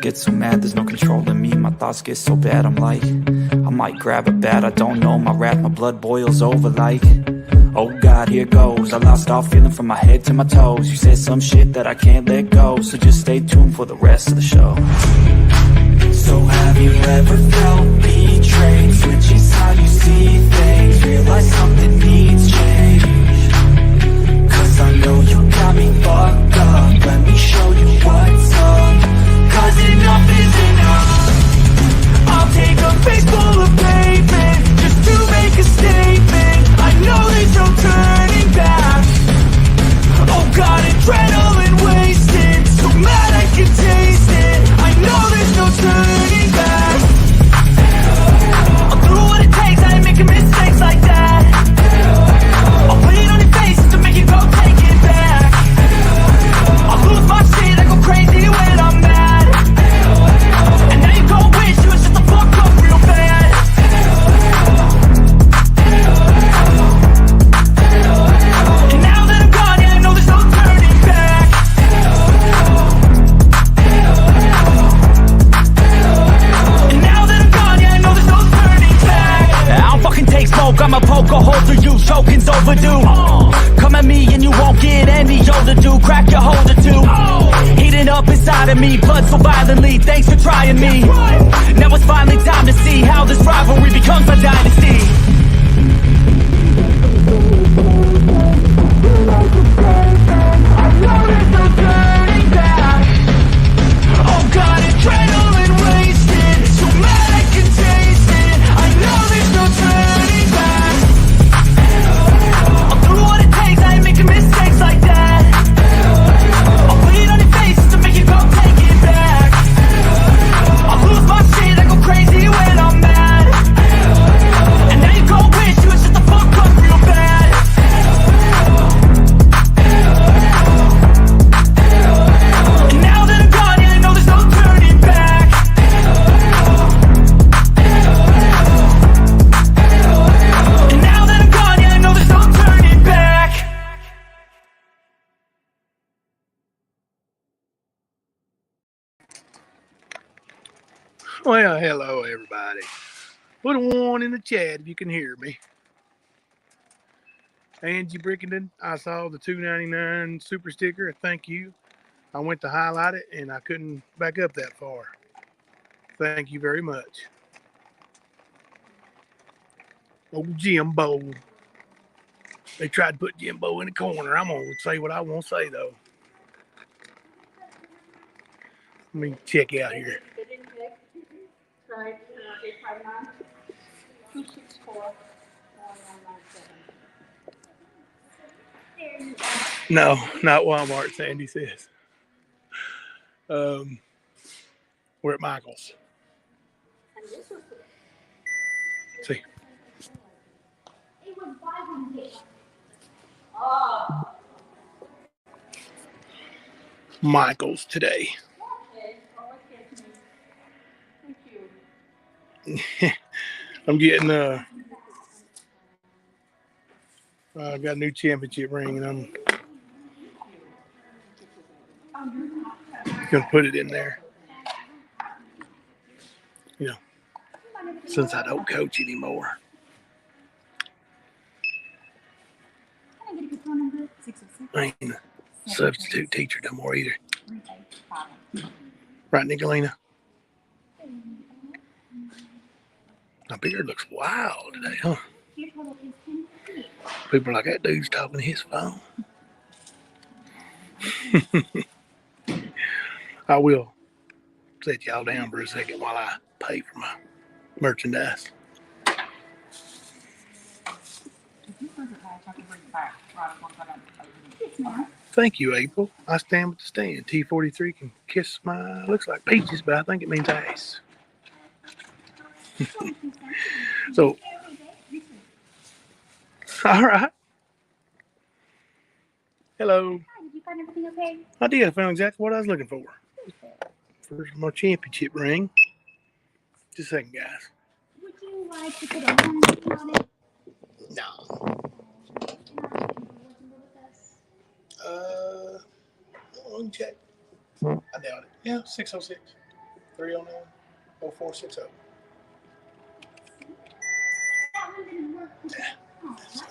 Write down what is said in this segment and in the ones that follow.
get so mad, there's no controlling me. My thoughts get so bad, I'm like, I might grab a bat, I don't know. My wrath, my blood boils over like, oh God, here goes. I lost all feeling from my head to my toes. You said some shit that I can't let go, so just stay tuned for the rest of the show. So have you ever felt betrayed? Switches how you see things, realize something needs change. Cause I know you got me fucked up, let me show you what's up. Cause enough is enough. I'll take a face full of pavement just to make a statement. I know there's no turning back. Oh God, adrenaline wasted, so mad I can taste it. I know there's no turning back. I'll do what it takes, I ain't making mistakes like that. I'll put it on your face to make you go take it back. I'll lose my shit, I go crazy when I'm mad. And now you gon' wish you was just the fuck up real bad. And now that I'm gone, yeah, I know there's no turning back. And now that I'm gone, yeah, I know there's no turning back. I don't fucking take smoke, I'ma poke a hole through you, choking's overdue. Come at me and you won't get any older, dude. Crack your holder too. Heating up inside of me, blood so violently, thanks for trying me. Now it's finally time to see how this rivalry becomes a dynasty. Oh God, adrenaline wasted, so mad I can taste it. I know there's no turning back. I'll do what it takes, I ain't making mistakes like that. I'll put it on your face to make you go take it back. I'll lose my shit, I go crazy when I'm mad. And now you gon' wish you was just the fuck up real bad. And now that I'm gone, yeah, I know there's no turning back. And now that I'm gone, yeah, I know there's no turning back. Well, hello everybody. Put a 1 in the chat if you can hear me. Angie Brickenden, I saw the $2.99 super sticker. Thank you. I went to highlight it and I couldn't back up that far. Thank you very much. Oh, Jimbo. They tried to put Jimbo in the corner. I'm going to say what I want to say, though. Let me check out here. No, not Walmart, Sandy says. We're at Michael's. See. Michael's today. I'm getting I got a new championship ring and I'm gonna put it in there. You know, since I don't coach anymore. I ain't a substitute teacher no more either. Right, Nicolina? My beard looks wild today, huh? People are like, that dude's talking to his phone. I will set y'all down for a second while I pay for my merchandise. Thank you, April. I stand with the stand. T43 can kiss my, looks like peaches, but I think it means ass. So, all right. Hello. Hi, did you find everything okay? I did. I found exactly what I was looking for. For my championship ring. Just a second, guys. Would you like to put a warranty on it? No. Let me check. I doubt it. Yeah, 606. 309-0460. That one didn't work. Oh, that's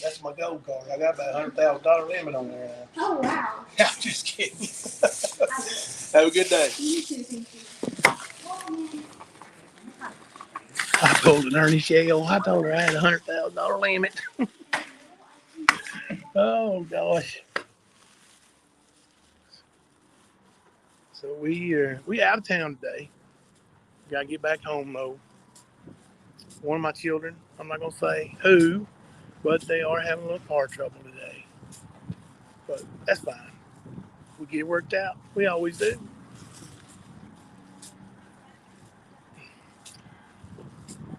That's my gold card. I got about $100,000 limit on there now. Oh, wow. I'm just kidding. Have a good day. You too, thank you. I pulled an Ernie shell. I told her I had a $100,000 limit. Oh gosh. So we out of town today. Gotta get back home though. One of my children, I'm not gonna say who, but they are having a little car trouble today. But that's fine. We get it worked out. We always do.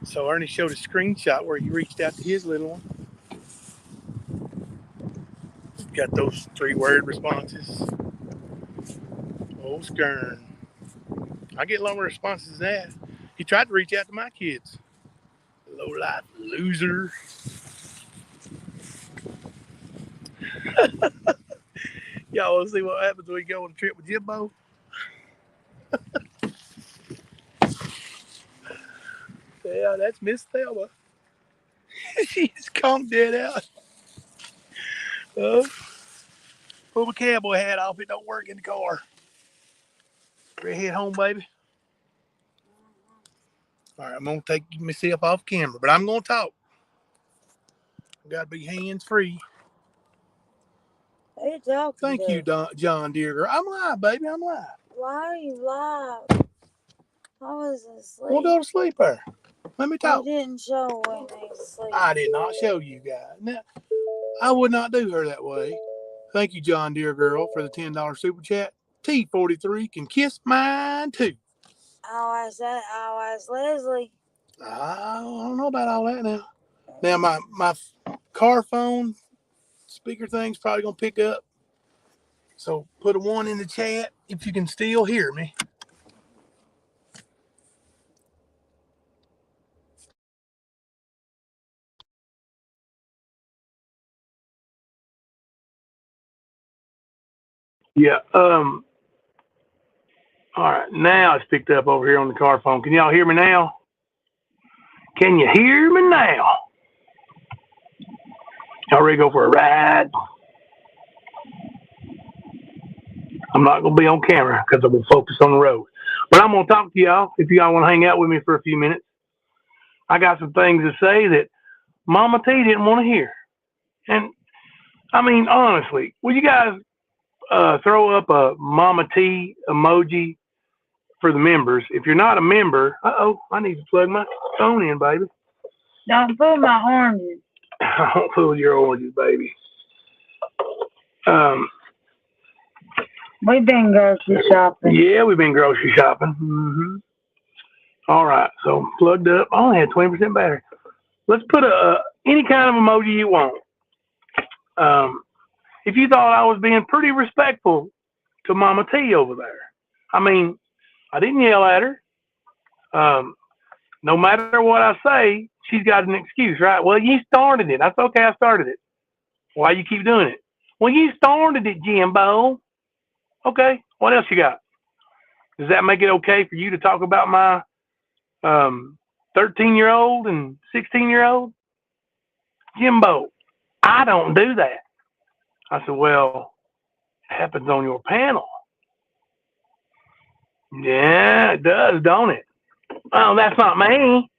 So Ernie showed a screenshot where he reached out to his little one. Got those 3-word responses. Oh, skern. I get longer responses than that. He tried to reach out to my kids. Low life loser. Y'all want to see what happens when we go on a trip with Jimbo? Yeah, that's Miss Thelma. She's calmed dead out. Pull my cowboy hat off. It don't work in the car. Ready to head home, baby? All right, I'm going to take myself off camera, but I'm going to talk. Got to be hands-free. Who you talking Thank to? you, John Deere girl. I'm live, baby. I'm live. Why are you live? I was asleep. We'll go to sleep there. Let me You talk. didn't show when they sleep. I did not show you guys. Now, I would not do her that way. Thank you, John Deere girl, for the $10 super chat. T43 can kiss mine too. I was Leslie. I don't know about all that now. Now my car phone speaker thing's probably gonna pick up. So put a 1 in the chat if you can still hear me. Yeah. All right. Now it's picked up over here on the car phone. Can y'all hear me now? Can you hear me now? Y'all ready to go for a ride? I'm not going to be on camera because I'm going to focus on the road. But I'm going to talk to y'all if y'all want to hang out with me for a few minutes. I got some things to say that Mama T didn't want to hear. And, I mean, honestly, will you guys throw up a Mama T emoji for the members? If you're not a member, I need to plug my phone in, baby. Don't pull my oranges. I don't pull your oranges, baby. We've been grocery shopping. Yeah, we've been grocery shopping. Mm-hmm. All right, so plugged up. I only had 20% battery. Let's put any kind of emoji you want. If you thought I was being pretty respectful to Mama T over there, I mean, I didn't yell at her. No matter what I say, she's got an excuse, right? Well, you started it. That's okay. I started it. Why you keep doing it? Well, you started it, Jimbo. Okay. What else you got? Does that make it okay for you to talk about my 13-year-old and 16-year-old? Jimbo, I don't do that. I said, well, it happens on your panel. Yeah, it does, don't it? Oh, that's not me.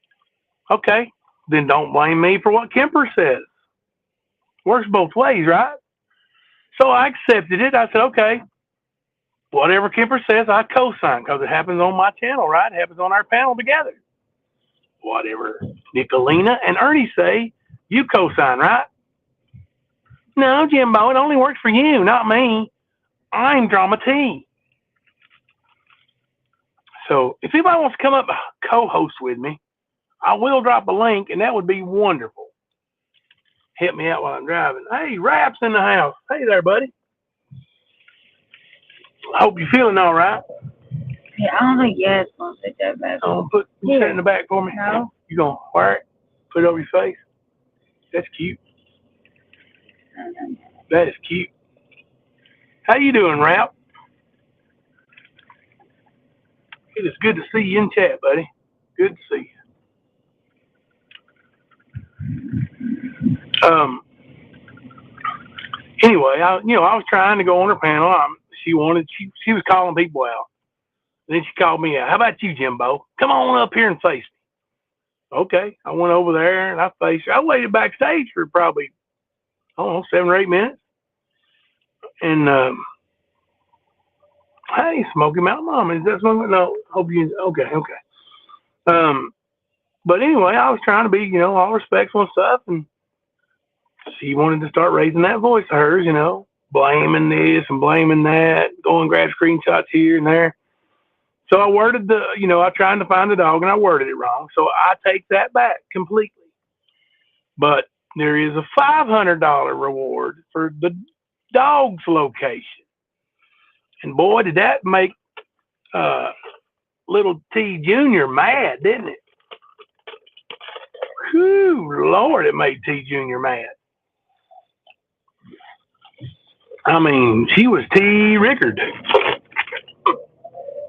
Okay. Then don't blame me for what Kemper says. Works both ways, right? So I accepted it. I said, okay, whatever Kemper says, I co-sign because it happens on my channel, right? It happens on our panel together. Whatever Nicolina and Ernie say, you co-sign, right? No, Jimbo, it only works for you, not me. I'm Drama T. So if anybody wants to come up and co-host with me, I will drop a link, and that would be wonderful. Help me out while I'm driving. Hey, Rap's in the house. Hey there, buddy. I hope you're feeling all right. Yeah, I don't think Yes wants to go back. You sit in the back for me. No. You gonna wear it? Put it over your face. That's cute. That is cute. How you doing, Rap? It is good to see you in chat, buddy. Good to see you. Anyway, I was trying to go on her panel. She was calling people out. And then she called me out. How about you, Jimbo? Come on up here and face me. Okay. I went over there and I faced her. I waited backstage for probably, I don't know, 7 or 8 minutes. And, hey, Smoky Mountain Mama, is that Smoky? No, hope you, okay. But anyway, I was trying to be, all respectful and stuff. And she wanted to start raising that voice of hers, blaming this and blaming that, going grab screenshots here and there. So I worded I tried to find the dog and I worded it wrong. So I take that back completely. But there is a $500 reward for the dog's location. And boy, did that make little T Jr. mad, didn't it? Whew, Lord, it made T Jr. mad. I mean, she was T Rickard.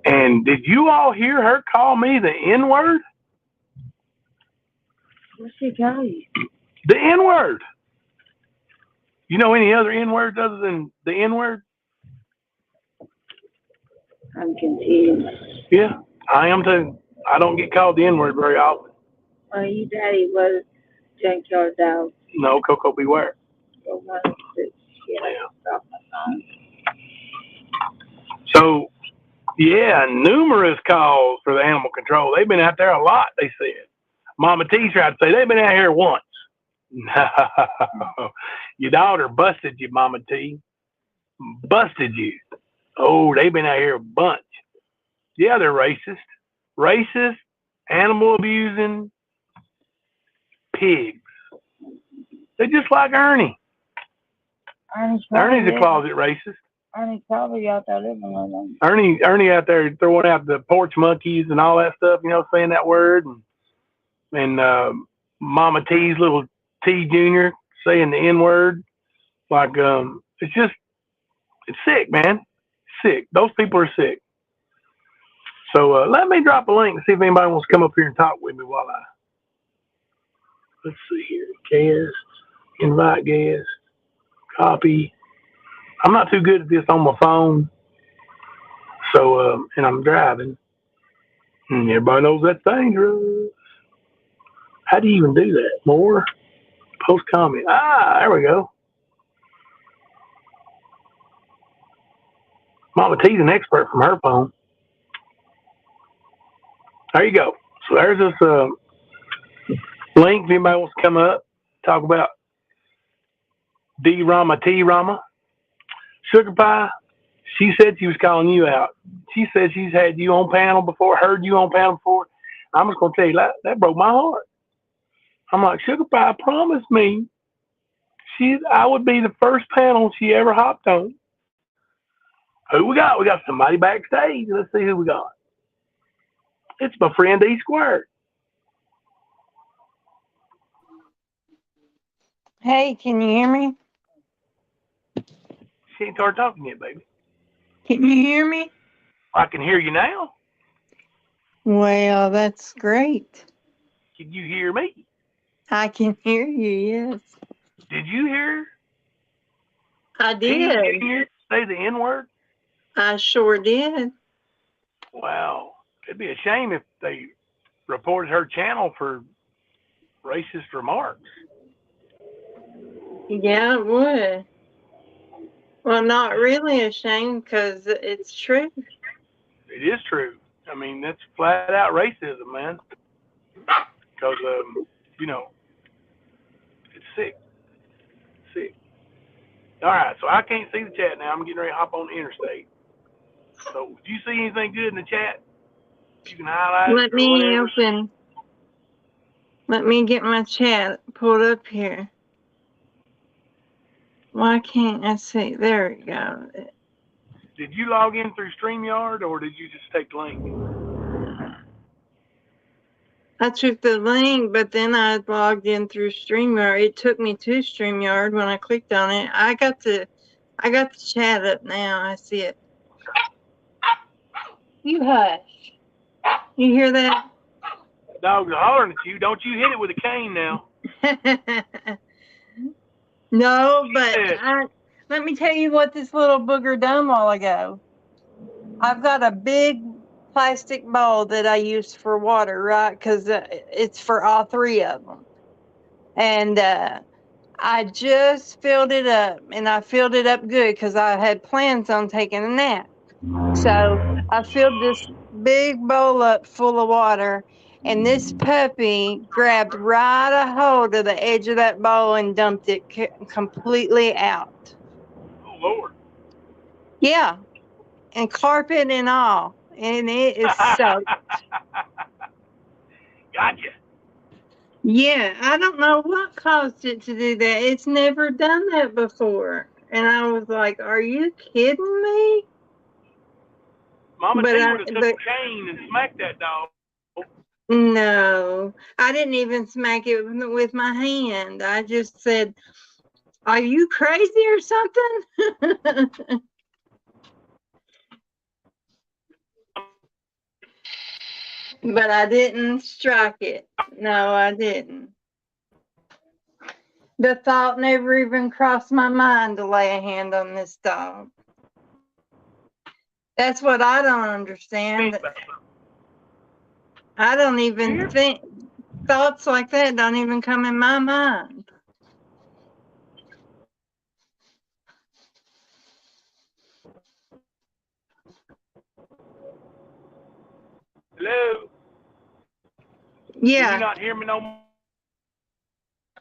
And did you all hear her call me the N-word? What's she call you? The N-word. You know any other N-words other than the N-word? I'm confused. Yeah, I am too. I don't get called the N-word very often. Well, you daddy was junkyard dog. No, Coco beware. So, yeah, numerous calls for the animal control. They've been out there a lot, they said. Mama T tried to say they've been out here once. No, your daughter busted you, Mama T. Busted you. Oh, they've been out here a bunch. Yeah, they're racist. Racist, animal abusing, pigs. They're just like Ernie. Ernie's a closet racist. Ernie's probably out there living with them. Ernie out there throwing out the porch monkeys and all that stuff, saying that word. And Mama T's little T Jr. saying the N-word. Like, it's sick, man. Sick. Those people are sick. So let me drop a link to see if anybody wants to come up here and talk with me while let's see here. Guest, invite guest, copy. I'm not too good at this on my phone. So, and I'm driving. And everybody knows that's dangerous. How do you even do that? More? Post comment. There we go. Mama T's an expert from her phone. There you go. So there's this link. If anybody wants to come up, talk about D Rama T Rama. Sugar Pie, she said she was calling you out. She said she's had you on panel before, heard you on panel before. I'm just going to tell you, that broke my heart. I'm like, Sugar Pie promised me I would be the first panel she ever hopped on. Who we got? We got somebody backstage. Let's see who we got. It's my friend E Squared. Hey, can you hear me? She ain't started talking yet, baby. Can you hear me? I can hear you now. Well, that's great. Can you hear me? I can hear you, yes. Did you hear? I did. Did you say the N-word? I sure did. Wow. It'd be a shame if they reported her channel for racist remarks. Yeah, it would. Well, not really a shame because it's true. It is true. I mean, that's flat out racism, man. Because, it's sick. Sick. All right, so I can't see the chat now. I'm getting ready to hop on the interstate. So, do you see anything good in the chat? You can highlight Let me open. Let me get my chat pulled up here. Why can't I see? There we go. Did you log in through StreamYard or did you just take the link? I took the link, but then I logged in through StreamYard. It took me to StreamYard when I clicked on it. I got the chat up now. I see it. You hush. You hear that? Dogs are hollering at you. Don't you hit it with a cane now. No, but let me tell you what this little booger done a while ago. I've got a big plastic bowl that I use for water, right? Because it's for all three of them. And I just filled it up, and I filled it up good because I had plans on taking a nap. So I filled this big bowl up full of water, and this puppy grabbed right a hold of the edge of that bowl and dumped it completely out. Oh, Lord. Yeah, and carpet and all, and it is soaked. Gotcha. Yeah, I don't know what caused it to do that. It's never done that before. And I was like, are you kidding me? Mama But T would have took a cane and smacked that dog. No, I didn't even smack it with my hand. I just said, are you crazy or something? But I didn't strike it. No, I didn't. The thought never even crossed my mind to lay a hand on this dog. That's what I don't understand. I don't even think thoughts like that don't even come in my mind. Hello? Yeah. Can you not hear me no more?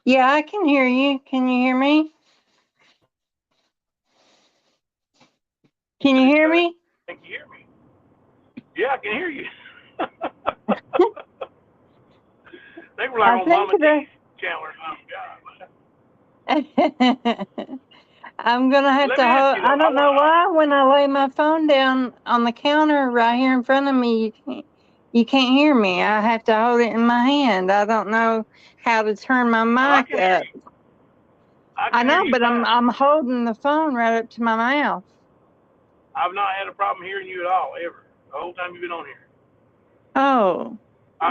Yeah, I can hear you. Can you hear me? Can you hear me? Can you hear me? Yeah, I can hear you. They were like on Mama T's channel or something. God. I'm going to have to hold. I don't know why when I lay my phone down on the counter right here in front of me, you can't hear me. I have to hold it in my hand. I don't know how to turn my mic up. I know, but I'm holding the phone right up to my mouth. I've not had a problem hearing you at all, ever. The whole time you've been on here. Oh,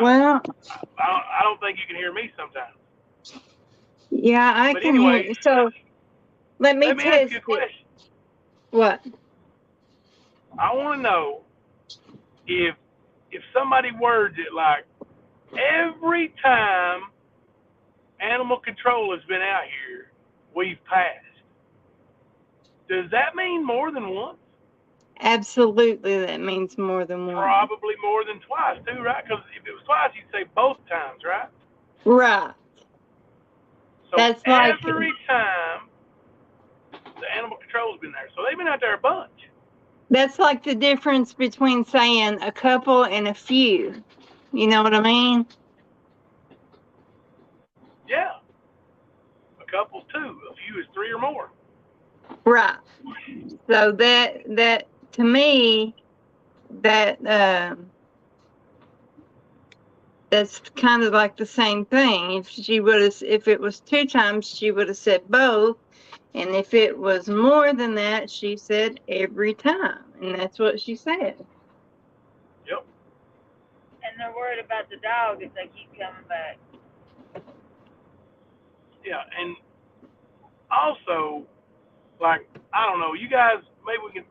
well. I don't think you can hear me sometimes. Yeah, I can hear you. So let me ask you a question. What? I want to know if somebody words it like, every time animal control has been out here, we've passed. Does that mean more than once? Absolutely, that means more than one. Probably more than twice, too, right? Because if it was twice, you'd say both times, right? Right. So that's every time the animal control's been there. So they've been out there a bunch. That's like the difference between saying a couple and a few. You know what I mean? Yeah. A couple's two. A few is three or more. Right. So that to me, that's kind of like the same thing. If it was two times, she would have said both. And if it was more than that, she said every time. And that's what she said. Yep. And they're worried about the dog if they keep coming back. Yeah, and also, like, I don't know, you guys, maybe we can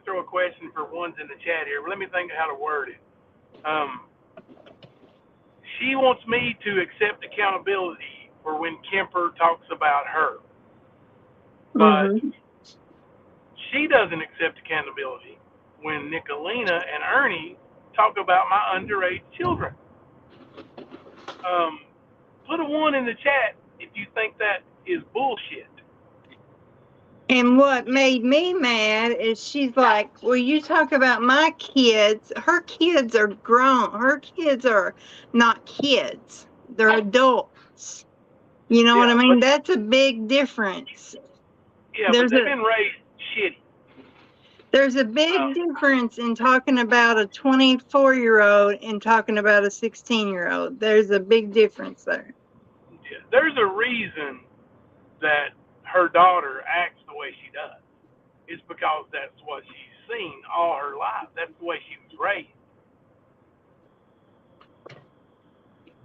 throw a question for ones in the chat here, but let me think of how to word it. She wants me to accept accountability for when Kemper talks about her. But she doesn't accept accountability when Nicolina and Ernie talk about my underage children. Put a 1 in the chat if you think that is bullshit. And what made me mad is she's like, well, you talk about my kids. Her kids are grown. Her kids are not kids. They're adults. You know what I mean? That's a big difference. Yeah, but they've been raised shitty. There's a big difference in talking about a 24-year-old and talking about a 16-year-old. There's a big difference there. Yeah, there's a reason that her daughter acts the way she does. It's because that's what she's seen all her life. That's the way she was raised.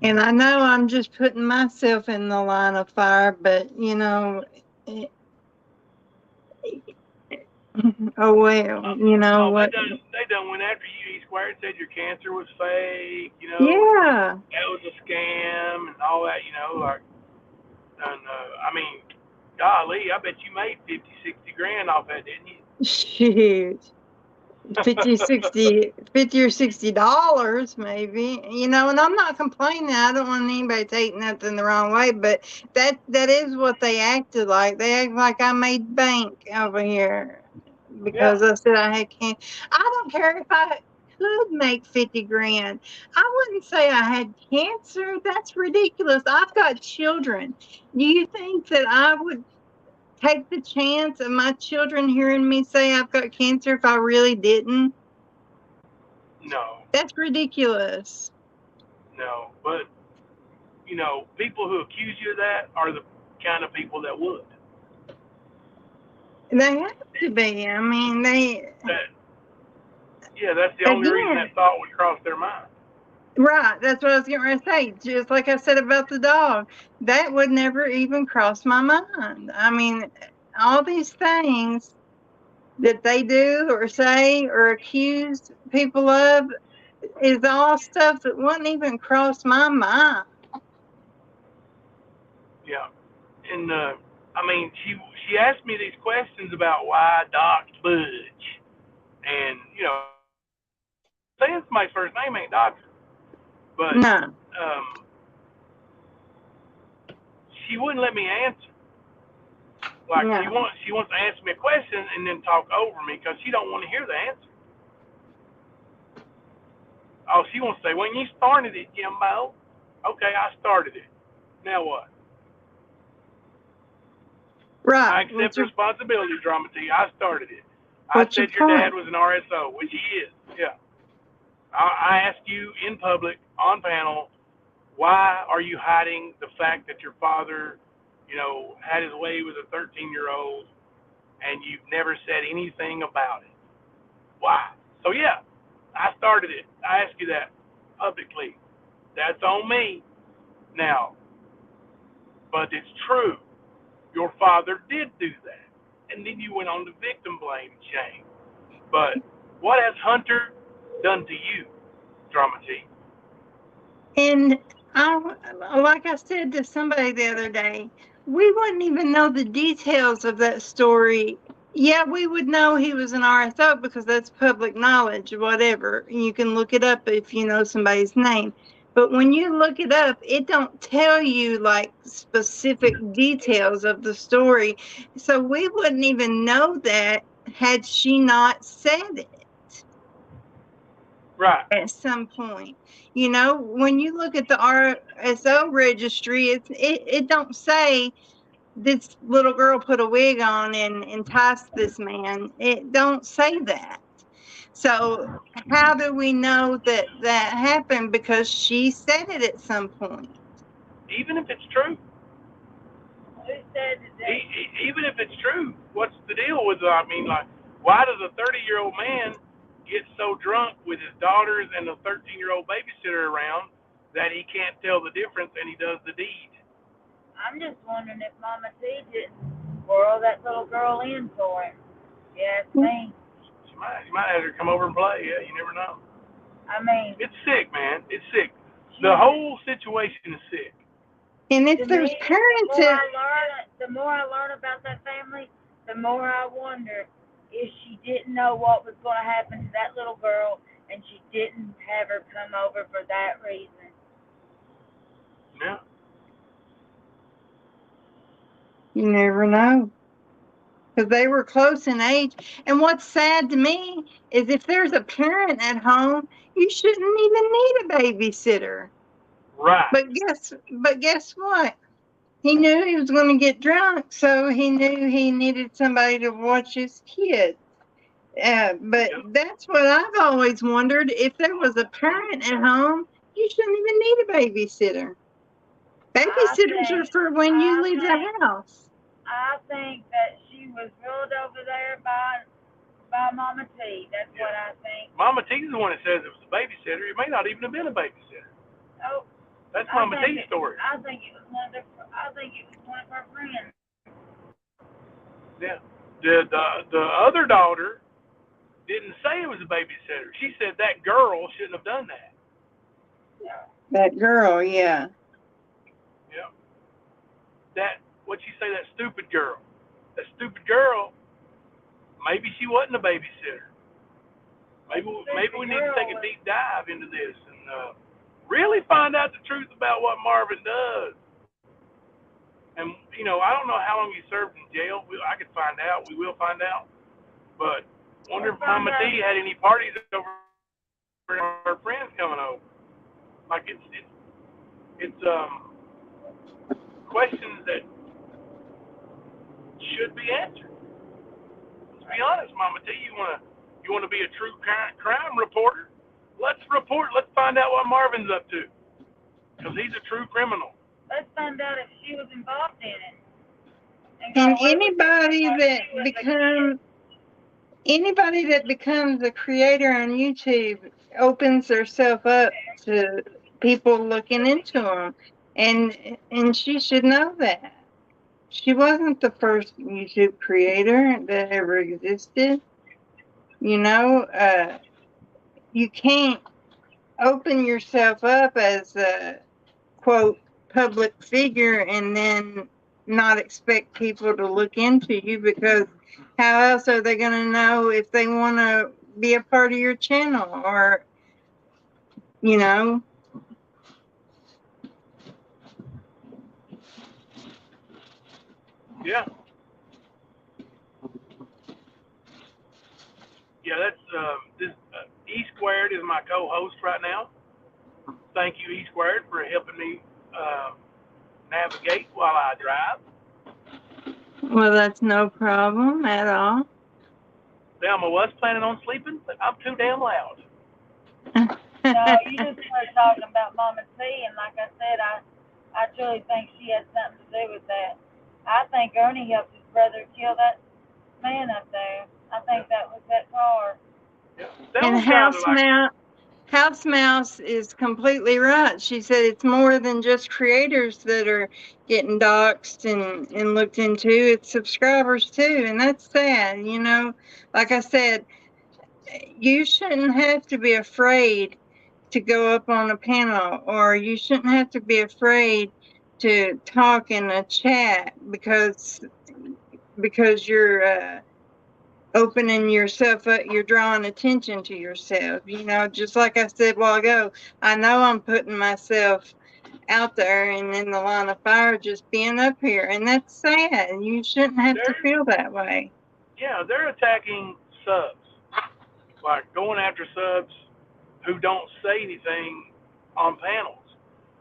And I know I'm just putting myself in the line of fire, but you know, oh well, you know what? They done went after you, E-Squared, said your cancer was fake, you know, Yeah. and that was a scam and all that, you know, like, and I mean, golly, I bet you made 50, 60 grand off that, didn't you? Shoot. 50 or $60 maybe, you know, and I'm not complaining. I don't want anybody to take nothing the wrong way, but that is what they acted like. They act like I made bank over here because I said I had cancer. I don't care if I could make 50 grand. I wouldn't say I had cancer. That's ridiculous. I've got children. Do you think that I would take the chance of my children hearing me say I've got cancer if I really didn't? No. That's ridiculous. No. But, you know, people who accuse you of that are the kind of people that would. They have to be. I mean, that's the only reason that thought would cross their mind. Right. That's what I was getting ready to say. Just like I said about the dog, that would never even cross my mind. I mean, all these things that they do or say or accuse people of is all stuff that wouldn't even cross my mind. Yeah. And, I mean, she asked me these questions about why Doc Budge. And, you know, saying somebody's first name ain't Doctor. But No. She wouldn't let me answer. Like, No. she wants to answer me a question and then talk over me because she don't want to hear the answer. Oh, she wants to say, when you started it, Jimbo. Okay, I started it. Now what? Right. I accept responsibility, Drama T. I started it. I What's said your your dad was an RSO, which he is. Yeah. I asked you in public, on panel, why are you hiding the fact that your father, you know, had his way with a 13-year-old and you've never said anything about it? Why? So, yeah, I started it. I asked you that publicly. That's on me now. But it's true. Your father did do that. And then you went on to victim blame and shame. But what has Hunter done to you, Drama T? And like I said to somebody the other day, we wouldn't even know the details of that story. Yeah, we would know he was an RSO because that's public knowledge, whatever. You can look it up if you know somebody's name. But when you look it up, it don't tell you like specific details of the story. So we wouldn't even know that had she not said it. Right. At some point, you know, when you look at the RSO registry, it don't say this little girl put a wig on and enticed this man. It don't say that. So how do we know that that happened? Because she said it at some point. Even if it's true. Who said that? Even if it's true, what's the deal with it? I mean, like, why does a 30-year-old man get so drunk with his daughters and a 13-year-old babysitter around that he can't tell the difference and he does the deed? I'm just wondering if Mama T didn't whirl that little girl in for him. Yes, me. You might have her come over and play. Yeah, you never know. I mean, it's sick, man. It's sick. The whole situation is sick. And if there's parents the more I learn about that family, the more I wonder if she didn't know what was going to happen to that little girl and she didn't have her come over for that reason. Yeah. You never know. Because they were close in age. And what's sad to me is if there's a parent at home, you shouldn't even need a babysitter. Right. But guess what? He knew he was going to get drunk, so he knew he needed somebody to watch his kids. But that's what I've always wondered. If there was a parent at home, you shouldn't even need a babysitter. Babysitters are for when you leave the house. I think that she was ruled over there by Mama T. That's what I think. Mama T's the one that says it was a babysitter. It may not even have been a babysitter. Oh, that's Mama T's story. I think it was one of her friends. Yeah. The other daughter didn't say it was a babysitter. She said that girl shouldn't have done that. That girl, yeah. Yeah. What'd she say? That stupid girl. That stupid girl. Maybe she wasn't a babysitter. Maybe we need to take a deep dive into this and really find out the truth about what Marvin does. And I don't know how long he served in jail. I could find out. We will find out. But wonder if Mama T had any parties over her friends coming over. Like it's questions that should be answered. Let's be honest, Mama T. You want to be a true crime reporter? Let's find out what Marvin's up to, because he's a true criminal. Let's find out if she was involved in it. And anybody that becomes a creator on YouTube opens themselves up to people looking into them, and she should know that. She wasn't the first YouTube creator that ever existed. You can't open yourself up as a, quote, public figure and then not expect people to look into you, because how else are they going to know if they want to be a part of your channel or, Yeah, that's this E Squared is my co-host right now. Thank you, E Squared, for helping me navigate while I drive. Well, that's no problem at all. Thelma was planning on sleeping, but I'm too damn loud. No, you just started talking about Mama T, and like I said, I truly think she had something to do with that. I think Ernie helped his brother kill that man up there. I think that was that car. Yeah. And House Mouse is completely right. She said it's more than just creators that are getting doxxed and looked into. It's subscribers too, and that's sad. Like I said, you shouldn't have to be afraid to go up on a panel, or you shouldn't have to be afraid to talk in a chat because you're opening yourself up, you're drawing attention to yourself. Just like I said a while ago, I know I'm putting myself out there and in the line of fire just being up here, and that's sad. You shouldn't have to feel that way. Yeah, they're attacking subs, like going after subs who don't say anything on panels.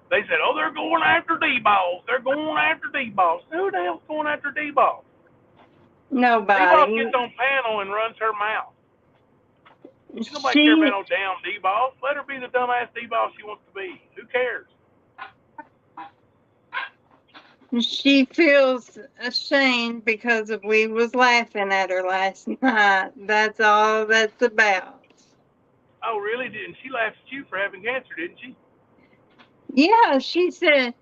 They said, oh, they're going after D-Balls. They're going after D-Balls. Who the hell's going after D-Balls? Nobody. D-Balls gets on panel and runs her mouth. Nobody cares about no damn D-Balls. Let her be the dumbass D-Ball she wants to be. Who cares? She feels ashamed because we was laughing at her last night. That's all that's about. Oh, really? Didn't she laugh at you for having cancer, didn't she? Yeah, she said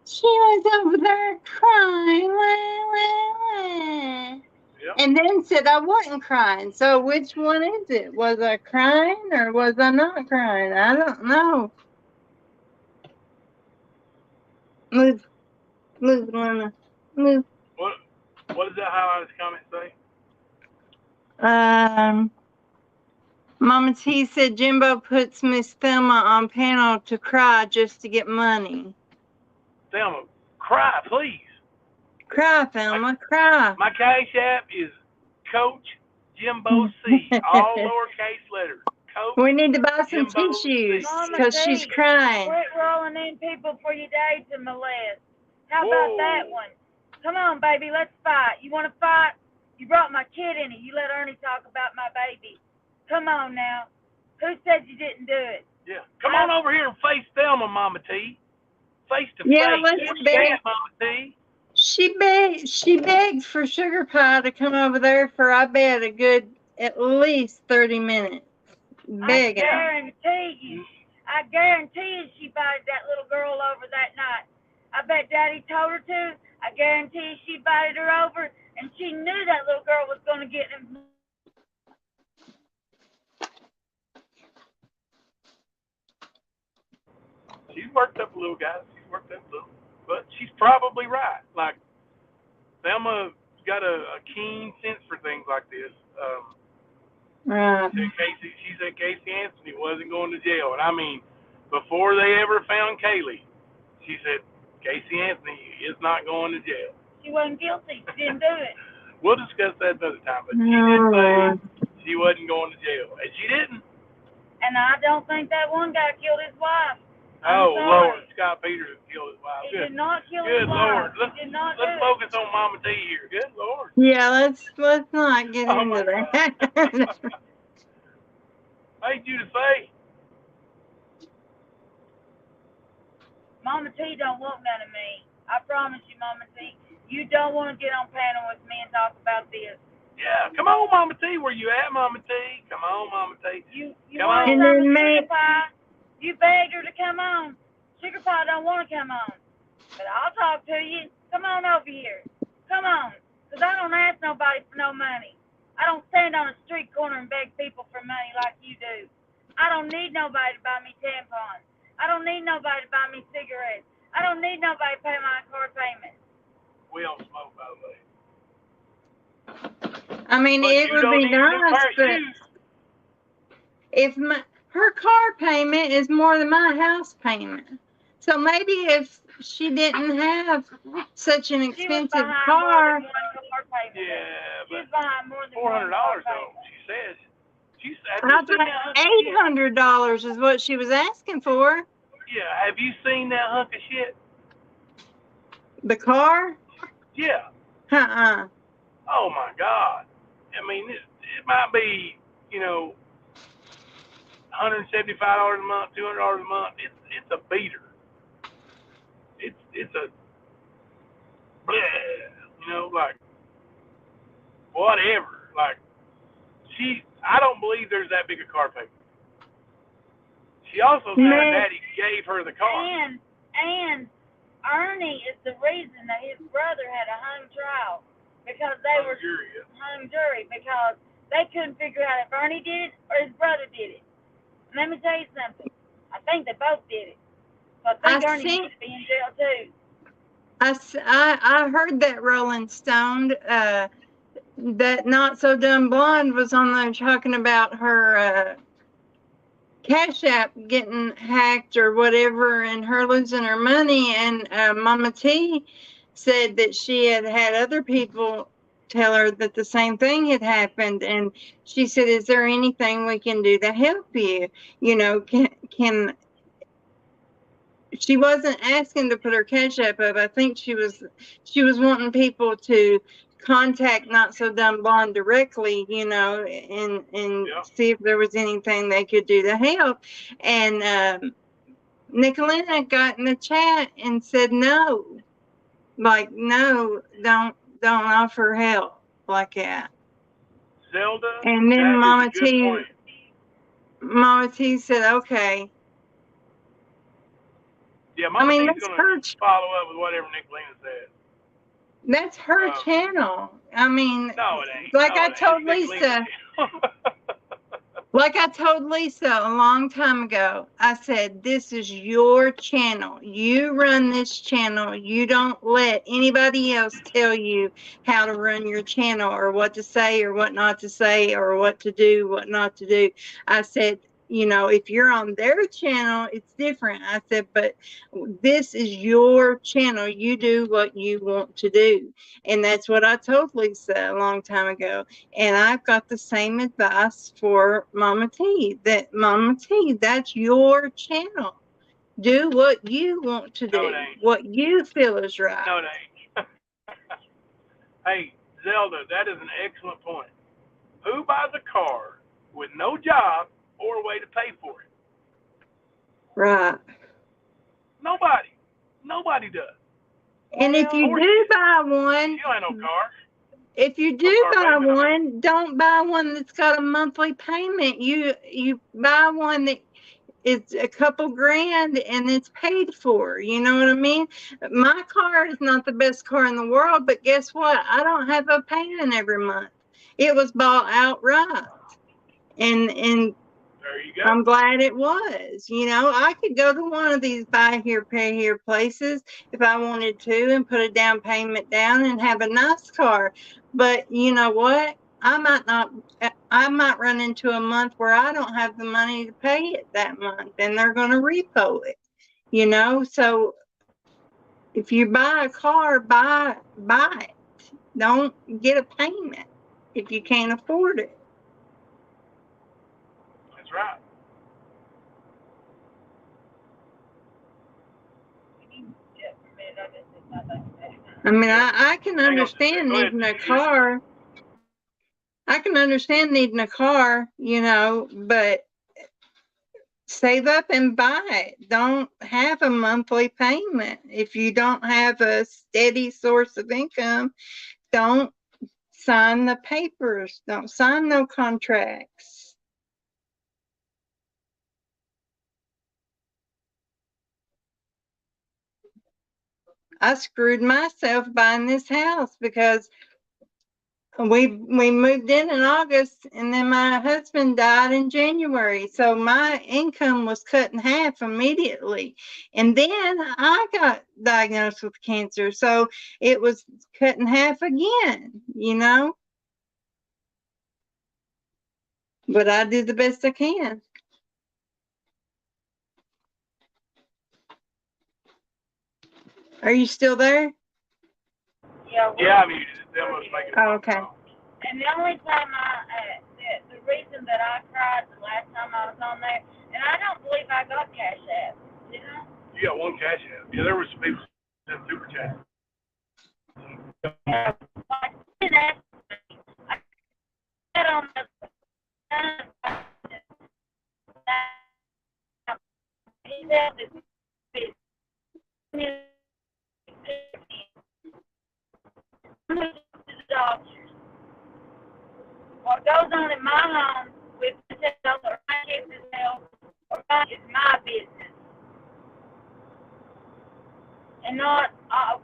she was over there crying. Yep. And then said I wasn't crying. So which one is it? Was I crying or was I not crying? I don't know. Move, Lana. Move. What does that highlighted comment say? Mama T said Jimbo puts Miss Thelma on panel to cry just to get money. Thelma, cry, please. Cry, Thelma, cry. My Cash App is Coach Jimbo C, all lowercase letters. Coach we need to buy some Jimbo tissues because she's crying. Quit rolling in people for your day to molest. How about that one? Come on, baby, let's fight. You want to fight? You brought my kid in it. You let Ernie talk about my baby. Come on now. Who said you didn't do it? Yeah. Come on over here and face Thelma, Mama T. Face to Yeah, face. let's You beg. can't, Mama T. She begged for Sugar Pie to come over there for, I bet, a good at least 30 minutes. Begging. I guarantee you she invited that little girl over that night. I bet Daddy told her to. I guarantee you she invited her over, and she knew that little girl was going to get him. She's worked up a little, guys. She's worked up a little. But she's probably right. Like, Thelma's got a keen sense for things like this. Right. She said Casey Anthony wasn't going to jail. And I mean, before they ever found Kaylee, she said Casey Anthony is not going to jail. She wasn't guilty. She didn't do it. We'll discuss that another time. But she did say she wasn't going to jail. And she didn't. And I don't think that one guy killed his wife. Oh, Lord. Scott Peters killed his wife. He did not kill Good his Lord. wife. Let's focus on Mama T here. Good Lord. Yeah, let's not get into that. I hate you to say. Mama T don't want none of me. I promise you, Mama T. You don't want to get on panel with me and talk about this. Yeah, come on, Mama T. Where you at, Mama T? Come on, Mama T. You come want on. some of Sugar Pie? You begged her to come on. Sugar Pie don't want to come on. But I'll talk to you. Come on over here. Come on. Because I don't ask nobody for no money. I don't stand on a street corner and beg people for money like you do. I don't need nobody to buy me tampons. I don't need nobody to buy me cigarettes. I don't need nobody to pay my car payment. We don't smoke, by the way. I mean, But it would be nice, but if her car payment is more than my house payment. So maybe if she didn't have such an expensive car. Yeah, but $400 though, she says. She said $800 is what she was asking for. Yeah, have you seen that hunk of shit? The car? Yeah. Oh my God. I mean, it might be, $175 a month, $200 a month. It's a beater. It's a bleh, like whatever. Like I don't believe there's that big a car payment. She also said her daddy gave her the car. And Ernie is the reason that his brother had a hung trial because they were hung jury because they couldn't figure out if Ernie did it or his brother did it. And let me tell you something. I think they both did it. So I think Ernie needs to be in jail too. I heard that Rolling Stone, that Not So Dumb Blonde was on there talking about her Cash App getting hacked or whatever and her losing her money. And Mama T said that she had other people tell her that the same thing had happened. And she said, is there anything we can do to help you? Can she wasn't asking to put her Cash App up. I think she was wanting people to contact Not So Dumb Blonde directly, and see if there was anything they could do to help. And Nicolina got in the chat and said no. Like, no, don't offer help like that. Zelda. And then Mama T said, okay. Yeah, Mama T's going to follow up with whatever Nicolina said. That's her channel. I mean, no, it ain't. Like I told Lisa a long time ago, I said, this is your channel. You run this channel. You don't let anybody else tell you how to run your channel or what to say or what not to say or what to do, what not to do. I said, if you're on their channel, it's different. I said, but this is your channel. You do what you want to do. And that's what I told Lisa a long time ago. And I've got the same advice for Mama T. Mama T, that's your channel. Do what you want to do. What you feel is right. No, it ain't. Hey, Zelda, that is an excellent point. Who buys a car with no job or a way to pay for it? Right. Nobody. Nobody does. And if you do buy one, You don't have no car. if you No do car buy payment, I mean. one, don't buy one that's got a monthly payment. You buy one that is a couple grand and it's paid for. You know what I mean? My car is not the best car in the world, but guess what? I don't have a payment every month. It was bought outright. And There you go. I'm glad it was. You know, I could go to one of these buy here, pay here places if I wanted to and put a down payment down and have a nice car. But you know what? I might run into a month where I don't have the money to pay it that month and they're going to repo it, you know? So if you buy a car, buy it. Don't get a payment if you can't afford it. That's right. I mean, I can Hang on. understand Go ahead. needing a car. I can understand needing a car, you know, but save up and buy it. Don't have a monthly payment. If you don't have a steady source of income, don't sign the papers. Don't sign no contracts. I screwed myself buying this house because we moved in August and then my husband died in January. So my income was cut in half immediately. And then I got diagnosed with cancer. So it was cut in half again, you know. But I do the best I can. Are you still there? Yeah, I muted it. That was making Oh, okay. And the only time the reason that I cried the last time I was on there, and I don't believe I got Cash App, did I? You got one cash app. Yeah, there was some people that super chat. Yeah. I didn't ask me. I got on the what goes on in my home with myself or my kids' health is my business. And not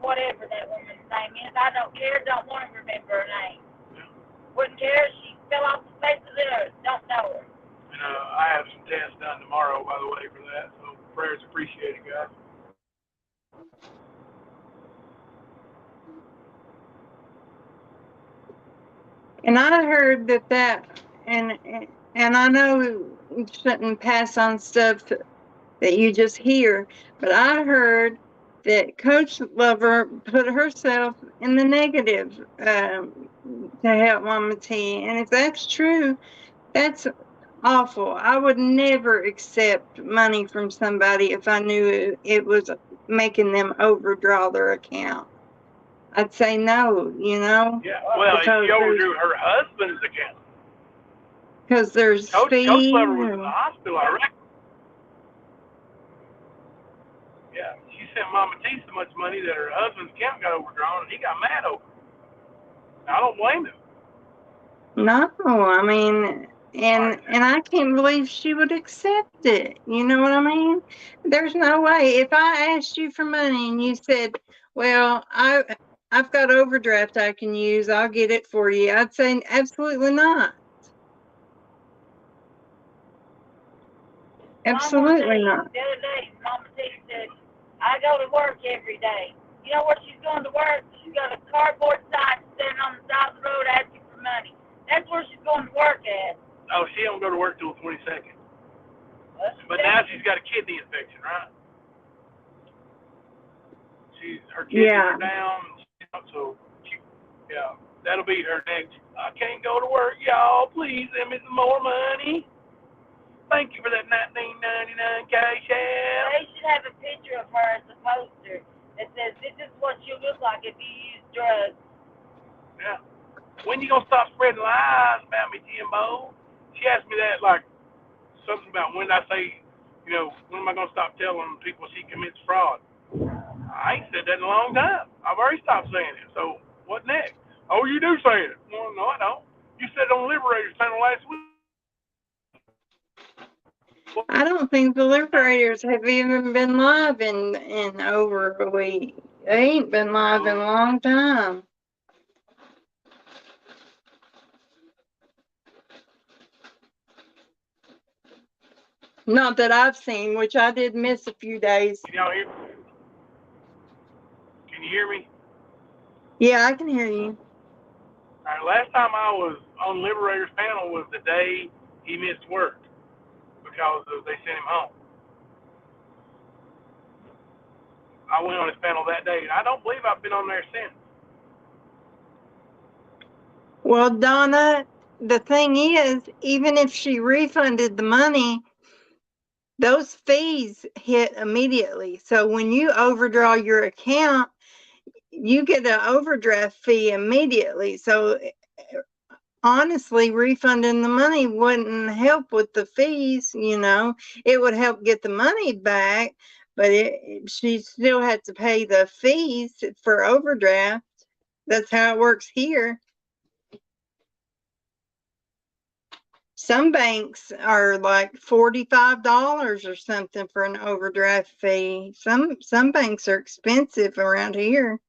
whatever that woman's name is. I don't care, don't want to remember her name. Wouldn't care if she fell off the face of the earth. Don't know her. And I have some tests done tomorrow, by the way, for that. So prayers appreciated, guys. And I heard that and I know we shouldn't pass on stuff that you just hear, but I heard that Coach Lover put herself in the negative to help Mama T. And if that's true, that's awful. I would never accept money from somebody if I knew it was making them overdraw their account. I'd say no, you know. Yeah, well, she overdrew her husband's account. Because there's Coach fees. Lover was in the hospital, I reckon. Yeah, she sent Mama T so much money that her husband's account got overdrawn, and he got mad over it. I don't blame him. No, I mean, and I can't believe she would accept it. You know what I mean? There's no way. If I asked you for money and you said, "Well, I've got overdraft I can use. I'll get it for you," I'd say absolutely not. Absolutely not. The other day, Mama T said, I go to work every day. You know where she's going to work? She's got a cardboard sign standing on the side of the road asking for money. That's where she's going to work at. Oh, she don't go to work till the 22nd. But now she's got a kidney infection, right? Her kidneys are down, so yeah, that'll be her next. I can't go to work, y'all. Please send me some more money. Thank you for that $19.99 cash app. They should have a picture of her as a poster that says, "This is what you look like if you use drugs." Yeah. when you gonna stop spreading lies about me, Jimbo? She asked me that like something about when I say, when am I gonna stop telling people she commits fraud? I ain't said that in a long time. I've already stopped saying it. So what next? Oh, you do say it. Well, no, I don't. You said it on Liberators panel last week. I don't think the Liberators have even been live in over a week. They ain't been live in a long time. Not that I've seen, which I did miss a few days. Can y'all hear me? Can you hear me? Yeah, I can hear you. All right, last time I was on Liberators panel was the day he missed work because they sent him home. I went on his panel that day, and I don't believe I've been on there since. Well, Donna, the thing is, even if she refunded the money, those fees hit immediately. So when you overdraw your account, you get an overdraft fee immediately. So honestly, refunding the money wouldn't help with the fees. It would help get the money back, but she still had to pay the fees for overdraft. That's how it works here. Some banks are like $45 or something for an overdraft fee. Some banks are expensive around here.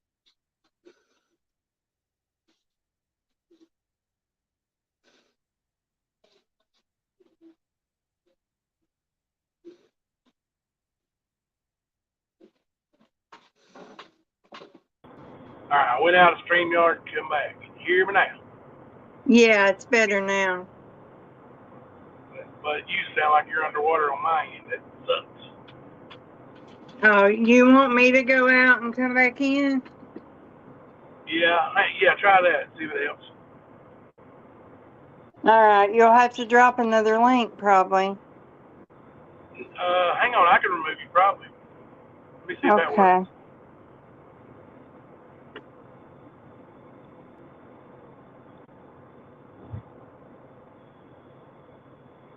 All right, I went out of StreamYard and come back. Can you hear me now? Yeah, it's better now. But you sound like you're underwater on my end. That sucks. Oh, you want me to go out and come back in? Yeah, try that. See if it helps. All right, you'll have to drop another link probably. Hang on, I can remove you probably. Let me see if that works.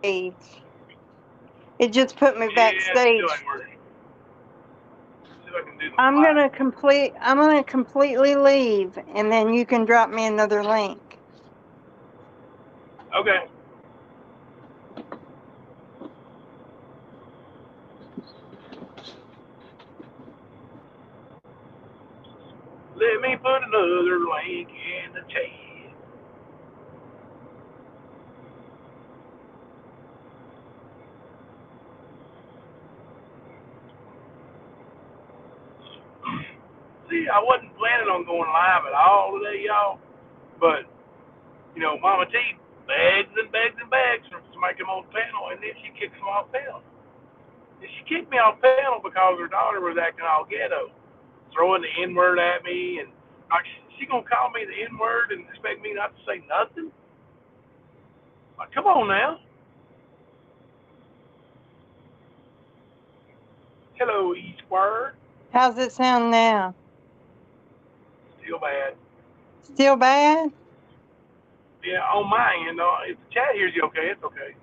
Okay. It just put me backstage. Still ain't working. See if I can do the I'm gonna completely leave, and then you can drop me another link. Okay. Let me put another link in the chat. See, I wasn't planning on going live at all today, y'all. But, Mama T begs and begs and begs for somebody to come on the panel, and then she kicks them off panel. And she kicked me off panel because her daughter was acting all ghetto, throwing the N-word at me, and she gonna call me the N-word and expect me not to say nothing? Like, come on now. Hello, E-Squared. How's it sound now? Still bad. Still bad? Yeah, on my end, if the chat hears you okay, it's okay.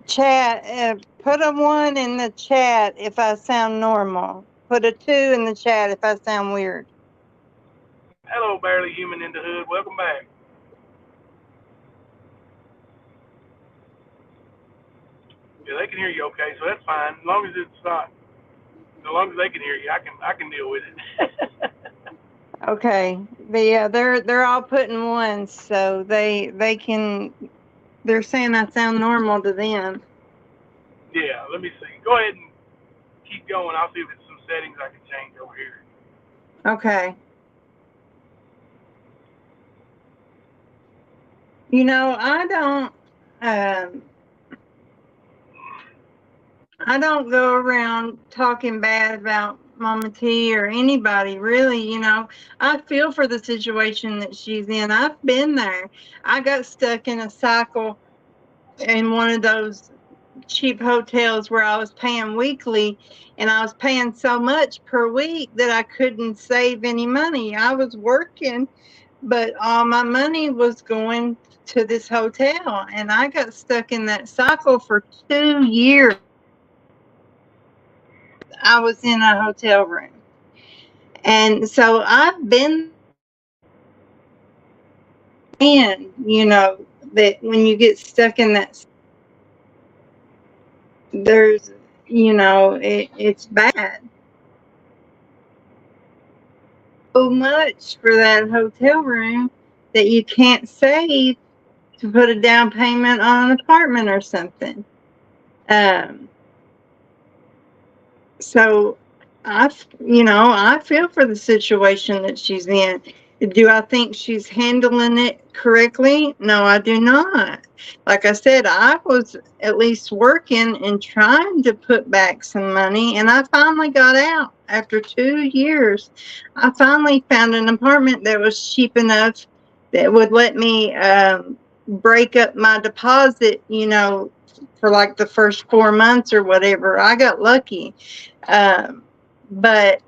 Chat, put a 1 in the chat if I sound normal. Put a 2 in the chat if I sound weird. Hello, Barely Human in the Hood. Welcome back. Yeah, they can hear you okay, so that's fine. As long as it's not, as long as they can hear you, I can deal with it. Okay. But yeah, they're all putting 1s, so they're saying I sound normal to them. Yeah, let me see. Go ahead and keep going. I'll see if there's some settings I can change over here. Okay. I don't go around talking bad about Mama T or anybody, really. I feel for the situation that she's in. I've been there. I got stuck in a cycle in one of those cheap hotels where I was paying weekly, and I was paying so much per week that I couldn't save any money. I was working, but all my money was going to this hotel, and I got stuck in that cycle for 2 years. I was in a hotel room. And so I've been in, that when you get stuck in that, there's, it's bad. So much for that hotel room that you can't save to put a down payment on an apartment or something. So I feel for the situation that she's in. Do I think she's handling it correctly? No, I do not. Like I said, I was at least working and trying to put back some money, and I finally got out after 2 years. I finally found an apartment that was cheap enough that would let me break up my deposit, for like the first 4 months or whatever. I got lucky. But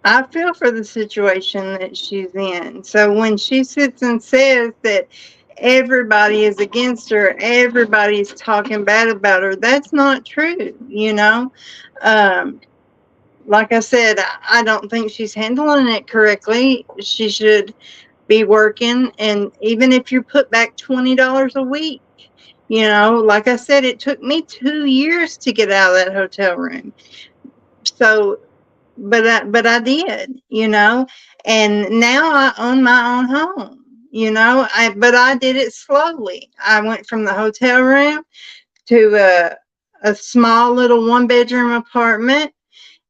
I feel for the situation that she's in. So when she sits and says that everybody is against her, everybody's talking bad about her, that's not true, Like I said, I don't think she's handling it correctly. She should be working, and even if you put back $20 a week, like I said, it took me 2 years to get out of that hotel room. So, but I did, and now I own my own home, but I did it slowly. I went from the hotel room to a small little 1-bedroom apartment.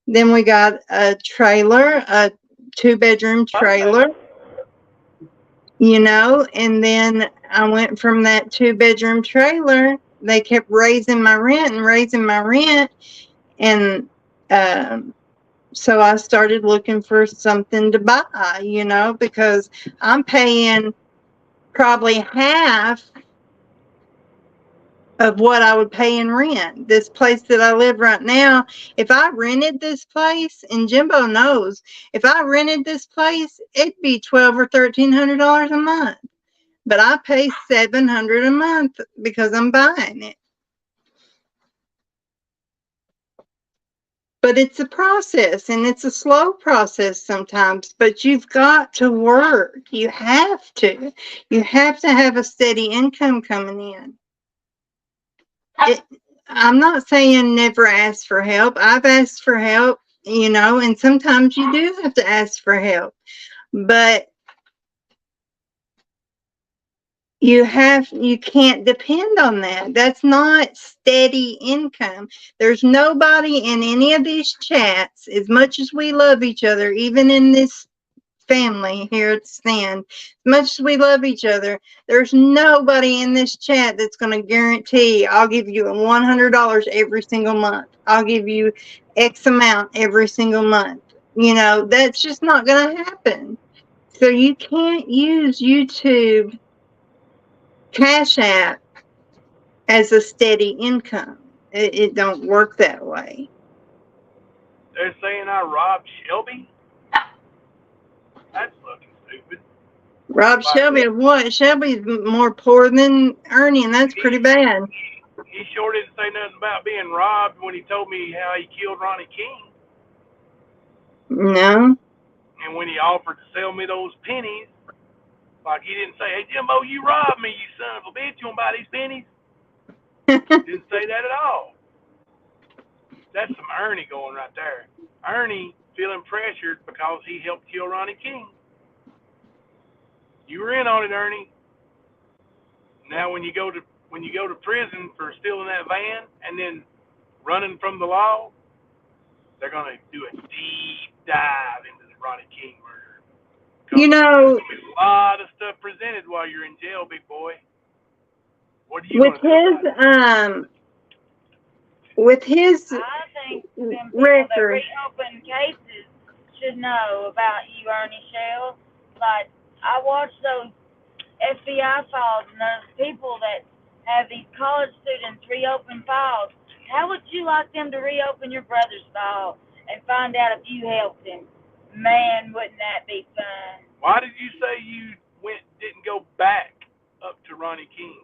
Then we got a trailer, a 2-bedroom trailer, and then I went from that 2-bedroom trailer. They kept raising my rent and raising my rent. And, so I started looking for something to buy, because I'm paying probably half of what I would pay in rent. This place that I live right now, if I rented this place, and Jimbo knows, if I rented this place, it'd be $1,200 or $1,300 a month. But I pay $700 a month because I'm buying it. But it's a process, and it's a slow process sometimes, but you've got to work. You have to. You have to have a steady income coming in. I'm not saying never ask for help. I've asked for help, and sometimes you do have to ask for help. But you can't depend on that. That's not steady income. There's nobody in any of these chats, as much as we love each other, even in this family here at Stand, as much as we love each other, there's nobody in this chat that's going to guarantee I'll give you $100 every single month. I'll give you X amount every single month. That's just not going to happen. So you can't use YouTube Cash App as a steady income. It don't work that way. They're saying I robbed Shelby? That's fucking stupid. Rob Shelby of what? Shelby's more poor than Ernie, and that's pretty bad. He sure didn't say nothing about being robbed when he told me how he killed Ronnie King. No. And when he offered to sell me those pennies, like he didn't say, "Hey Jimbo, you robbed me, you son of a bitch. You want to buy these pennies?" Didn't say that at all. That's some Ernie going right there. Ernie feeling pressured because he helped kill Ronnie King. You were in on it, Ernie. Now when you go to prison for stealing that van and then running from the law, they're gonna do a deep dive into the Ronnie King murder. There's gonna be a lot of stuff presented while you're in jail, big boy. What are you with his I think them people record that reopen cases should know about you, Ernie Shell. Like, I watched those FBI files, and those people that have these college students reopen files. How would you like them to reopen your brother's file and find out if you helped him? Man, wouldn't that be fun? Why did you say you didn't go back up to Ronnie King?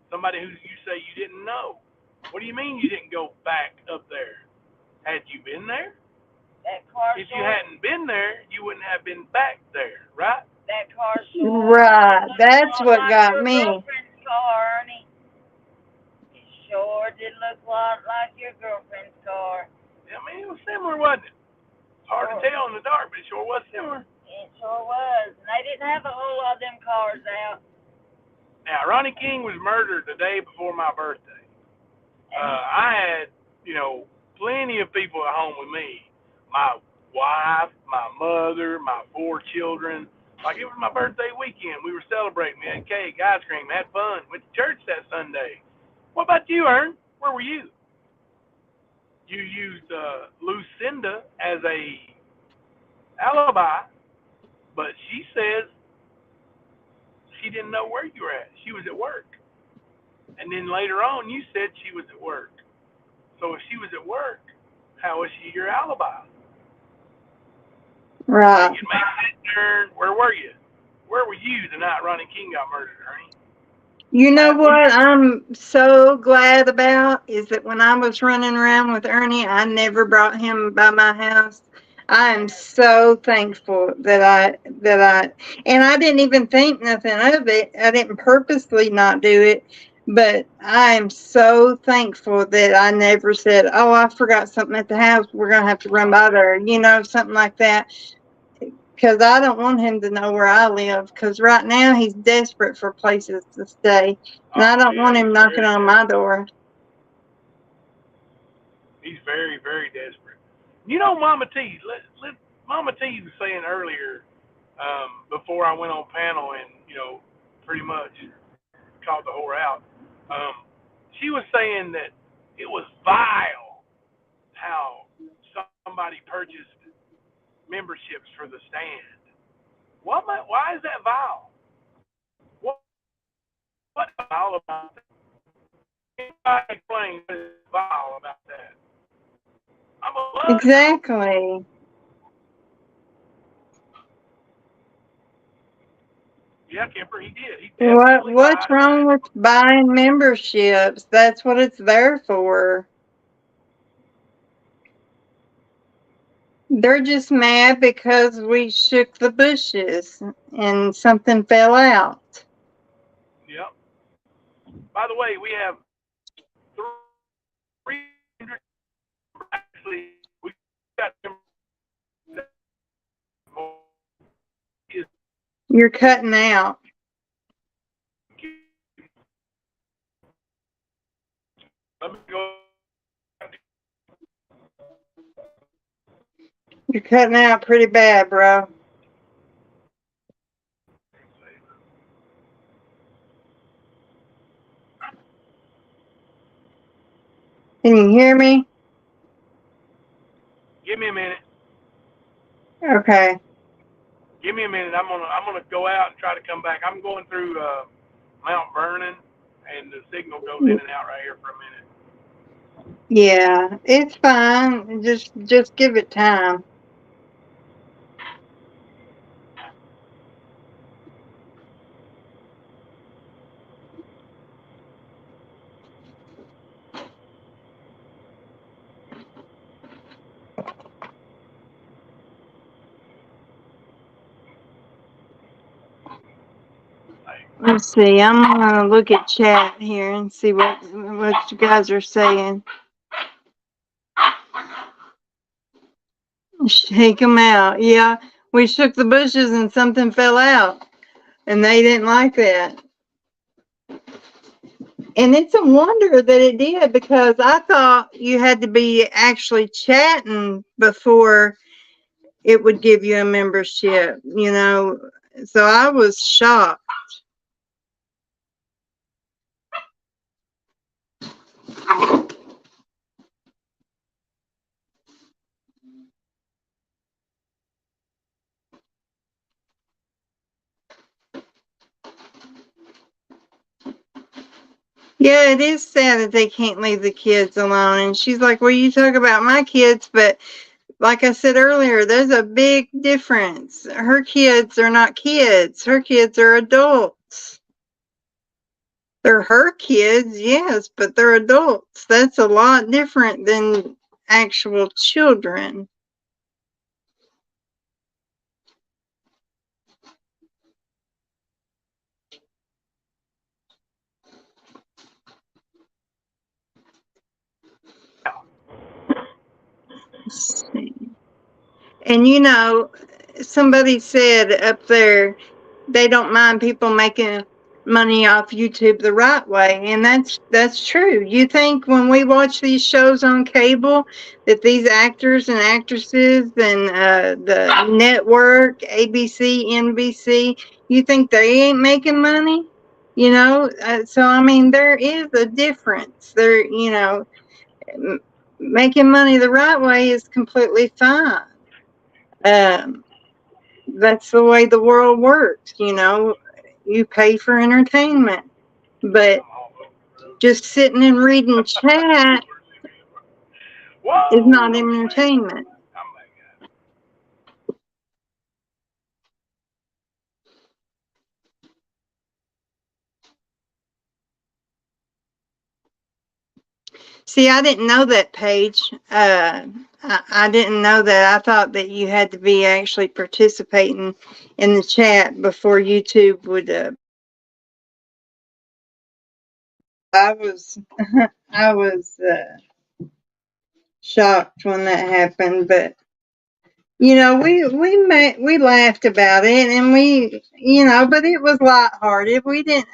Somebody who you say you didn't know. What do you mean you didn't go back up there? Had you been there? That car If you short, hadn't been there, you wouldn't have been back there, right? that car short, Right. it looked a That's lot what like got your me. girlfriend's car, Ernie. It sure did look a lot like your girlfriend's car. I mean, it was similar, wasn't it? Hard to tell in the dark, but it sure was similar. It sure was. And they didn't have a whole lot of them cars out. Now, Ronnie King was murdered the day before my birthday. I had, plenty of people at home with me. My wife, my mother, my 4 children. Like, it was my birthday weekend. We were celebrating. We had cake, ice cream, had fun. Went to church that Sunday. What about you, Ern? Where were you? You used Lucinda as a alibi, but she says she didn't know where you were at. She was at work. And then later on, you said she was at work. So if she was at work, how was she your alibi? Right. You make that turn. Where were you? Where were you the night Ronnie King got murdered, Ernie? You know what I'm so glad about is that when I was running around with Ernie, I never brought him by my house. I am so thankful that and I didn't even think nothing of it. I didn't purposely not do it, but I am so thankful that I never said, "Oh, I forgot something at the house. We're going to have to run by there," something like that. Because I don't want him to know where I live. Because right now he's desperate for places to stay, and I don't want him knocking on my door. He's very, very desperate. Mama T. Mama T was saying earlier, before I went on panel and pretty much called the whore out. She was saying that it was vile how somebody purchased memberships for the stand. Why is that vile? What's vile about that? Anybody explain what is vile about that? I'm a blood. Exactly. Yeah, Kemper, he did. He definitely What's lied wrong about with buying memberships? That's what it's there for. They're just mad because we shook the bushes and something fell out. Yep. By the way, we have 300. Actually, we got them. You're cutting out. Let me go. You're cutting out pretty bad, bro. Can you hear me? Give me a minute. Okay. Give me a minute. I'm gonna go out and try to come back. I'm going through Mount Vernon, and the signal goes in and out right here for a minute. Yeah, it's fine. Just give it time. Let's see. I'm gonna look at chat here and see what you guys are saying. Shake them out. Yeah, we shook the bushes and something fell out, and they didn't like that. And it's a wonder that it did, because I thought you had to be actually chatting before it would give you a membership. So I was shocked. Yeah, it is sad that they can't leave the kids alone. And she's like, well, you talk about my kids, but like I said earlier, there's a big difference. Her kids are not kids. Her kids are adults. They're her kids, yes, but they're adults. That's a lot different than actual children. Let's see. And you know, somebody said up there they don't mind people making money off YouTube the right way, and that's true. You think when we watch these shows on cable that these actors and actresses and the network ABC, NBC, you think they ain't making money? You know, so I mean, there is a difference. There, you know, making money the right way is completely fine. That's the way the world works, you know. You pay for entertainment, but just sitting and reading chat is Whoa, not no sweet. entertainment. Oh my God. See, I didn't know that, Paige. I didn't know that. I thought that you had to be actually participating in the chat before YouTube would. I was, I was shocked when that happened, but you know, we laughed about it, and we, you know, but it was lighthearted.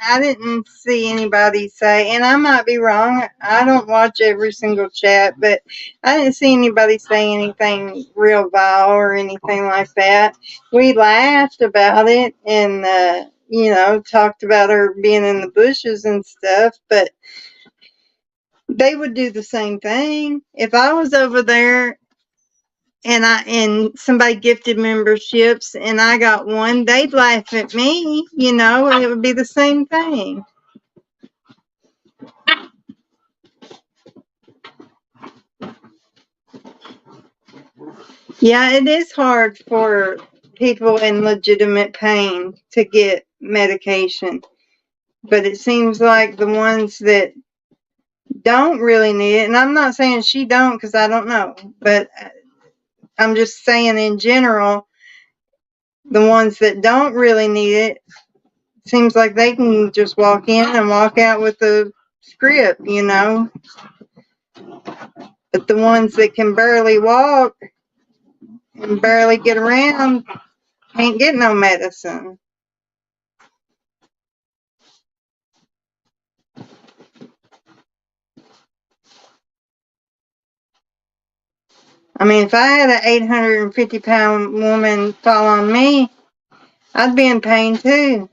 I didn't see anybody say, and I might be wrong. I don't watch every single chat, but I didn't see anybody say anything real vile or anything like that. We laughed about it, and you know, talked about her being in the bushes and stuff, but they would do the same thing if I was over there and somebody gifted memberships and I got one, they'd laugh at me, you know, and it would be the same thing. Yeah, it is hard for people in legitimate pain to get medication, but it seems like the ones that don't really need it, and I'm not saying she don't because I don't know, but I'm just saying in general, the ones that don't really need it, seems like they can just walk in and walk out with a script, you know. But the ones that can barely walk and barely get around can't get no medicine. I mean, if I had an 850-pound woman fall on me, I'd be in pain too.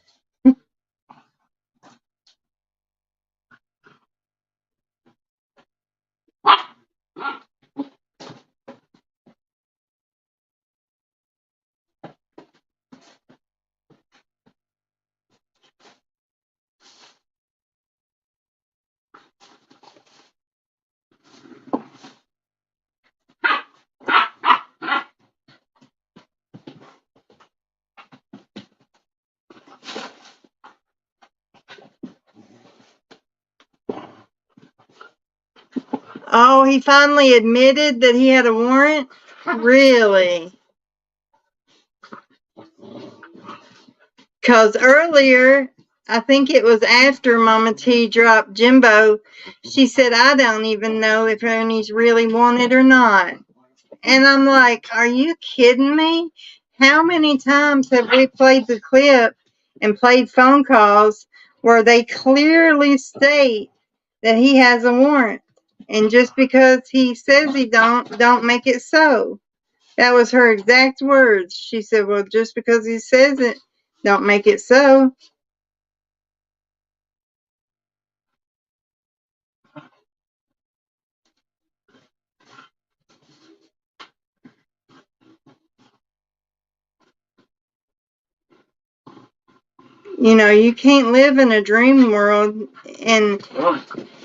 Oh, he finally admitted that he had a warrant? Really? Because earlier, I think it was after Mama T dropped Jimbo, she said, I don't even know if Ernie's really wanted or not. And I'm like, are you kidding me? How many times have we played the clip and played phone calls where they clearly state that he has a warrant? And just because he says he don't make it so. That was her exact words. She said, well, just because he says it, don't make it so. you can't live in a dream world. And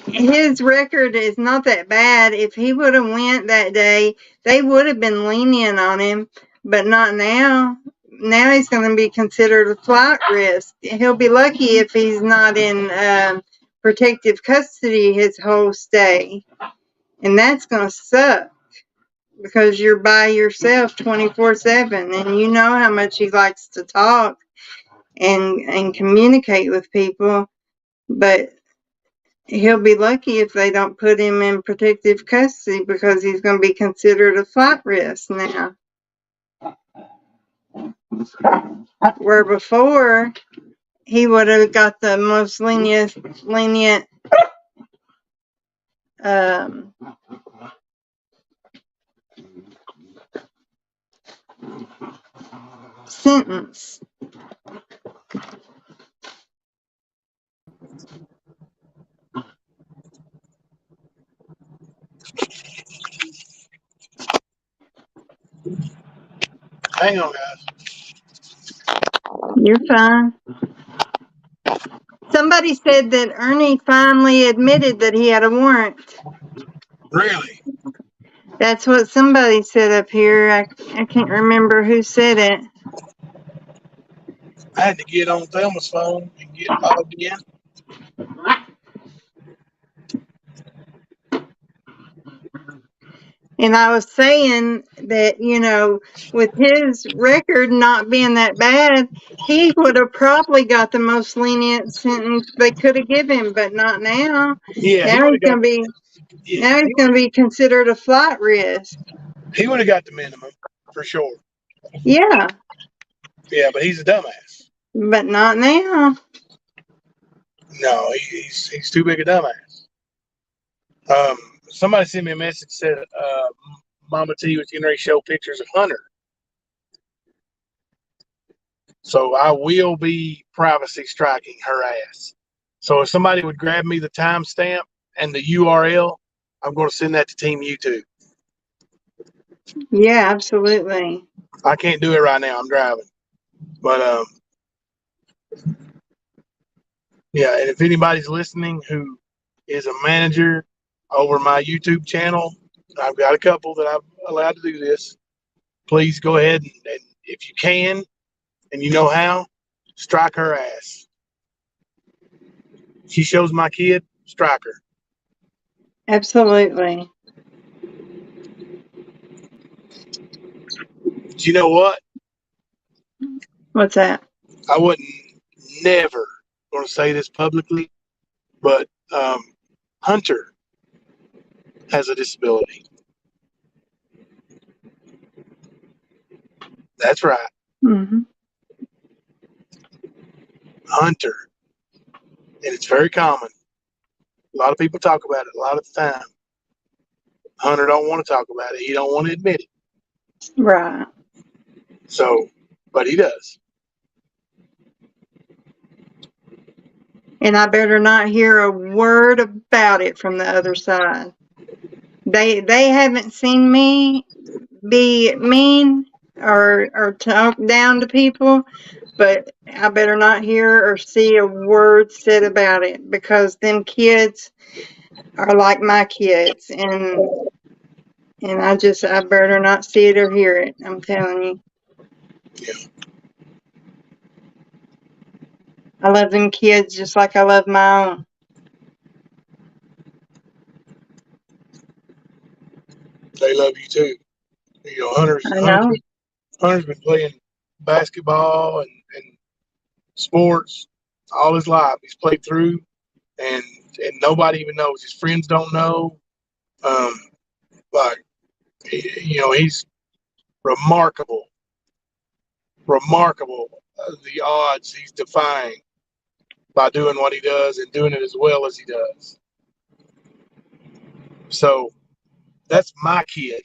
his record is not that bad. If he would have went that day, they would have been lenient on him, but not now. Now he's going to be considered a flight risk. He'll be lucky if he's not in protective custody his whole stay. And that's going to suck because you're by yourself 24/7, and you know how much he likes to talk and communicate with people, but he'll be lucky if they don't put him in protective custody because he's going to be considered a flight risk now. Where before, he would have got the most lenient sentence. Hang on, guys. You're fine. Somebody said that Ernie finally admitted that he had a warrant. Really? That's what somebody said up here. I can't remember who said it. I had to get on Thelma's phone and get logged in. And I was saying that, with his record not being that bad, he would have probably got the most lenient sentence they could have given him, but not now. Yeah, Now he's going to be considered a flight risk. He would have got the minimum for sure. Yeah. Yeah, but he's a dumbass. But not now. No, he's too big a dumbass. Somebody sent me a message that said Mama T was getting ready to show pictures of Hunter. So I will be privacy striking her ass. So if somebody would grab me the timestamp and the URL, I'm going to send that to Team YouTube. Yeah, absolutely. I can't do it right now. I'm driving. But yeah, and if anybody's listening who is a manager over my YouTube channel, I've got a couple that I'm allowed to do this. Please go ahead and if you can and you know how, strike her ass. She shows my kid, strike her. Absolutely. Do you know what? What's that? I wouldn't never going to say this publicly, but Hunter has a disability. That's right. Mm-hmm. Hunter. And it's very common. A lot of people talk about it a lot of the time. Hunter don't want to talk about it. He don't want to admit it. Right. So, but he does. And I better not hear a word about it from the other side. They haven't seen me be mean or talk down to people, but I better not hear or see a word said about it because them kids are like my kids, and I better not see it or hear it. I'm telling you. Yeah. I love them kids just like I love my own. They love you too. You know, Hunter's been playing basketball and sports all his life. He's played through, and nobody even knows. His friends don't know. He's remarkable. The odds he's defying by doing what he does and doing it as well as he does. So that's my kid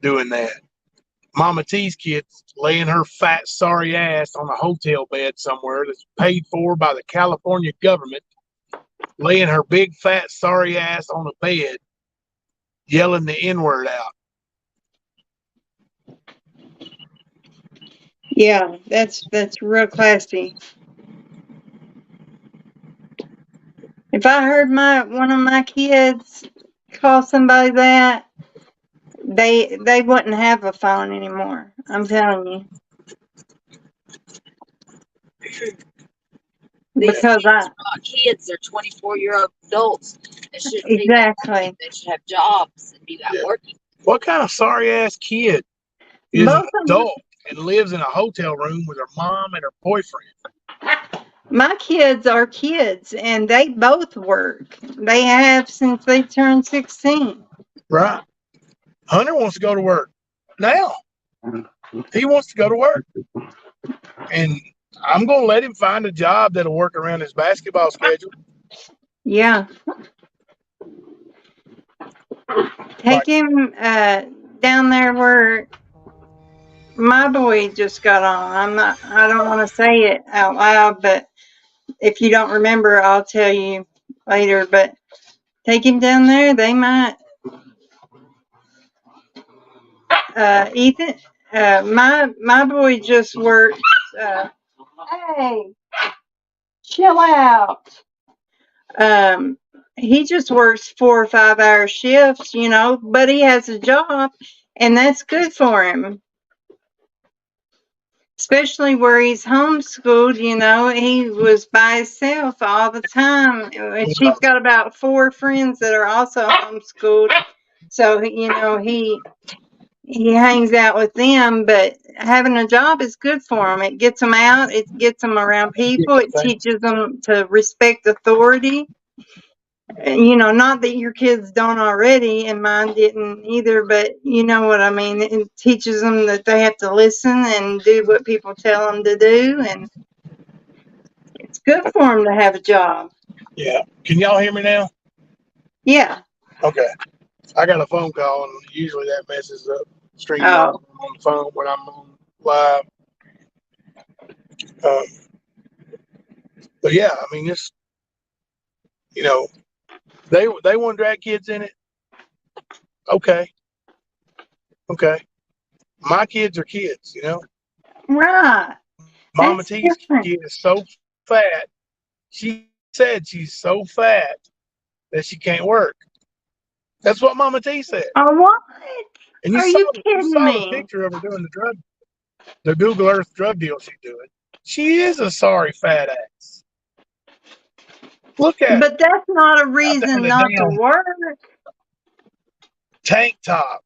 doing that. Mama T's kid laying her fat, sorry ass on a hotel bed somewhere that's paid for by the California government, laying her big, fat, sorry ass on a bed, yelling the N-word out. Yeah, that's real classy. If I heard one of my kids call somebody that, they wouldn't have a phone anymore. I'm telling you. Because kids, they're 24-year-old adults that shouldn't be exactly. They should have jobs and be out working. What kind of sorry ass kid is an adult and lives in a hotel room with her mom and her boyfriend? My kids are kids, and they both work. They have since they turned 16. Right. Hunter wants to go to work now. He wants to go to work. And I'm going to let him find a job that'll work around his basketball schedule. Yeah. Take him down there where my boy just got on. I don't want to say it out loud, but if you don't remember, I'll tell you later. But take him down there. They might. Ethan, my boy just works. Hey, chill out. He just works 4 or 5 hour shifts, but he has a job, and that's good for him. Especially where he's homeschooled, he was by himself all the time. She's got about 4 friends that are also homeschooled. So, he hangs out with them, but having a job is good for him. It gets them out. It gets them around people. It teaches them to respect authority. Not that your kids don't already, and mine didn't either, but you know what I mean. It teaches them that they have to listen and do what people tell them to do, and it's good for them to have a job. Yeah. Can y'all hear me now? Yeah. Okay. I got a phone call, and usually that messes up streaming on the phone when I'm on live. But yeah, I mean, it's, they want to drag kids in it. Okay. My kids are kids, Right. Mama T's kid is so fat. She said she's so fat that she can't work. That's what Mama T said. Oh, what? And you Are saw you kidding the me? picture of her doing the Google Earth drug deal she's doing. She is a sorry fat ass. Look at But that's not a reason the not to damn work. tank top.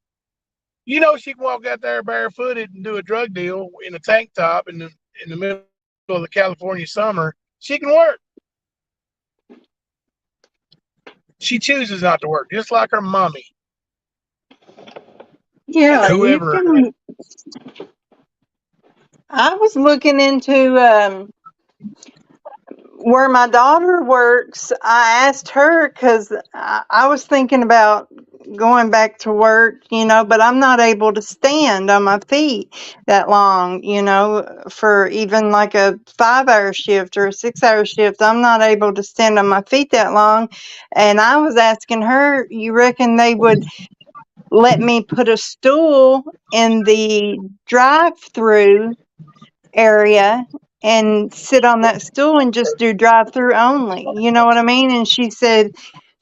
She can walk out there barefooted and do a drug deal in a tank top in the middle of the California summer. She can work. She chooses not to work, just like her mommy. Yeah, and whoever. I was looking into where my daughter works. I asked her because I was thinking about going back to work, but I'm not able to stand on my feet that long, for even like a 5-hour shift or a 6-hour shift. I'm not able to stand on my feet that long. And I was asking her, you reckon they would let me put a stool in the drive-through area and sit on that stool and just do drive-through only? You know what I mean? And she said,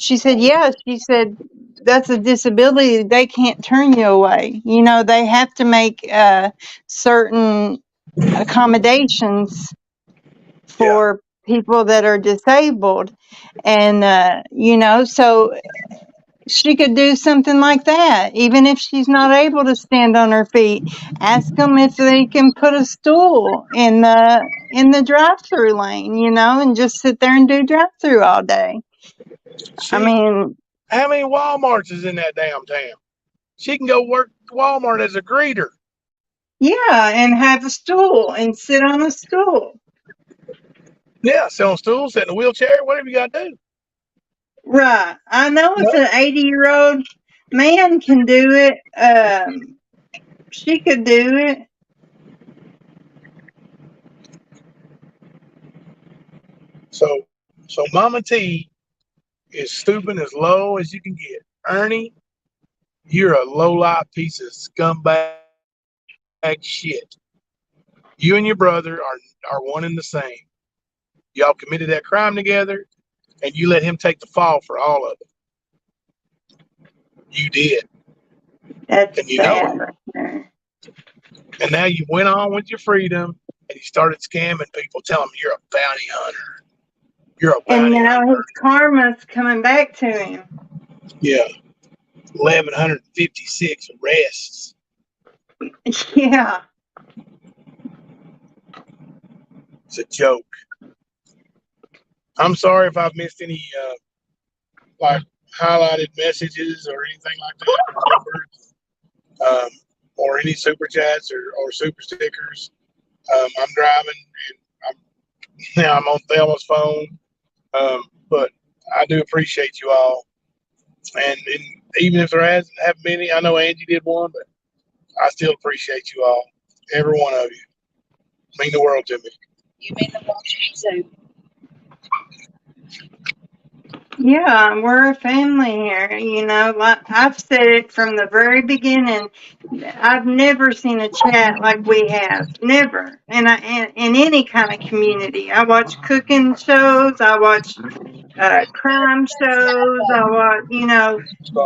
yeah, she said, that's a disability. They can't turn you away. They have to make certain accommodations for people that are disabled. And, so she could do something like that, even if she's not able to stand on her feet. Ask them if they can put a stool in the drive-through lane, and just sit there and do drive-through all day. I mean, how many Walmarts is in that damn town? She can go work Walmart as a greeter. Yeah, and have a stool and sit on a stool. Yeah, sit on stools, sit in a wheelchair, whatever you got to do. Right. I know if an 80-year-old man can do it, she could do it. So Mama T is stooping as low as you can get. Ernie, you're a low-life piece of scumbag shit. You and your brother are one and the same. Y'all committed that crime together. and you let him take the fall for all of it. You did. That's And you know sad it. right there. And now you went on with your freedom, and you started scamming people, telling them you're a bounty hunter. You're a And bounty now hunter. his karma's coming back to him. Yeah. 1,156 arrests. Yeah. It's a joke. I'm sorry if I've missed any like highlighted messages or anything like that, or any super chats or super stickers. I'm driving and I'm on Thelma's phone, but I do appreciate you all. And even if there haven't been any, I know Angie did one, but I still appreciate you all, every one of you. Mean the world to me. You mean the world to me too. Yeah, we're a family here. You know, like I've said it from the very beginning. I've never seen a chat like we have. Never. And in any kind of community. I watch cooking shows. I watch crime shows. I watch,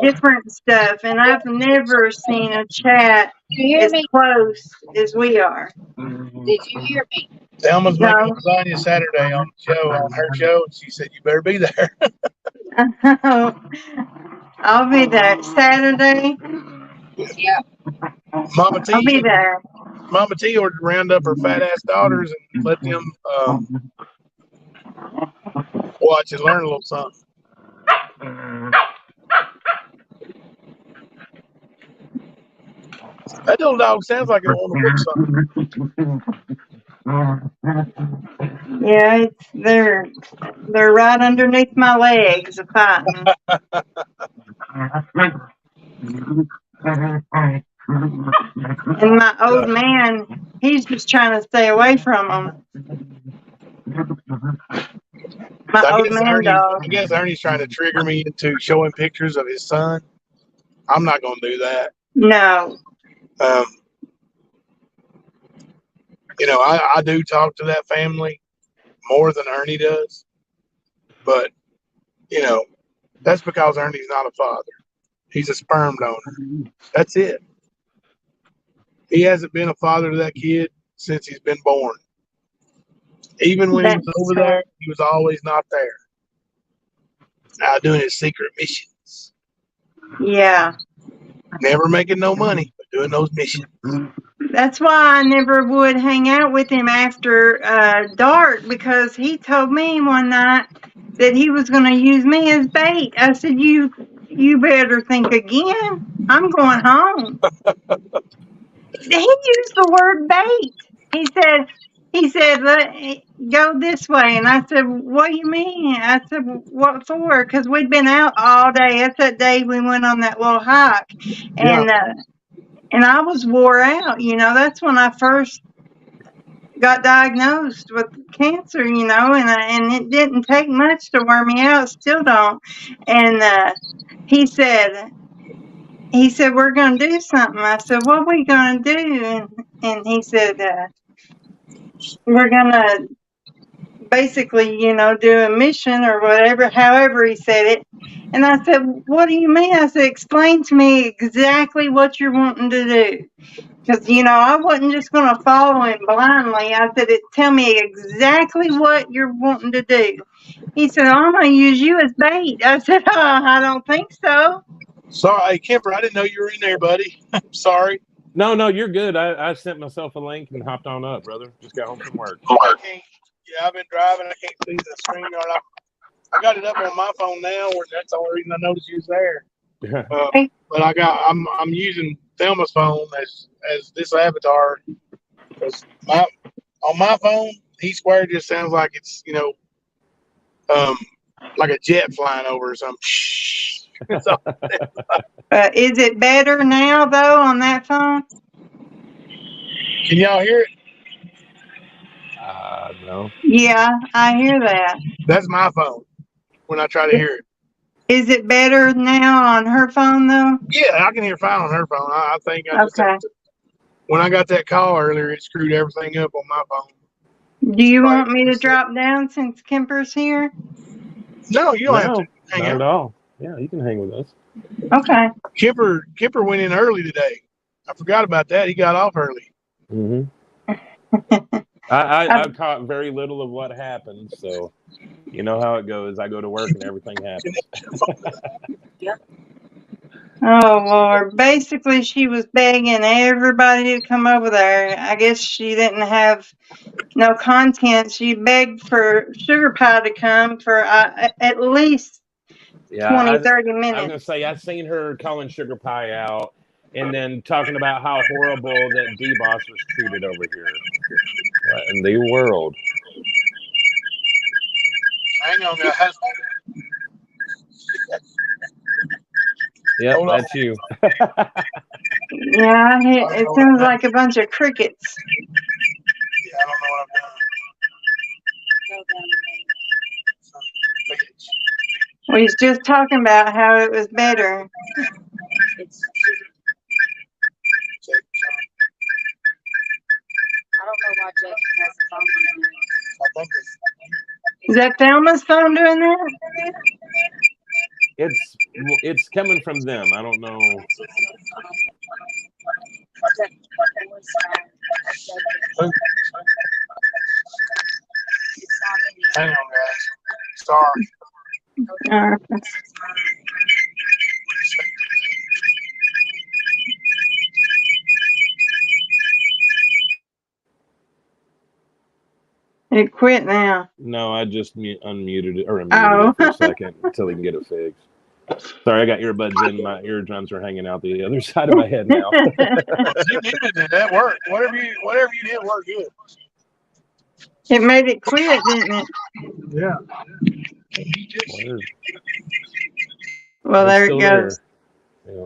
different stuff. And I've never seen a chat Did you hear as me? close as we are. Did you hear me? Thelma's making No. lasagna Saturday on her show, and she said you better be there. I'll be there Saturday. Yeah. Mama I'll be T, there. Mama T ordered to round up her fat ass daughters and let them watch and learn a little something. That little dog sounds like it wants to whip something. Yeah, they're right underneath my legs fighting. And my old man, he's just trying to stay away from them. My old man dog. I guess Ernie's trying to trigger me into showing pictures of his son. I'm not going to do that. No. I do talk to that family more than Ernie does, but that's because Ernie's not a father. He's a sperm donor. That's it. He hasn't been a father to that kid since he's been born. Even when he was over there, he was always not there. Now doing his secret missions. Yeah. Never making no money, but doing those missions. That's why I never would hang out with him after dark, because he told me one night that he was going to use me as bait. I said, you better think again. I'm going home. He used the word bait. He said, go this way. And I said, what do you mean? I said, what for? Because we'd been out all day. That's that day we went on that little hike. And I was wore out. That's when I first got diagnosed with cancer, and it didn't take much to wear me out. Still don't. And he said, we're going to do something. I said, what are we going to do? And he said, we're going to basically, do a mission or whatever, however he said it. And I said, what do you mean? I said, explain to me exactly what you're wanting to do. Because, I wasn't just going to follow him blindly. I said, tell me exactly what you're wanting to do. He said, I'm going to use you as bait. I said, I don't think so. Sorry, Kemper, I didn't know you were in there, buddy. I'm sorry. No, you're good. I sent myself a link and hopped on up, brother. Just got home from work. I've been driving. I can't see the screen. I got it up on my phone now. That's the only reason I noticed you was there. But I'm using Thelma's phone as this avatar, because on my phone, He Square just sounds like it's like a jet flying over or something. Is it better now though on that phone? Can y'all hear it? No. Yeah, I hear that. That's my phone when I try to hear it. Is it better now on her phone though? Yeah, I can hear fine on her phone. I think I just have to, when I got that call earlier, it screwed everything up on my phone. Do you want me to drop down since Kemper's here? No, you don't have to No, hang not out. at all. Yeah, you can hang with us. Okay. Kipper went in early today. I forgot about that. He got off early. Mm-hmm. I caught very little of what happened, so you know how it goes. I go to work and everything happens. Oh Lord. Basically she was begging everybody to come over there. I guess she didn't have no content. She begged for Sugar Pie to come for at least Yeah, 20, 30 I was gonna minutes. say I've seen her calling Sugar Pie out, and then talking about how horrible that D-Boss was treated over here. What in the world? Hang on, guys. Yep, Hold on. that's you. Yeah, it sounds like a bunch of crickets. Yeah, I don't know what I'm doing. We was just talking about how it was better. I don't know why Jacob has a phone on there. I think Is that Thelma's phone doing that? It's coming from them. I don't know. hang on, guys. Sorry. It quit now. No, I just unmuted it or unmuted it for a second until he can get it fixed. Sorry, I got earbuds in. My eardrums are hanging out the other side of my head now. That worked. Whatever you did worked good. It made it quit, didn't it? Yeah. Well, there it goes. Yeah.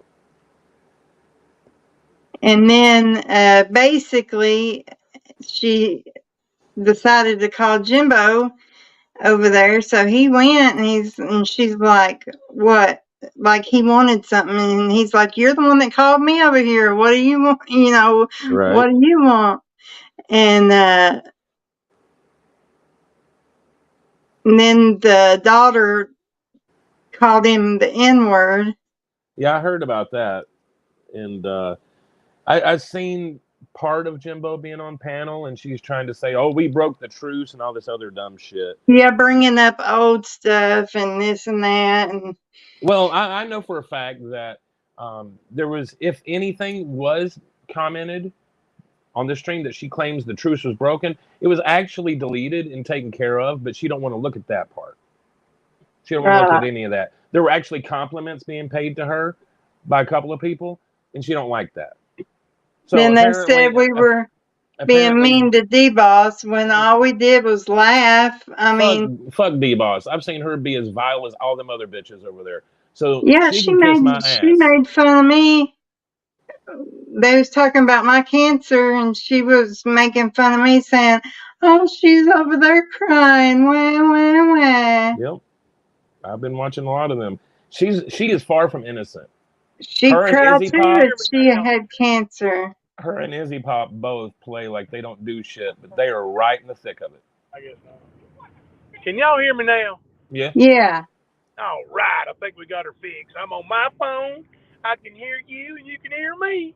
And then basically she decided to call Jimbo over there. So he went and she's like, what? Like he wanted something. And he's like, you're the one that called me over here. What do you want? You know, Right. what do you want? And then the daughter called him the N-word. Yeah, I heard about that. And I've seen part of Jimbo being on panel, and she's trying to say, oh, we broke the truce and all this other dumb shit. Yeah, bringing up old stuff and this and that. And well, I know for a fact that there was, if anything was commented on the stream that she claims the truce was broken, it was actually deleted and taken care of, but she don't want to look at that part. She don't want to look at any of that. There were actually compliments being paid to her by a couple of people, and she don't like that. So then they said we were being mean to D-Boss when all we did was laugh. I mean, fuck D-Boss. I've seen her be as vile as all them other bitches over there. So yeah, she can kiss my ass. She made fun of me. They was talking about my cancer, and she was making fun of me, saying, "Oh, she's over there crying." Wah, wah, wah. Yep, I've been watching a lot of them. She is far from innocent. She cried too that she had cancer. Her and Izzy Pop both play like they don't do shit, but they are right in the thick of it. I guess not. Can y'all hear me now? Yeah. Yeah. All right. I think we got her fixed. I'm on my phone. I can hear you, and you can hear me.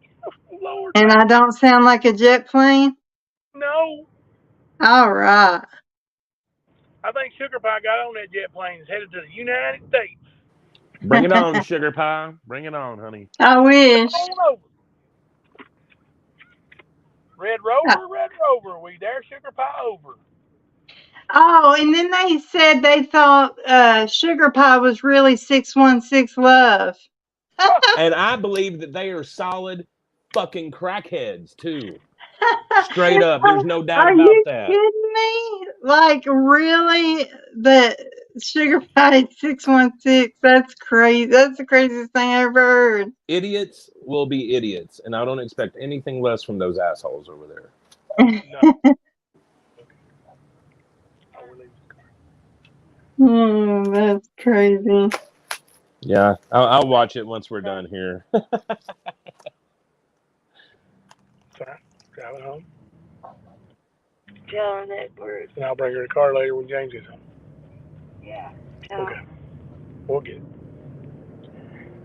Lord. And I don't sound like a jet plane? No. All right. I think Sugar Pie got on that jet plane and is headed to the United States. Bring it on, Sugar Pie. Bring it on, honey. I wish. Red Rover, we dare Sugar Pie over. Oh, and then they said they thought Sugar Pie was really 616 Love. And I believe that they are solid fucking crackheads, too. Straight up. There's no doubt about that. Are you kidding me? Like, really? The Sugar Pie 616? That's crazy. That's the craziest thing I ever heard. Idiots will be idiots, and I don't expect anything less from those assholes over there. No. Oh, that's crazy. Yeah, I'll watch it once we're done here. Driving home. Tell her that we're. And I'll bring her a car later when James gets home. Yeah. Okay. We'll get it.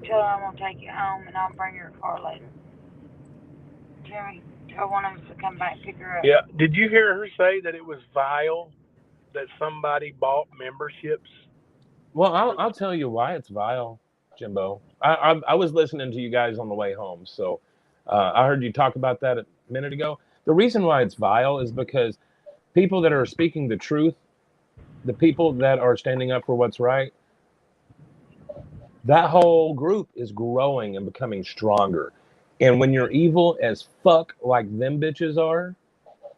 Tell her I'm gonna take you home and I'll bring her a car later. Jimmy, tell one of us to come back and pick her up. Yeah. Did you hear her say that it was vile that somebody bought memberships? Well, I'll tell you why it's vile, Jimbo. I was listening to you guys on the way home, so I heard you talk about that a minute ago. The reason why it's vile is because people that are speaking the truth, the people that are standing up for what's right, that whole group is growing and becoming stronger. And when you're evil as fuck like them bitches are,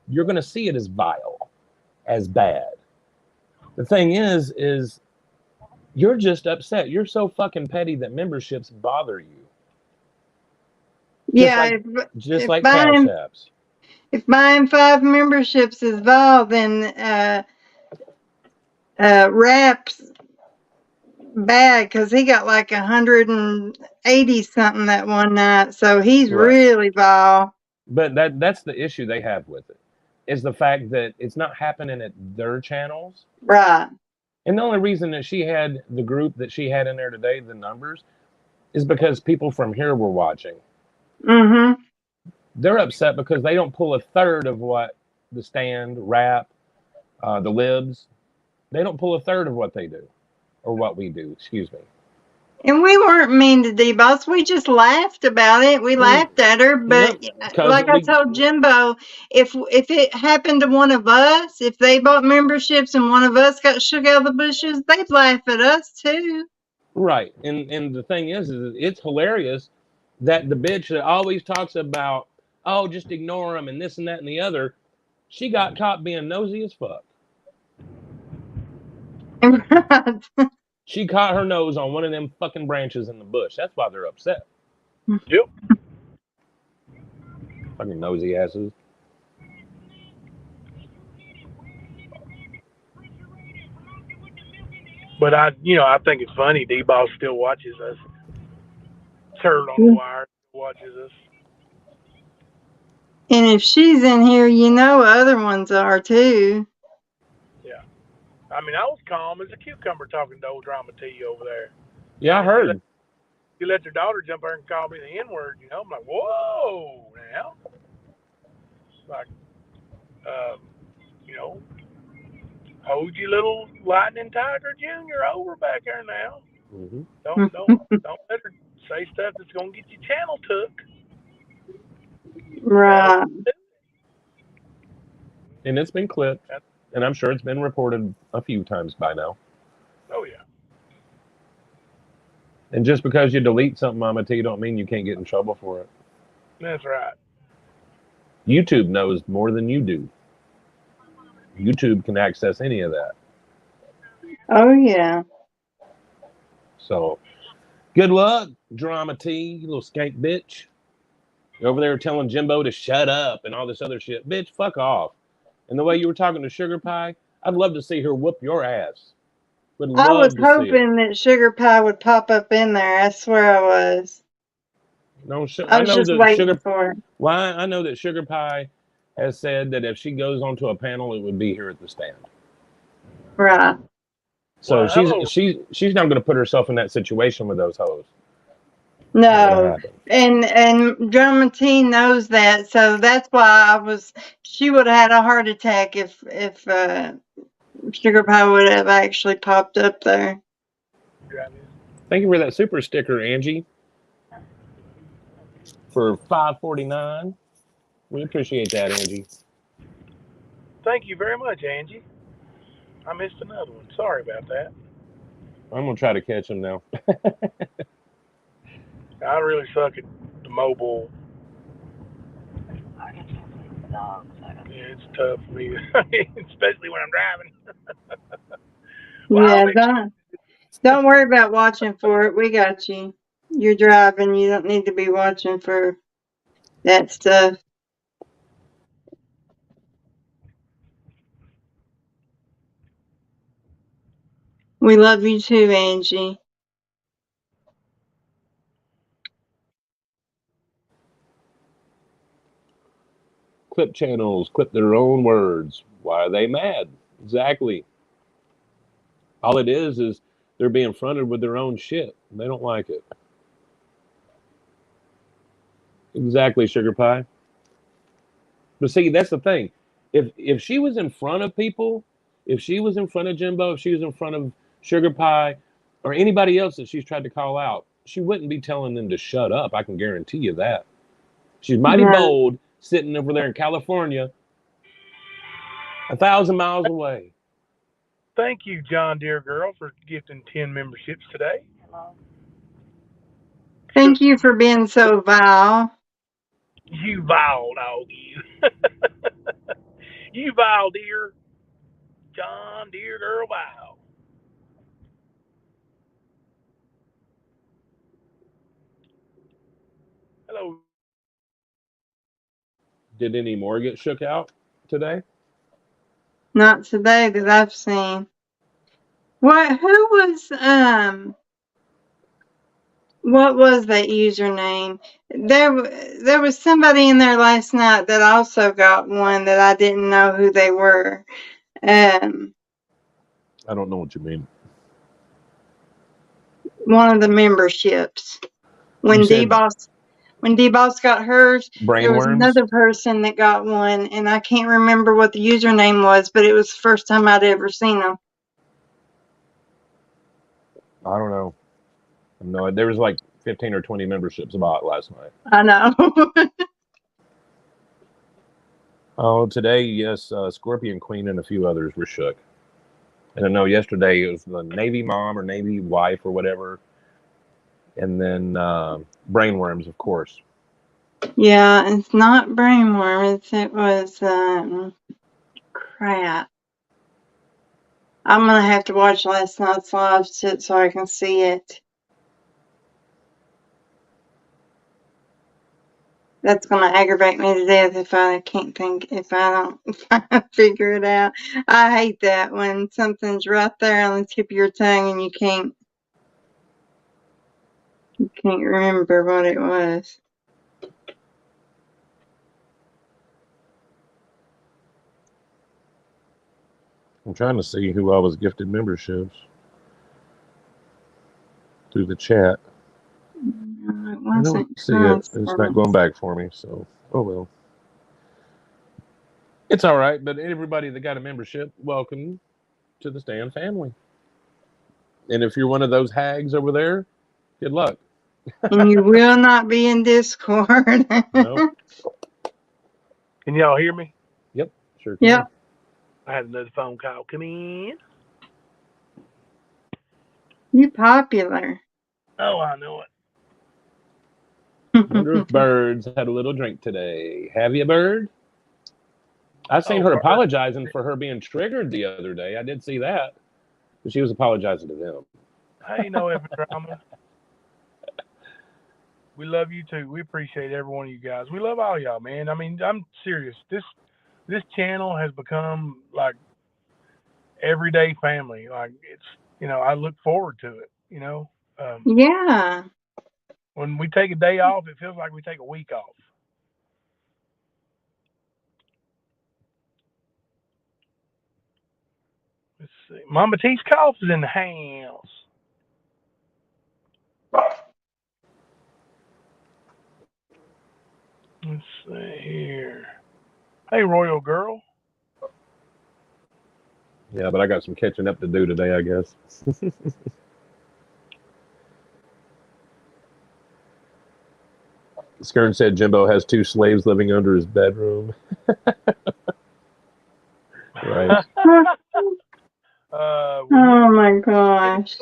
you're going to see it as vile, as bad. The thing is you're just upset. You're so fucking petty that memberships bother you. Yeah, Just like cash apps. if buying 5 memberships is vile, then Rap's bad because he got like 180 something that one night, so he's really vile. But that's the issue they have with it, is the fact that it's not happening at their channels. Right. And the only reason that she had the group that she had in there today, the numbers, is because people from here were watching. Mm-hmm. They're upset because they don't pull a third of what the Stand, Rap, the Libs, they don't pull a third of what they do, or what we do, excuse me. And we weren't mean to D-Boss. We just laughed about it. We laughed at her. But like I told Jimbo, if it happened to one of us, if they bought memberships and one of us got shook out of the bushes, they'd laugh at us too. Right. And the thing is it's hilarious that the bitch that always talks about, oh, just ignore them and this and that and the other, she got caught being nosy as fuck. Right. She caught her nose on one of them fucking branches in the bush. That's why they're upset. Yep. Fucking nosy asses. But I think it's funny. D-Boss still watches us. Turd on the wire watches us. And if she's in here, other ones are too. Yeah. I mean, I was calm as a cucumber talking to old Drama T over there. Yeah, I heard. You let your daughter jump there and call me the N-word, I'm like, whoa, now. Like, hold your little lightning tiger junior over back there now. Mm-hmm. Don't let her say stuff that's gonna get your channel took. Right. And it's been clipped, and I'm sure it's been reported a few times by now. Oh yeah. And just because you delete something, Mama T, don't mean you can't get in trouble for it. That's right. YouTube knows more than you do. YouTube can access any of that. Oh, yeah. So, good luck, Drama T, you little skank bitch. You're over there telling Jimbo to shut up and all this other shit. Bitch, fuck off. And the way you were talking to Sugar Pie, I'd love to see her whoop your ass. I was hoping that Sugar Pie would pop up in there. I swear I was. No, I was just waiting for it. Why? I know that Sugar Pie has said that if she goes onto a panel, it would be here at the Stand. Right. So she's not going to put herself in that situation with those hoes. No, and Drama T knows that, so that's why she would have had a heart attack if Sugar Pie would have actually popped up there. Thank you for that super sticker, Angie. For $5.49. We appreciate that, Angie. Thank you very much, Angie. I missed another one. Sorry about that. I'm going to try to catch him now. I really suck at the mobile. Yeah, it's tough for me, especially when I'm driving. Yeah, don't worry about watching for it. We got you. You're driving. You don't need to be watching for that stuff. We love you too, Angie. Clip channels clip their own words. Why are they mad? Exactly. All it is They're being fronted with their own shit. They don't like it. Exactly, Sugar Pie. But see, that's the thing. If she was in front of people, if she was in front of Jimbo, if she was in front of Sugar Pie, or anybody else that she's tried to call out, she wouldn't be telling them to shut up. I can guarantee you that. She's mighty No. bold, sitting over there in California, 1,000 miles away. Thank you, John Deere Girl, for gifting 10 memberships today. Thank you for being so vile. You vile dog, you. You vile deer. John Deere Girl vile. Hello. Did any more get shook out today? Not today that I've seen. What? Who was what was that username? There was somebody in there last night that also got one that I didn't know who they were. I don't know what you mean. One of the memberships. When D-Boss got hers, there was Brainworms? another person that got one, and I can't remember what the username was, but it was the first time I'd ever seen them. I don't know. No, there was like 15 or 20 memberships bought last night. I know. Oh, today, yes, Scorpion Queen and a few others were shook. And I know yesterday it was the Navy mom or Navy wife or whatever. And then Brainworms, of course. Yeah, it's not Brainworms. It was crap. I'm gonna have to watch last night's live so I can see it. That's gonna aggravate me to death if I don't figure it out. I hate that when something's right there on the tip of your tongue and you can't remember what it was. I'm trying to see who I was gifted memberships through the chat. I don't see it. It's not going back for me, so oh well. It's all right, but everybody that got a membership, welcome to the Stan family. And if you're one of those hags over there, good luck. And you will not be in Discord. Nope. Can y'all hear me? Yep, sure can. Yep. I had another phone call come in. You popular. Oh, I know it. Wonder if Birds had a little drink today. Have you, Bird? I seen her Bird. apologizing for her being triggered the other day. I did see that. But she was apologizing to them. Hey, no effing drama. We love you too. We appreciate every one of you guys. We love all y'all, man. I mean, I'm serious. This channel has become like everyday family. Like it's, I look forward to it. Yeah. When we take a day off, it feels like we take a week off. Let's see. Mama T's Cough is in the house. Let's see here. Hey, Royal Girl. Yeah, but I got some catching up to do today, I guess. Skern said Jimbo has 2 slaves living under his bedroom. Right. Oh my gosh.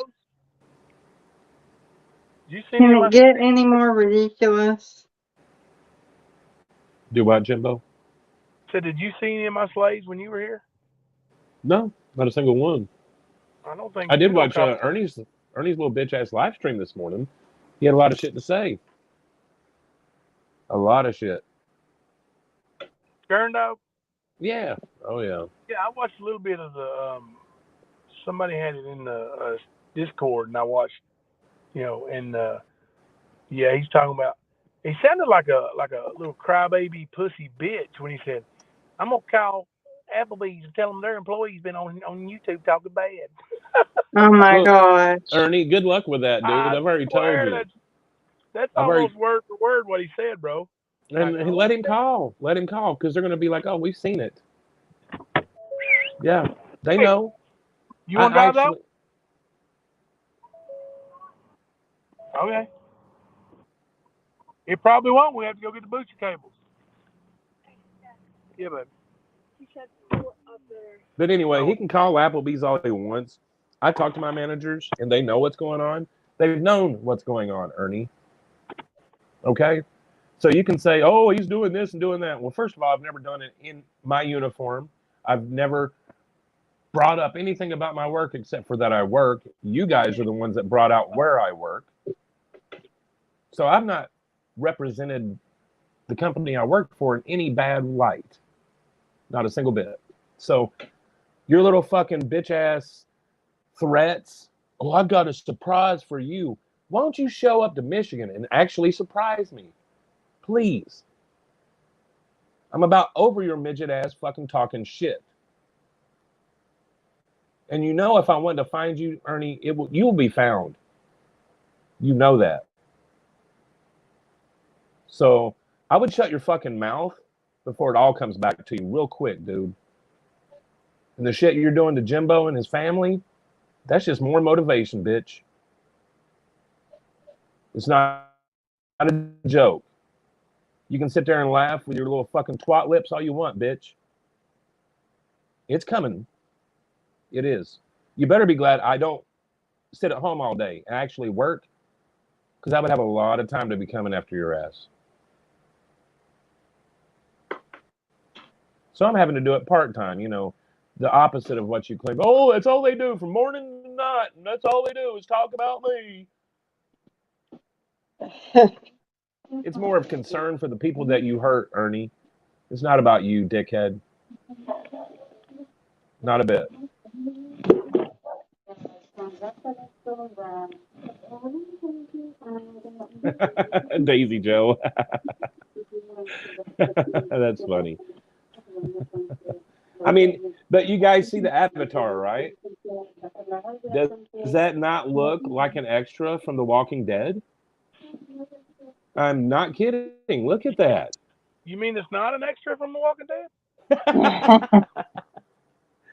Can it get any more ridiculous? Do what, Jimbo? So did you see any of my slaves when you were here? No, not a single one. I don't think I did watch Ernie's little bitch ass live stream this morning. He had a lot of shit to say. A lot of shit. Skern dog? Yeah. Oh yeah. Yeah, I watched a little bit of the. Somebody had it in the Discord, and I watched. And yeah, he's talking about. He sounded like a little crybaby pussy bitch when he said, "I'm gonna call Applebee's and tell them their employees been on YouTube talking bad." Oh my Look, gosh. Ernie, good luck with that, dude. I I've already told swear you. that's I've already almost word for word what he said, bro. Like, and let him call. Let him call because they're going to be like, "Oh, we've seen it." Yeah, they hey, know. you want to I drive though? actually, Okay. It probably won't. We have to go get the booster cables. Yeah, baby. but anyway, Oh, he can call Applebee's all he wants. I talk to my managers, and they know what's going on. They've known what's going on, Ernie. Okay, so you can say, "Oh, he's doing this and doing that." Well, first of all, I've never done it in my uniform. I've never brought up anything about my work except for that I work. You guys are the ones that brought out where I work. So I've not represented the company I work for in any bad light. Not a single bit. So your little fucking bitch ass threats. Oh, I've got a surprise for you. Why don't you show up to Michigan and actually surprise me? Please. I'm about over your midget ass fucking talking shit. And you know if I wanted to find you, Ernie, you will be found. You know that. So I would shut your fucking mouth before it all comes back to you real quick, dude. And the shit you're doing to Jimbo and his family, that's just more motivation, bitch. It's not a joke. You can sit there and laugh with your little fucking twat lips all you want, bitch. It's coming. It is. You better be glad I don't sit at home all day and actually work, because I would have a lot of time to be coming after your ass. So I'm having to do it part-time, the opposite of what you claim. Oh, that's all they do from morning to night, and that's all they do is talk about me. It's more of concern for the people that you hurt, Ernie. It's not about you, dickhead. Not a bit. Daisy Joe. That's funny. I mean, but you guys see the avatar, right? Does that not look like an extra from The Walking Dead? I'm not kidding. Look at that. you mean it's not an extra from The Walking Dead?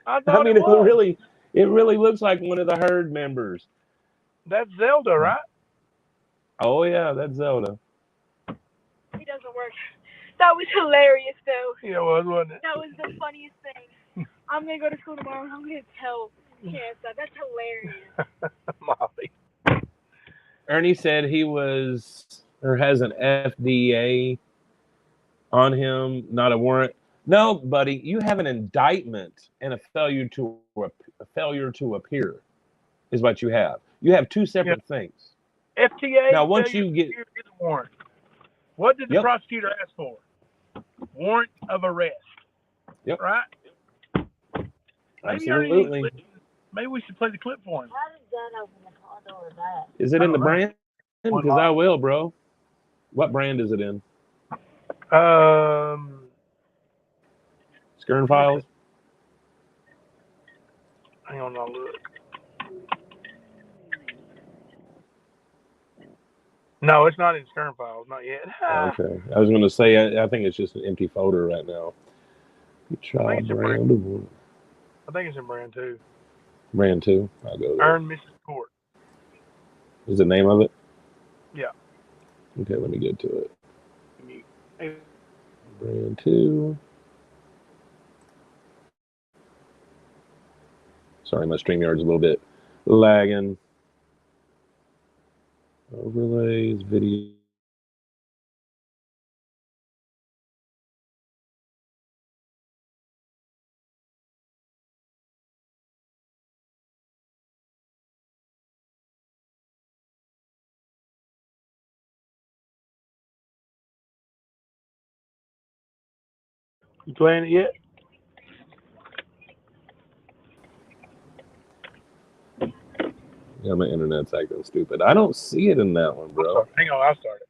I I thought mean, it was. it really looks like one of the herd members. That's Zelda, right? Oh yeah, that's Zelda. He doesn't work. That was hilarious, though. Yeah, it was, wasn't it? That was the funniest thing. I'm gonna go to school tomorrow and I'm gonna tell Chance that. That's hilarious. Molly. Ernie said he was or has an FDA on him, not a warrant. No, buddy, you have an indictment and a failure to appear is what you have. You have two separate things. FTA. Now, once you get a warrant. What did the Yep. prosecutor ask for? Warrant of arrest. Yep. Right. Absolutely. Maybe we should play the clip for him. How did Dad open the car door with that? Is it in the know. brand? Because I will, bro. What brand is it in? Skern Files? Hang on, I'll look. No, it's not in Stern Files, not yet. Okay. I was going to say, I think it's just an empty folder right now. I think Brand. I think it's in Brand 2. Brand 2. I'll go there. Earn Mrs. Court. Is the name of it? Yeah. Okay, let me get to it. Hey, Brand 2. Sorry, my StreamYard's a little bit lagging. Overlays, video. you playing it yet? Yeah, my internet's acting stupid. I don't see it in that one, bro. Hang on, I'll start it.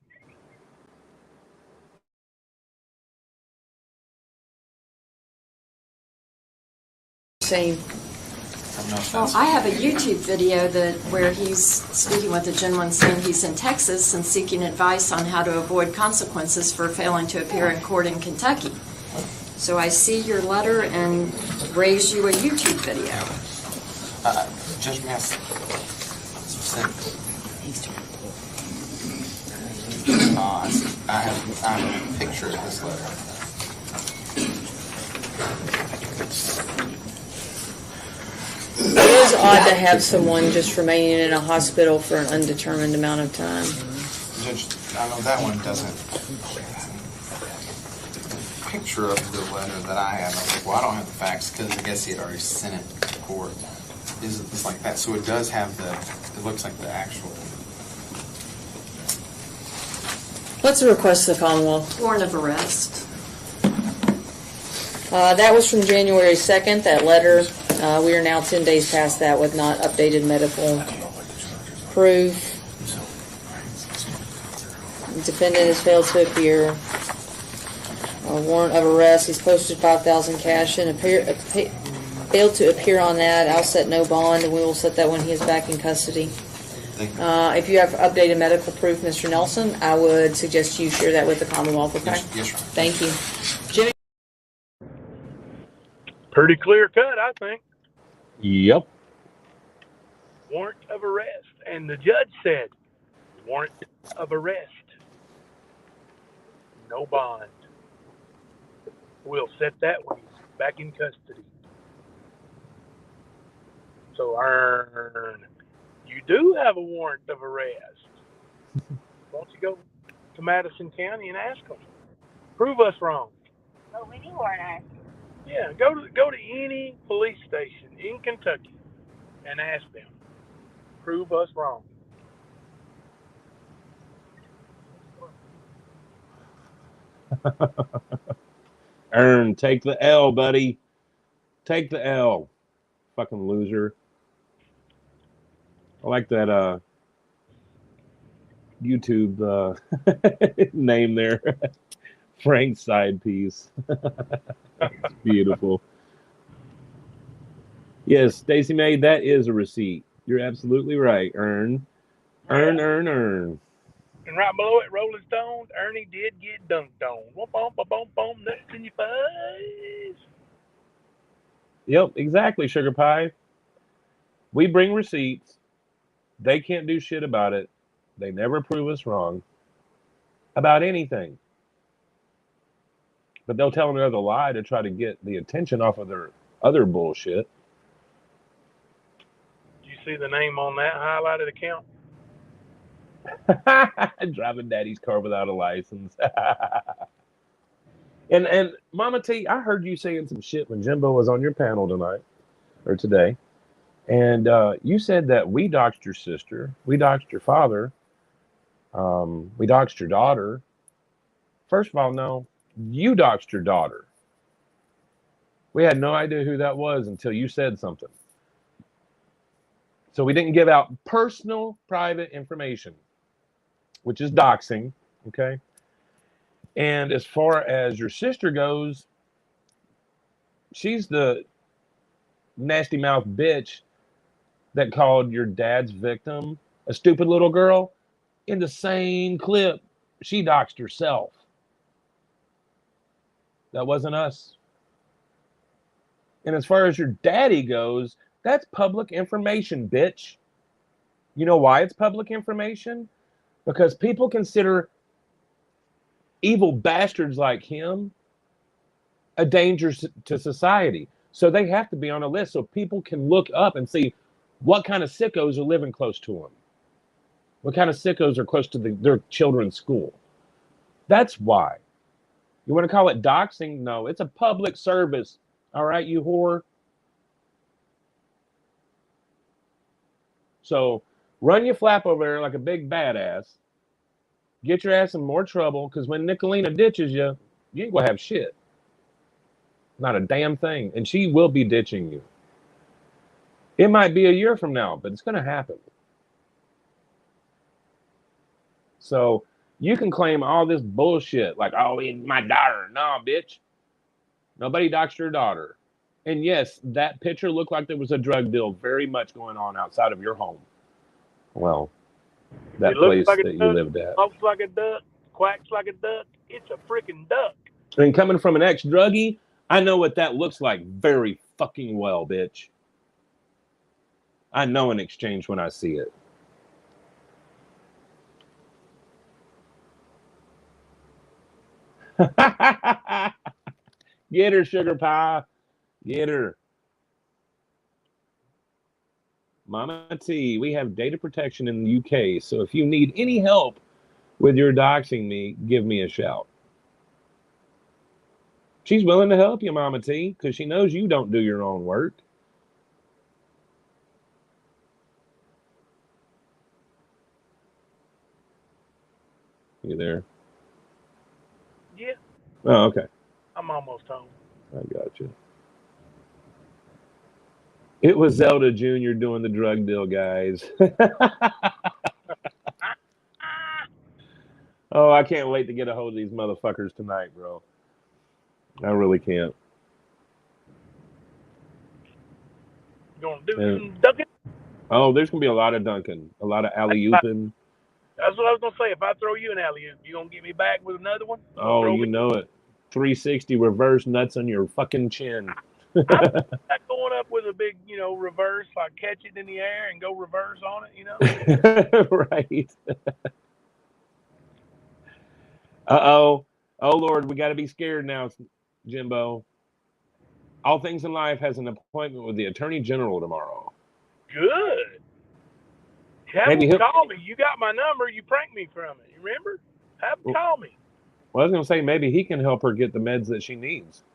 Same. Well, I have a YouTube video where he's speaking with a gentleman saying he's in Texas and seeking advice on how to avoid consequences for failing to appear in court in Kentucky. So I see your letter and raise you a YouTube video. Judge, may I I have a picture of this letter. It is odd to have someone just remaining in a hospital for an undetermined amount of time. Judge, I know that one doesn't. The picture of the letter that I have, I was like, well, I don't have the facts because I guess he had already sent it to court. It's like that. So it does have it looks like the actual. What's the request of the Commonwealth? Warrant of arrest. That was from January 2nd, that letter. We are now 10 days past that with not updated medical proof. The defendant has failed to appear. A warrant of arrest. He's posted $5,000 cash and failed to appear on that. I'll set no bond, and we will set that when he is back in custody. If you have updated medical proof, Mr. Nelson, I would suggest you share that with the Commonwealth, okay? Yes, sir. Thank you. Jimmy? Pretty clear cut, I think. Yep. Warrant of arrest. And the judge said, warrant of arrest. No bond. We'll set that when he's back in custody. So, you do have a warrant of arrest. Why don't you go to Madison County and ask them? Prove us wrong. Oh, we need warrant. Yeah, go to any police station in Kentucky and ask them. Prove us wrong. Ern, take the L, buddy. Take the L. Fucking loser. I like that YouTube name there. Frank's side piece. It's beautiful. Yes, Stacy May, that is a receipt. You're absolutely right. Earn. And right below it, Rolling Stones, Ernie did get dunked on. Boom, boom, boom, nuts in your face. Yep, exactly, Sugar Pie. We bring receipts. They can't do shit about it. They never prove us wrong about anything. But they'll tell another lie to try to get the attention off of their other bullshit. Did you see the name on that highlighted account? Driving daddy's car without a license. and Mama T, I heard you saying some shit when Jimbo was on your panel tonight or today. And you said that we doxed your sister, we doxed your father, we doxed your daughter. First of all, no, you doxed your daughter. We had no idea who that was until you said something. So we didn't give out personal, private information, which is doxing, okay? And as far as your sister goes, she's the nasty mouth bitch that called your dad's victim a stupid little girl. In the same clip, she doxed herself. That wasn't us. And as far as your daddy goes, that's public information, bitch. You know why it's public information? Because people consider evil bastards like him a danger to society. So they have to be on a list so people can look up and see what kind of sickos are living close to them. What kind of sickos are close to their children's school. That's why. You want to call it doxing? No, it's a public service. All right, you whore. So run your flap over there like a big badass. Get your ass in more trouble, because when Nicolina ditches you, you ain't going to have shit. Not a damn thing. And she will be ditching you. It might be a year from now, but it's going to happen. So you can claim all this bullshit like, oh, my daughter. No, bitch. Nobody doxed your daughter. And yes, that picture looked like there was a drug deal very much going on outside of your home. Well, that It looks place like a that you duck, lived at. walks like a duck, quacks like a duck. It's a freaking duck. And coming from an ex-druggie, I know what that looks like very fucking well, bitch. I know an exchange when I see it. Get her, sugar pie. Get her. Mama T, we have data protection in the UK, so if you need any help with your doxing me, give me a shout. She's willing to help you, Mama T, because she knows you don't do your own work. You there? Yeah, Oh, okay. I'm almost home. I got you. It was Zelda Jr. doing the drug deal, guys. Oh, I can't wait to get a hold of these motherfuckers tonight, bro. I really can't. You gonna do some ducking? Oh, there's gonna be a lot of dunking, a lot of alley-ooping. That's what I was gonna say. If I throw you an alley-oop, you gonna get me back with another one? Oh, you know it. 360 reverse nuts on your fucking chin. I'm not going up with a big, reverse, like catch it in the air and go reverse on it, Right. Uh-oh. Oh, Lord, we got to be scared now, Jimbo. All Things in Life has an appointment with the Attorney General tomorrow. Good. Have him call me. You got my number. You pranked me from it. You remember? Have him call me. Well, I was going to say, maybe he can help her get the meds that she needs.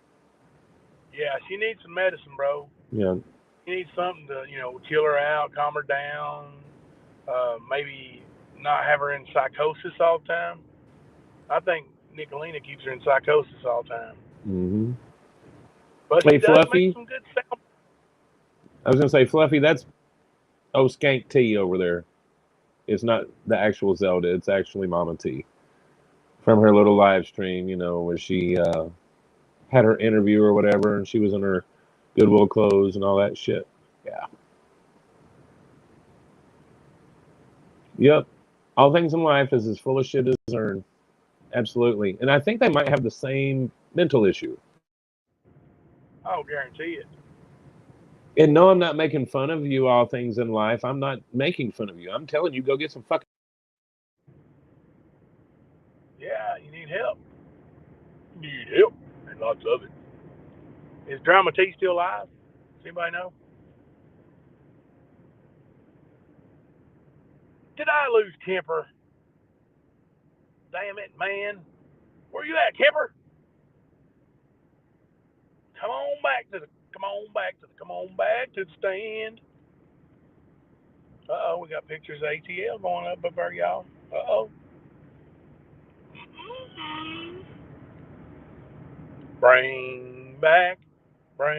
Yeah, she needs some medicine, bro. Yeah. She needs something to, chill her out, calm her down, maybe not have her in psychosis all the time. I think Nicolina keeps her in psychosis all the time. Mm-hmm. But hey, she does Fluffy. make some good sound. I was going to say, Fluffy, that's Skank T over there. It's not the actual Zelda. It's actually Mama T. From her little live stream, where she had her interview or whatever, and she was in her Goodwill clothes and all that shit. Yeah. Yep. All Things in Life is as full of shit as earned. Absolutely. And I think they might have the same mental issue. I'll guarantee it. And no, I'm not making fun of you, All Things in Life. I'm not making fun of you. I'm telling you, go get some fucking... Yeah, you need help. You need help. And lots of it. Is Drama T still alive? Does anybody know? Did I lose Kemper? Damn it, man. Where you at, Kemper? Come on back to the stand. Uh-oh, we got pictures of ATL going up there, y'all. Uh-oh. Bring back our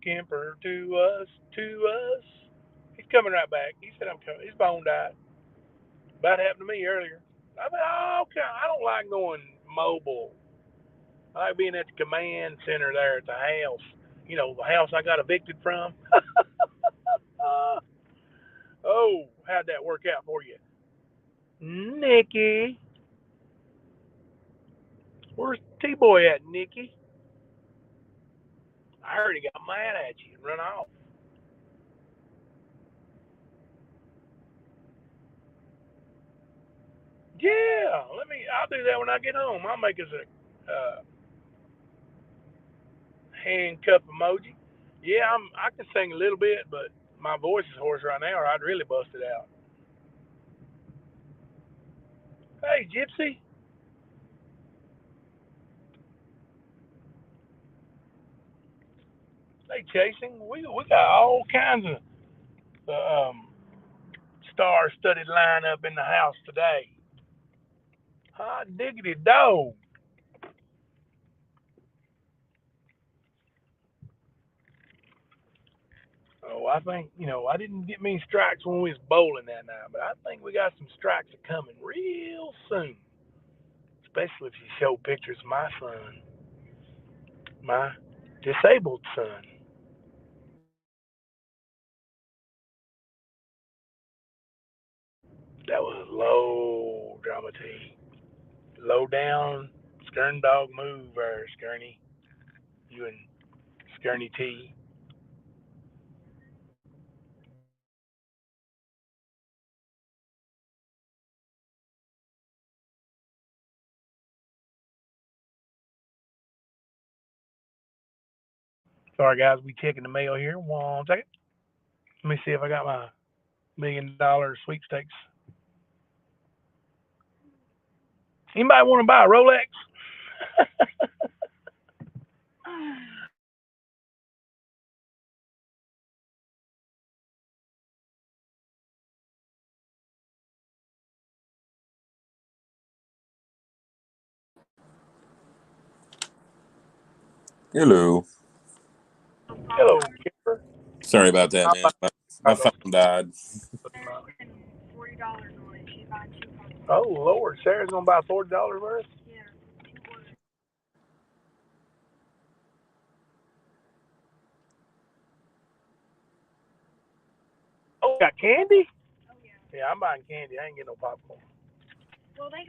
Kemper to us. He's coming right back. He said I'm coming. His bone died. That happened to me earlier. I thought, okay, I don't like going mobile. I like being at the command center there at the house. The house I got evicted from. Oh, how'd that work out for you? Nikki. Where's T-Boy at, Nikki? I heard he got mad at you and run off. Yeah, I'll do that when I get home. I'll make us a handcuff emoji. Yeah, I can sing a little bit, but my voice is hoarse right now, or I'd really bust it out. Hey, Gypsy. Hey, Chasing. We got all kinds of star-studded lineup in the house today. Hot diggity dog. Oh, I think, I didn't get many strikes when we was bowling that night, but I think we got some strikes coming real soon. Especially if you show pictures of my son. my disabled son. That was low drama T. Low down, Skern dog move there, Skirny. You and Skirny T. Sorry, guys, we checking the mail here. 1 second. Let me see if I got my $1 million sweepstakes. Anybody want to buy a Rolex? Hello. Hello, Kipper. Sorry about that, man. My phone died. $40 on it. She bought 2 popcorn. Oh, Lord. Sarah's going to buy $40 worth? Yeah. Oh, got candy? Oh, yeah. Yeah, I'm buying candy. I ain't getting no popcorn. Well, they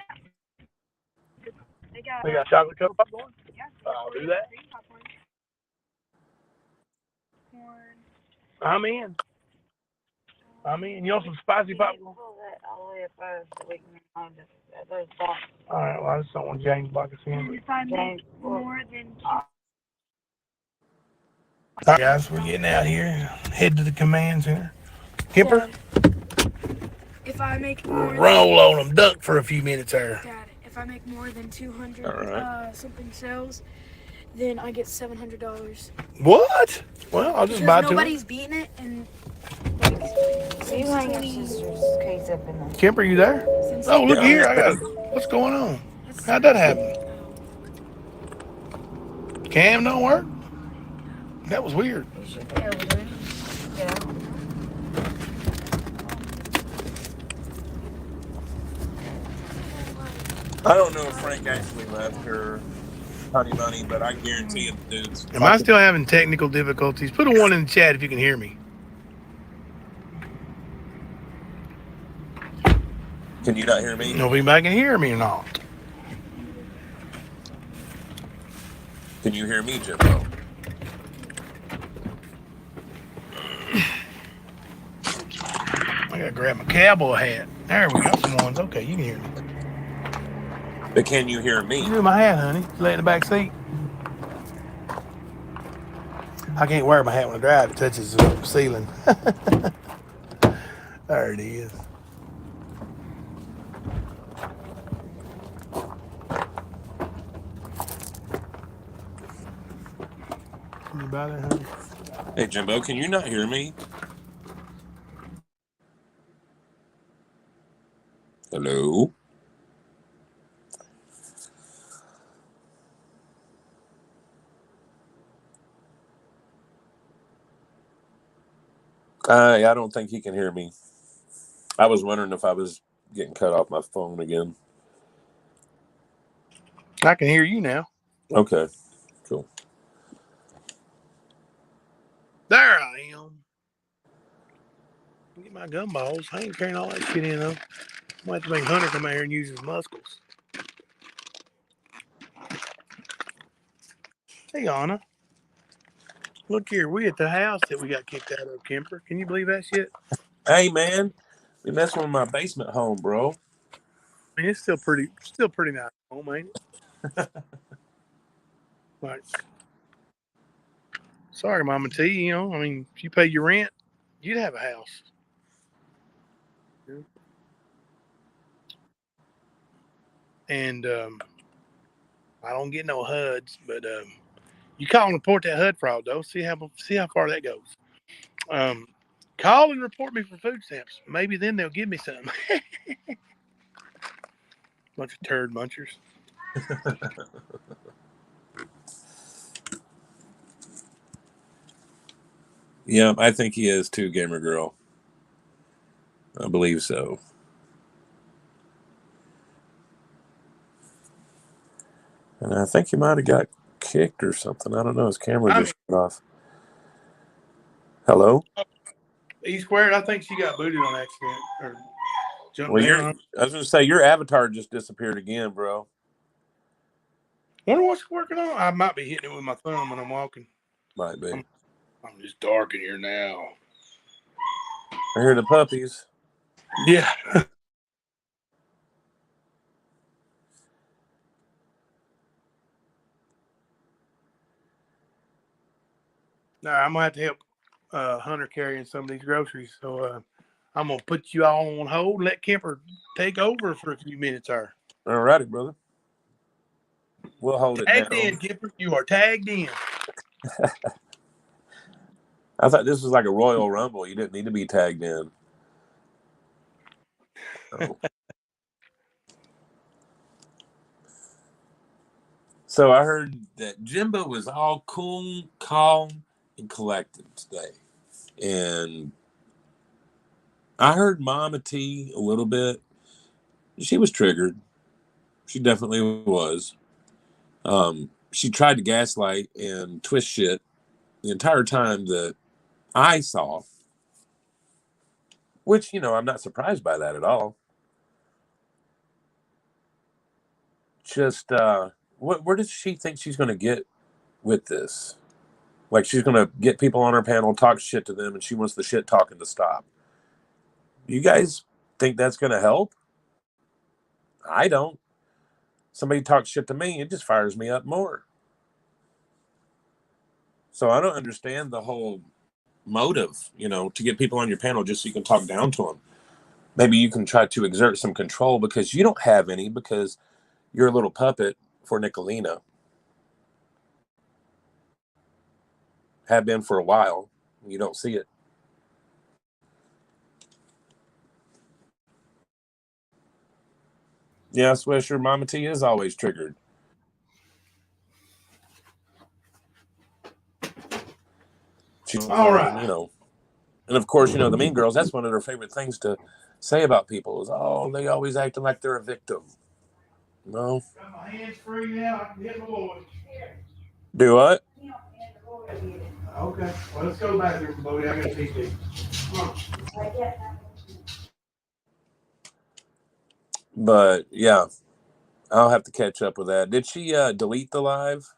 got chocolate covered popcorn? Yeah. I'll do that. Popcorn. I'm in. You want some spicy popcorn? All right, well, I just don't want James block us in. If I make more than 2. All right, guys, we're getting out here. Head to the command center. Kipper? If I make more Roll on them. Duck for a few minutes there. Dad, if I make more than 200 right. Something sales, then I get $700. What? Well, I'll just buy two. Nobody's beating it, and You hang your sister's case up in there. Kipper, you there? Oh, look here. What's going on? How'd that happen? Cam don't work? That was weird. You should be able to. Yeah. I don't know if Frank actually left her honey bunny, but I guarantee it, dudes. Am I still having technical difficulties? Put a 1 in the chat if you can hear me. Can you not hear me? Know if anybody can hear me or not. Can you hear me, Jimbo? I gotta grab my cowboy hat. There we got some ones. Okay, you can hear me. But can you hear me? You do my hat, honey. Lay in the back seat. I can't wear my hat when I drive. It touches the ceiling. There it is. Can you buy that, honey? Hey, Jimbo, can you not hear me? Hello? I don't think he can hear me. I was wondering if I was getting cut off my phone again. I can hear you now. Okay, cool. There I am. Get my gumballs. I ain't carrying all that shit in though. I'm gonna have to make Hunter come out here and use his muscles. Hey, Anna. Look here, we at the house that we got kicked out of, Kemper. Can you believe that shit? Hey, man, we messing with my basement home, bro. I mean, it's still pretty nice home, ain't it? Like, sorry, Mama T. You know, I mean, if you pay your rent, you'd have a house. Yeah. And I don't get no HUDs, but you call and report that HUD fraud though. See how far that goes. Call and report me for food stamps. Maybe then they'll give me something. Bunch of turd munchers. Yeah, I think he is too, Gamer Girl. I believe so. And I think he might have got kicked or something. I don't know. His camera just shut off. Hello? E squared, I think she got booted on accident or jumped Well, down. I was going to say, your avatar just disappeared again, bro. Wonder what's working on. I might be hitting it with my thumb when I'm walking. Might be. I'm just dark in here now. I hear the puppies. Yeah. Nah, I'm gonna have to help Hunter carrying some of these groceries. So I'm gonna put you all on hold and let Kemper take over for a few minutes. All righty, brother. We'll hold it down. Tagged in, Kemper. You are tagged in. I thought this was like a Royal Rumble. You didn't need to be tagged in. Oh. So I heard that Jimbo was all cool, calm, and collected today. And I heard Mama T a little bit. She was triggered. She definitely was. She tried to gaslight and twist shit the entire time that I saw. Which, I'm not surprised by that at all. Just, where does she think she's going to get with this? Like, she's going to get people on her panel, talk shit to them, and she wants the shit talking to stop. You guys think that's going to help? I don't. Somebody talks shit to me, it just fires me up more. So I don't understand the whole motive, to get people on your panel just so you can talk down to them. Maybe you can try to exert some control because you don't have any, because you're a little puppet for Nicolina. Have been for a while. You don't see it. Yeah, Swisher, Mama T is always triggered. She's, all right. And of course, the mean girls, that's one of their favorite things to say about people is, oh, they always acting like they're a victim. No. Got my hands free now. I can hit the boys. Do what? Okay. Well, let's go back there, Bodie. I got to teach you. Come on. But yeah, I'll have to catch up with that. Did she delete the live?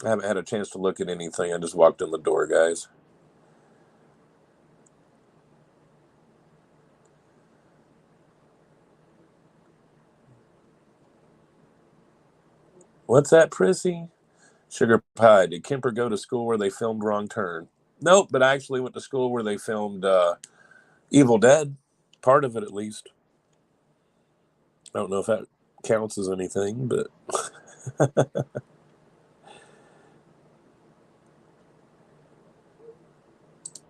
I haven't had a chance to look at anything. I just walked in the door, guys. What's that, Prissy? Sugar Pie. Did Kemper go to school where they filmed Wrong Turn? Nope, but I actually went to school where they filmed Evil Dead. Part of it, at least. I don't know if that counts as anything, but...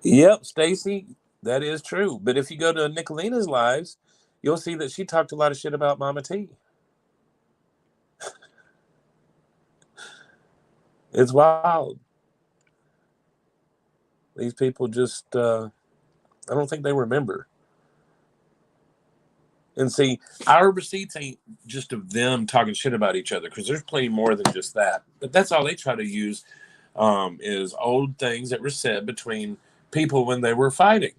Yep, Stacy, that is true. But if you go to Nicolina's lives, you'll see that she talked a lot of shit about Mama T. It's wild. These people just, I don't think they remember. And see, our receipts ain't just of them talking shit about each other, because there's plenty more than just that. But that's all they try to use is old things that were said between people when they were fighting.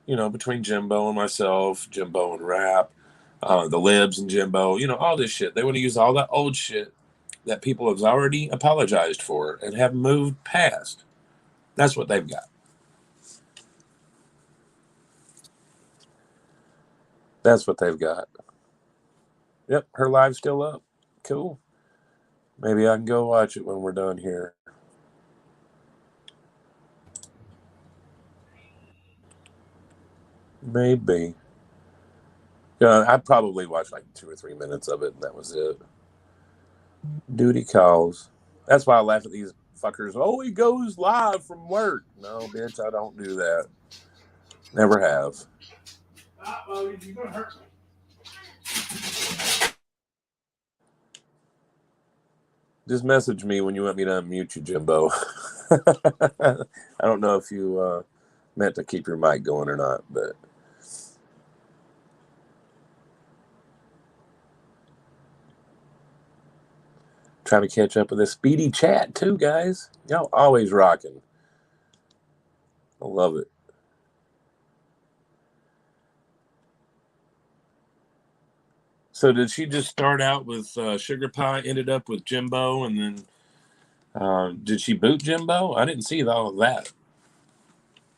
Between Jimbo and myself, Jimbo and Rap, the Libs and Jimbo, all this shit. They want to use all that old shit that people have already apologized for and have moved past. That's what they've got. That's what they've got. Yep, her live's still up. Cool. Maybe I can go watch it when we're done here. Maybe. Yeah, I probably watched like 2 or 3 minutes of it, and that was it. Duty calls. That's why I laugh at these fuckers. Oh, he goes live from work. No, bitch, I don't do that. Never have. You're gonna hurt me. Just message me when you want me to unmute you, Jimbo. I don't know if you meant to keep your mic going or not, but... Trying to catch up with this speedy chat too, guys. Y'all always rocking. I love it. So did she just start out with Sugar Pie, ended up with Jimbo, and then did she boot Jimbo? I didn't see all of that.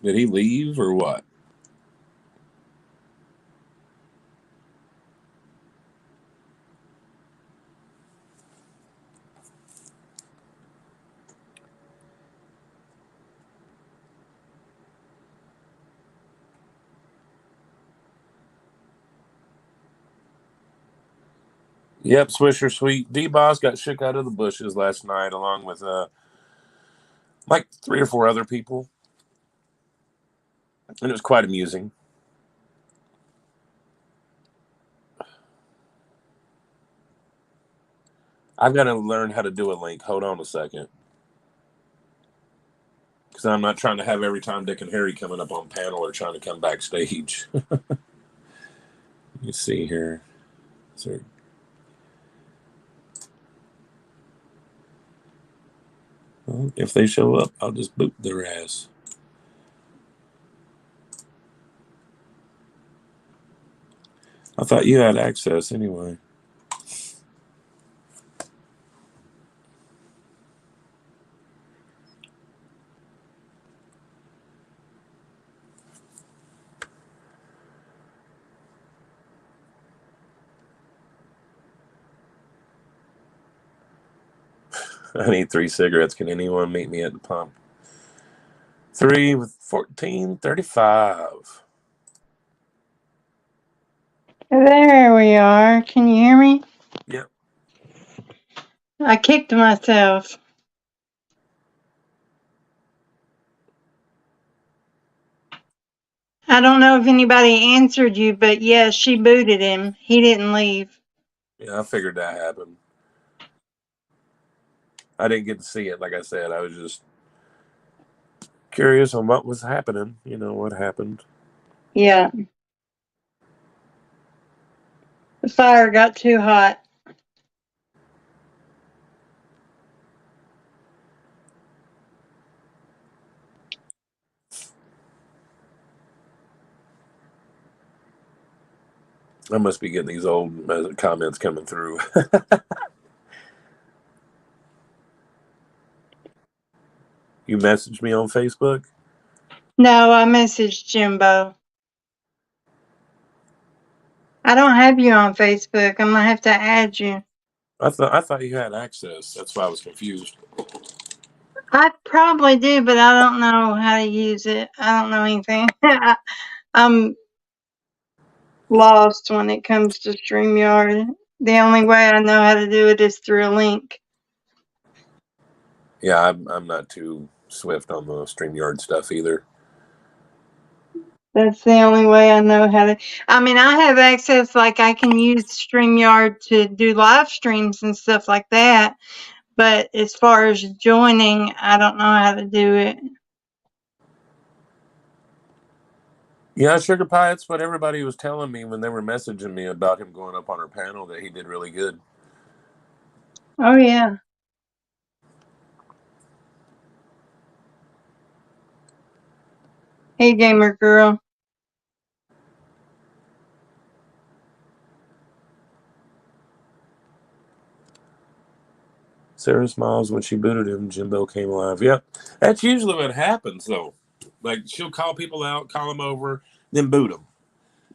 Did he leave or what? Yep, Swisher Sweet. D-Boss got shook out of the bushes last night along with like 3 or 4 other people. And it was quite amusing. I've got to learn how to do a link. Hold on a second. Because I'm not trying to have every time Dick and Harry coming up on panel or trying to come backstage. Let me see here. So, well, if they show up, I'll just boot their ass. I thought you had access anyway. I need 3 cigarettes. Can anyone meet me at the pump? 3 with 14.35. There we are. Can you hear me? Yep. I kicked myself. I don't know if anybody answered you, but yes, she booted him. He didn't leave. Yeah, I figured that happened. I didn't get to see it. Like I said, I was just curious on what was happening. You know, what happened. Yeah. The fire got too hot. I must be getting these old comments coming through. You messaged me on Facebook? No, I messaged Jimbo. I don't have you on Facebook. I'm gonna have to add you. I thought you had access. That's why I was confused. I probably do, but I don't know how to use it. I don't know anything. I'm lost when it comes to StreamYard. The only way I know how to do it is through a link. Yeah, I'm not too swift on the StreamYard stuff either. That's the only way I know how to. I mean, I have access, like I can use StreamYard to do live streams and stuff like that. But as far as joining, I don't know how to do it. Yeah, Sugar Pie, that's what everybody was telling me when they were messaging me about him going up on our panel, that he did really good. Oh, yeah. Hey, gamer girl. Sarah smiles when she booted him. Jimbo came alive. Yep. That's usually what happens, though. Like, she'll call people out, call them over, then boot them.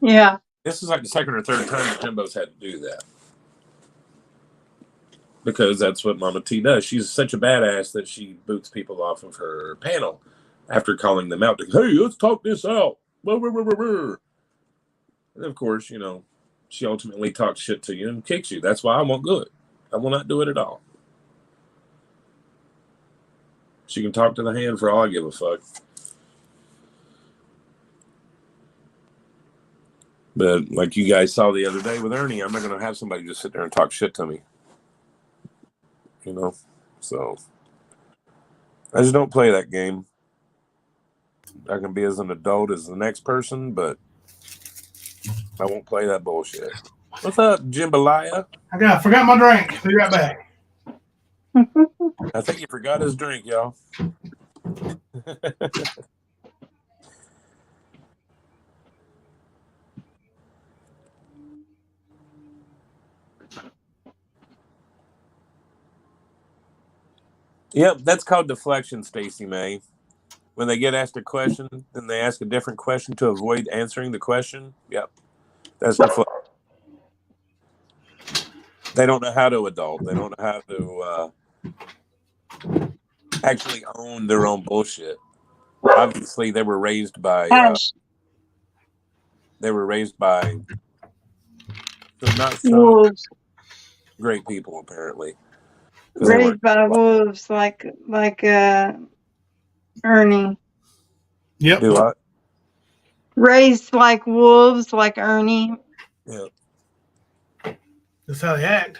Yeah. This is like the second or third time that Jimbo's had to do that. Because that's what Mama T does. She's such a badass that she boots people off of her panel after calling them out. Hey, let's talk this out. And of course, you know, she ultimately talks shit to you and kicks you. That's why I won't do it. I will not do it at all. She can talk to the hand for all I give a fuck. But like you guys saw the other day with Ernie, I'm not going to have somebody just sit there and talk shit to me. You know? So I just don't play that game. I can be as an adult as the next person, but I won't play that bullshit. What's up, Jambalaya? I forgot my drink. Be right back. I think he forgot his drink, y'all. Yep, that's called deflection, Stacey May. When they get asked a question, then they ask a different question to avoid answering the question. Yep, that's deflection. They don't know how to adult. They don't know how to actually own their own bullshit. Obviously, they were raised by some not so wolves. great people, apparently. Raised by wolves, like Ernie. Yep. Do what? Raised like wolves, like Ernie. Yep. That's how they act.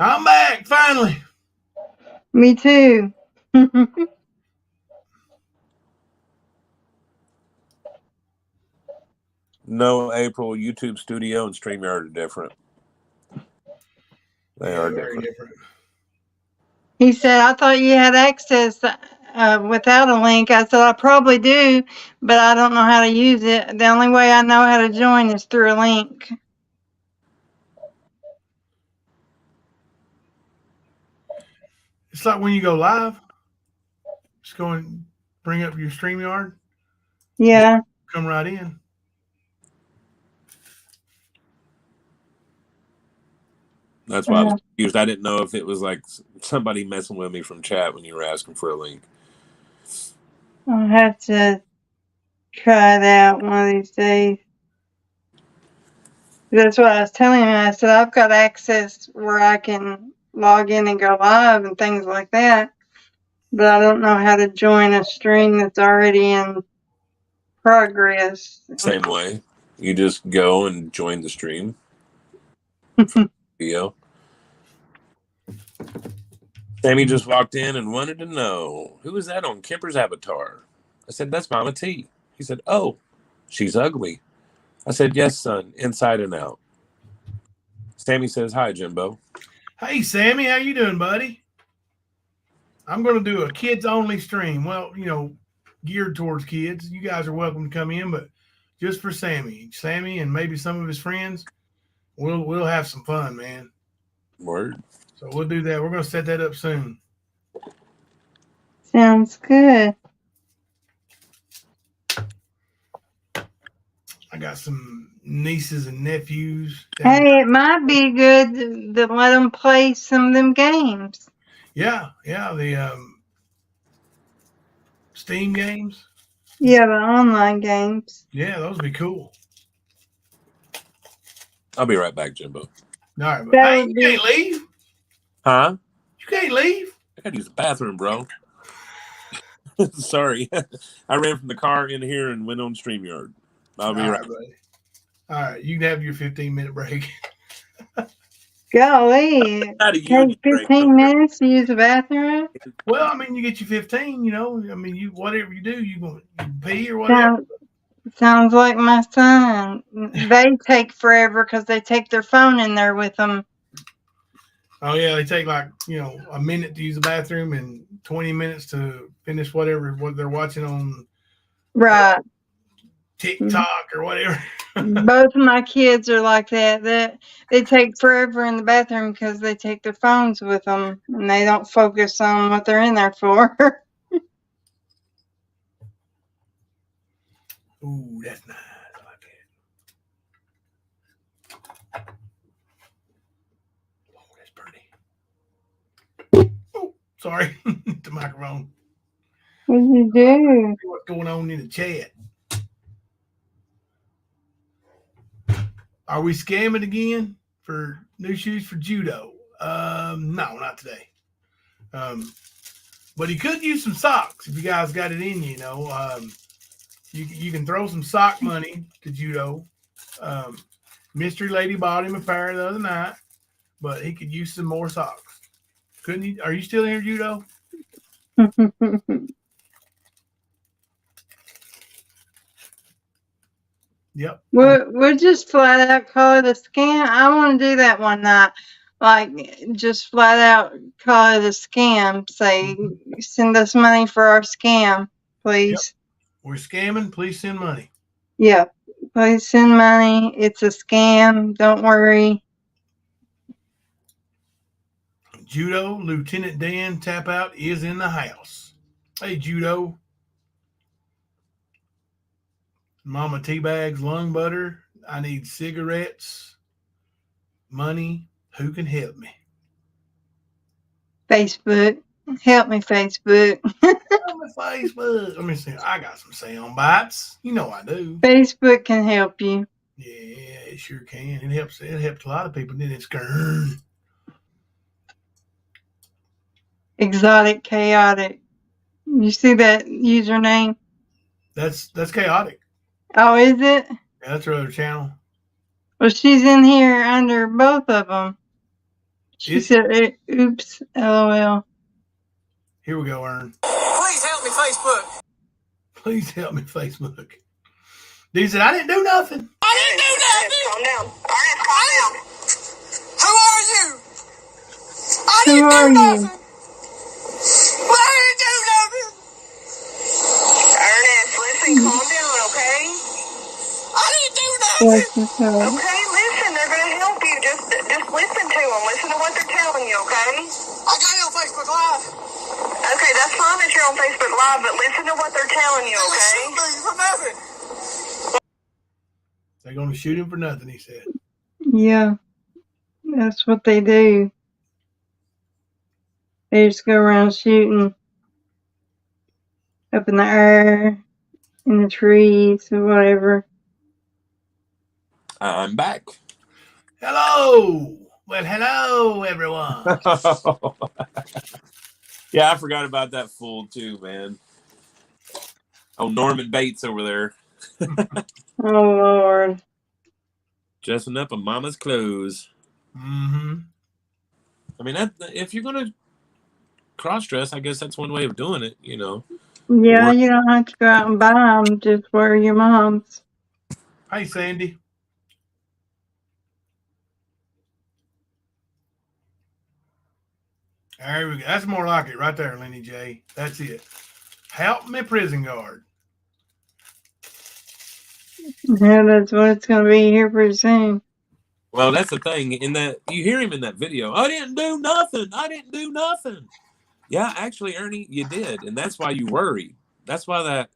I'm back, finally. Me too. No, April, YouTube Studio and StreamYard are different. They are different. He said, I thought you had access without a link. I said, I probably do, but I don't know how to use it. The only way I know how to join is through a link. It's like when you go live, just go and bring up your StreamYard. Yeah. Come right in. That's why I was confused. I didn't know if it was like somebody messing with me from chat when you were asking for a link. I'll have to try it out one of these days. That's what I was telling him. I said, I've got access where I can log in and go live and things like that, but I don't know how to join a stream that's already in progress. Same way. You just go and join the stream. Video. Sammy just walked in and wanted to know, who is that on Kemper's avatar? I said, that's Mama T. He said, oh, she's ugly. I said, yes, son, inside and out. Sammy says, hi, Jimbo. Hey, Sammy, how you doing, buddy? I'm going to do a kids-only stream. Well, you know, geared towards kids. You guys are welcome to come in, but just for Sammy. Sammy and maybe some of his friends, we'll have some fun, man. Word. So we'll do that. We're going to set that up soon. Sounds good. I got some nieces and nephews. Hey, it might be good to let them play some of them games. Yeah, the Steam games. Yeah, the online games. Yeah, those would be cool. I'll be right back, Jimbo. All right, but hey, you can't leave. Huh? You can't leave. I gotta use the bathroom, bro. Sorry. I ran from the car in here and went on StreamYard. I'll be right back. Buddy. All right, you can have your 15-minute break. Golly, take 15 minutes to use the bathroom? Well, I mean, you get your 15, you know. I mean, you whatever you do, you pee or whatever. Sounds like my son. They take forever because they take their phone in there with them. Oh, yeah, they take like, you know, a minute to use the bathroom and 20 minutes to finish what they're watching on TikTok or whatever. Both of my kids are like that. They take forever in the bathroom because they take their phones with them and they don't focus on what they're in there for. Ooh, that's nice. I like that. Oh, that's pretty. Oh, sorry. The microphone. What did you do? What's going on in the chat? Are we scamming again for new shoes for judo? No, not today. But he could use some socks if you guys got it in you, you know. You can throw some sock money to judo. Mystery Lady bought him a pair the other night, but he could use some more socks. Couldn't you? Are you still here, judo? Yep. We'll just flat out call it a scam. I want to do that one night. like just flat out call it a scam. Say, send us money for our scam, please. We're scamming. Please send money. Yeah, please send money. It's a scam. Don't worry. Judo, Lieutenant Dan Tap Out is in the house. Hey, Judo. Mama Teabags, lung butter. I need cigarettes. Money. Who can help me? Facebook. Help me, Facebook. Help me, Facebook. Let me see. I got some sound bites. You know I do. Facebook can help you. Yeah, it sure can. It helps. It helps a lot of people. Then it's gone. Exotic Chaotic. You see that username? That's chaotic. Oh, is it? Yeah, that's her other channel. Well, she's in here under both of them. She said, oops, LOL. Here we go, Ern. Please help me, Facebook. Please help me, Facebook. He said, I didn't do nothing. I didn't do nothing. Calm down. Calm down. Who are you? I didn't do nothing. I didn't do nothing. Ernest, listen, calm down, okay? I didn't do nothing. Okay, listen, they're going to help you. Just listen to them. Listen to what they're telling you, okay? I got it on Facebook Live. Okay, that's fine that you're on Facebook Live, but listen to what they're telling you, okay? Shoot me for nothing. They're going to shoot him for nothing, he said. Yeah, that's what they do. They just go around shooting up in the air, in the trees, or whatever. I'm back. Hello. Well, hello, everyone. Yeah, I forgot about that fool too, man. Oh, Norman Bates over there. Oh, Lord. Dressing up in mama's clothes. Mm-hmm. I mean, if you're going to cross-dress, I guess that's one way of doing it, you know. Yeah, you don't have to go out and buy them. Just wear your mom's. Hey, Sandy. There we go. That's more like it right there, Lenny J. That's it. Help me, prison guard. Yeah, that's what it's going to be here pretty soon. Well, that's the thing. In that, you hear him in that video. I didn't do nothing. I didn't do nothing. Yeah, actually, Ernie, you did, and that's why you worry. That's why that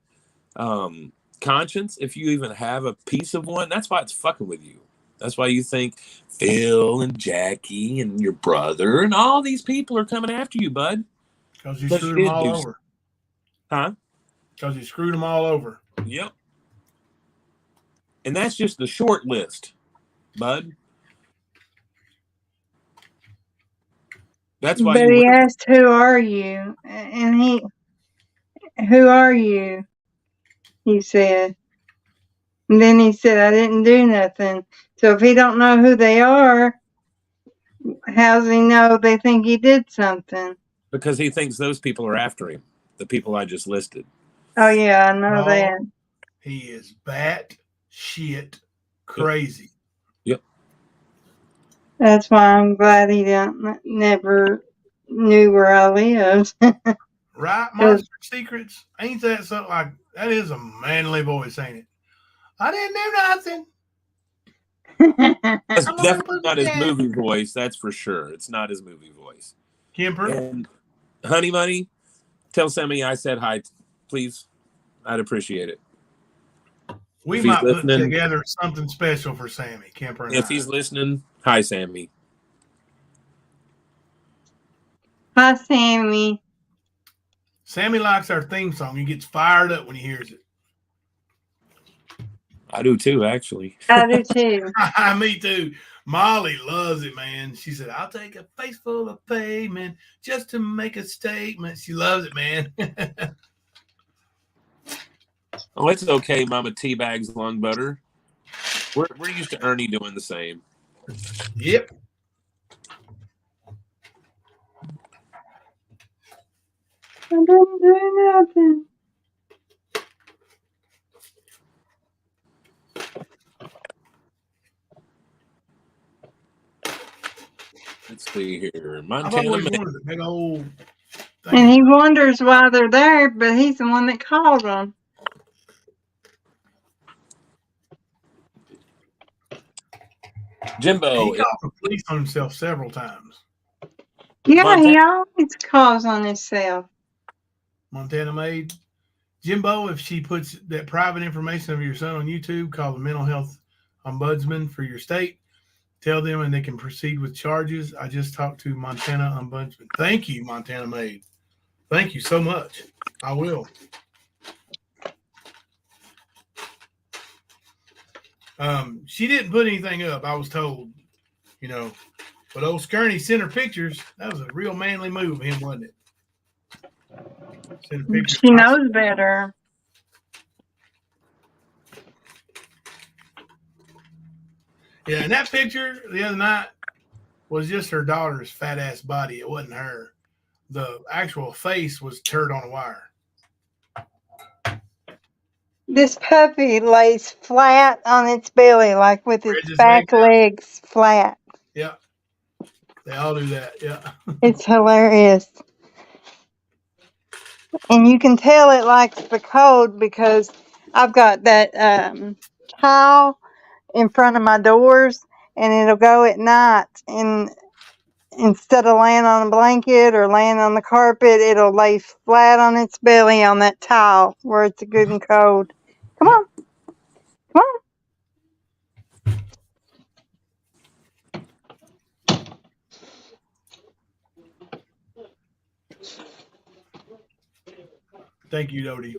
conscience, if you even have a piece of one, that's why it's fucking with you. That's why you think Phil and Jackie and your brother and all these people are coming after you, bud. Because you screwed them all over. Huh? Because you screwed them all over. Yep. And that's just the short list, bud. That's why. But he asked, "Who are you?" And "Who are you?" He said. And then he said, "I didn't do nothing." So if he don't know who they are, how's he know they think he did something? Because he thinks those people are after him. The people I just listed. Oh yeah, I know that. He is bat shit crazy. Yep. That's why I'm glad he never knew where I lived. Right, Monster Secrets? Ain't that something like that? Is a manly voice, ain't it? I didn't do nothing. That's definitely not his movie voice. That's for sure. It's not his movie voice. Kemper? And Honey Money, tell Sammy I said hi, please. I'd appreciate it. We might put together something special for Sammy, Kemper. And if he's listening, hi, Sammy. Hi, Sammy. Sammy likes our theme song. He gets fired up when he hears it. I do too, actually. I do too. Me too. Molly loves it, man. She said, I'll take a face full of payment just to make a statement. She loves it, man. Oh, it's okay, Mama Teabags Lung Butter. We're used to Ernie doing the same. Yep. I didn't do nothing. Let's see here. I've Montana always Maid. wanted a big old thing. And he wonders why they're there, but he's the one that called them. Jimbo. He called the police on himself several times. Yeah, Montana- he always calls on himself. Montana Maid. Jimbo, if she puts that private information of your son on YouTube, call the mental health ombudsman for your state. Tell them and they can proceed with charges. I just talked to Montana ombudsman. Thank you, Montana Maid. Thank you so much. I will. She didn't put anything up, I was told, but old Skirney sent her pictures. That was a real manly move of him, wasn't it? Sent her pictures. She knows better. Yeah, and that picture the other night was just her daughter's fat ass body. It wasn't her. The actual face was turned on a wire. This puppy lays flat on its belly, like with its back legs flat. Yeah. They all do that. Yeah. It's hilarious. And you can tell it likes the cold because I've got that towel in front of my doors, and it'll go at night. And instead of laying on a blanket or laying on the carpet, it'll lay flat on its belly on that towel where it's good and cold. Come on. Come on. Thank you, Dodie.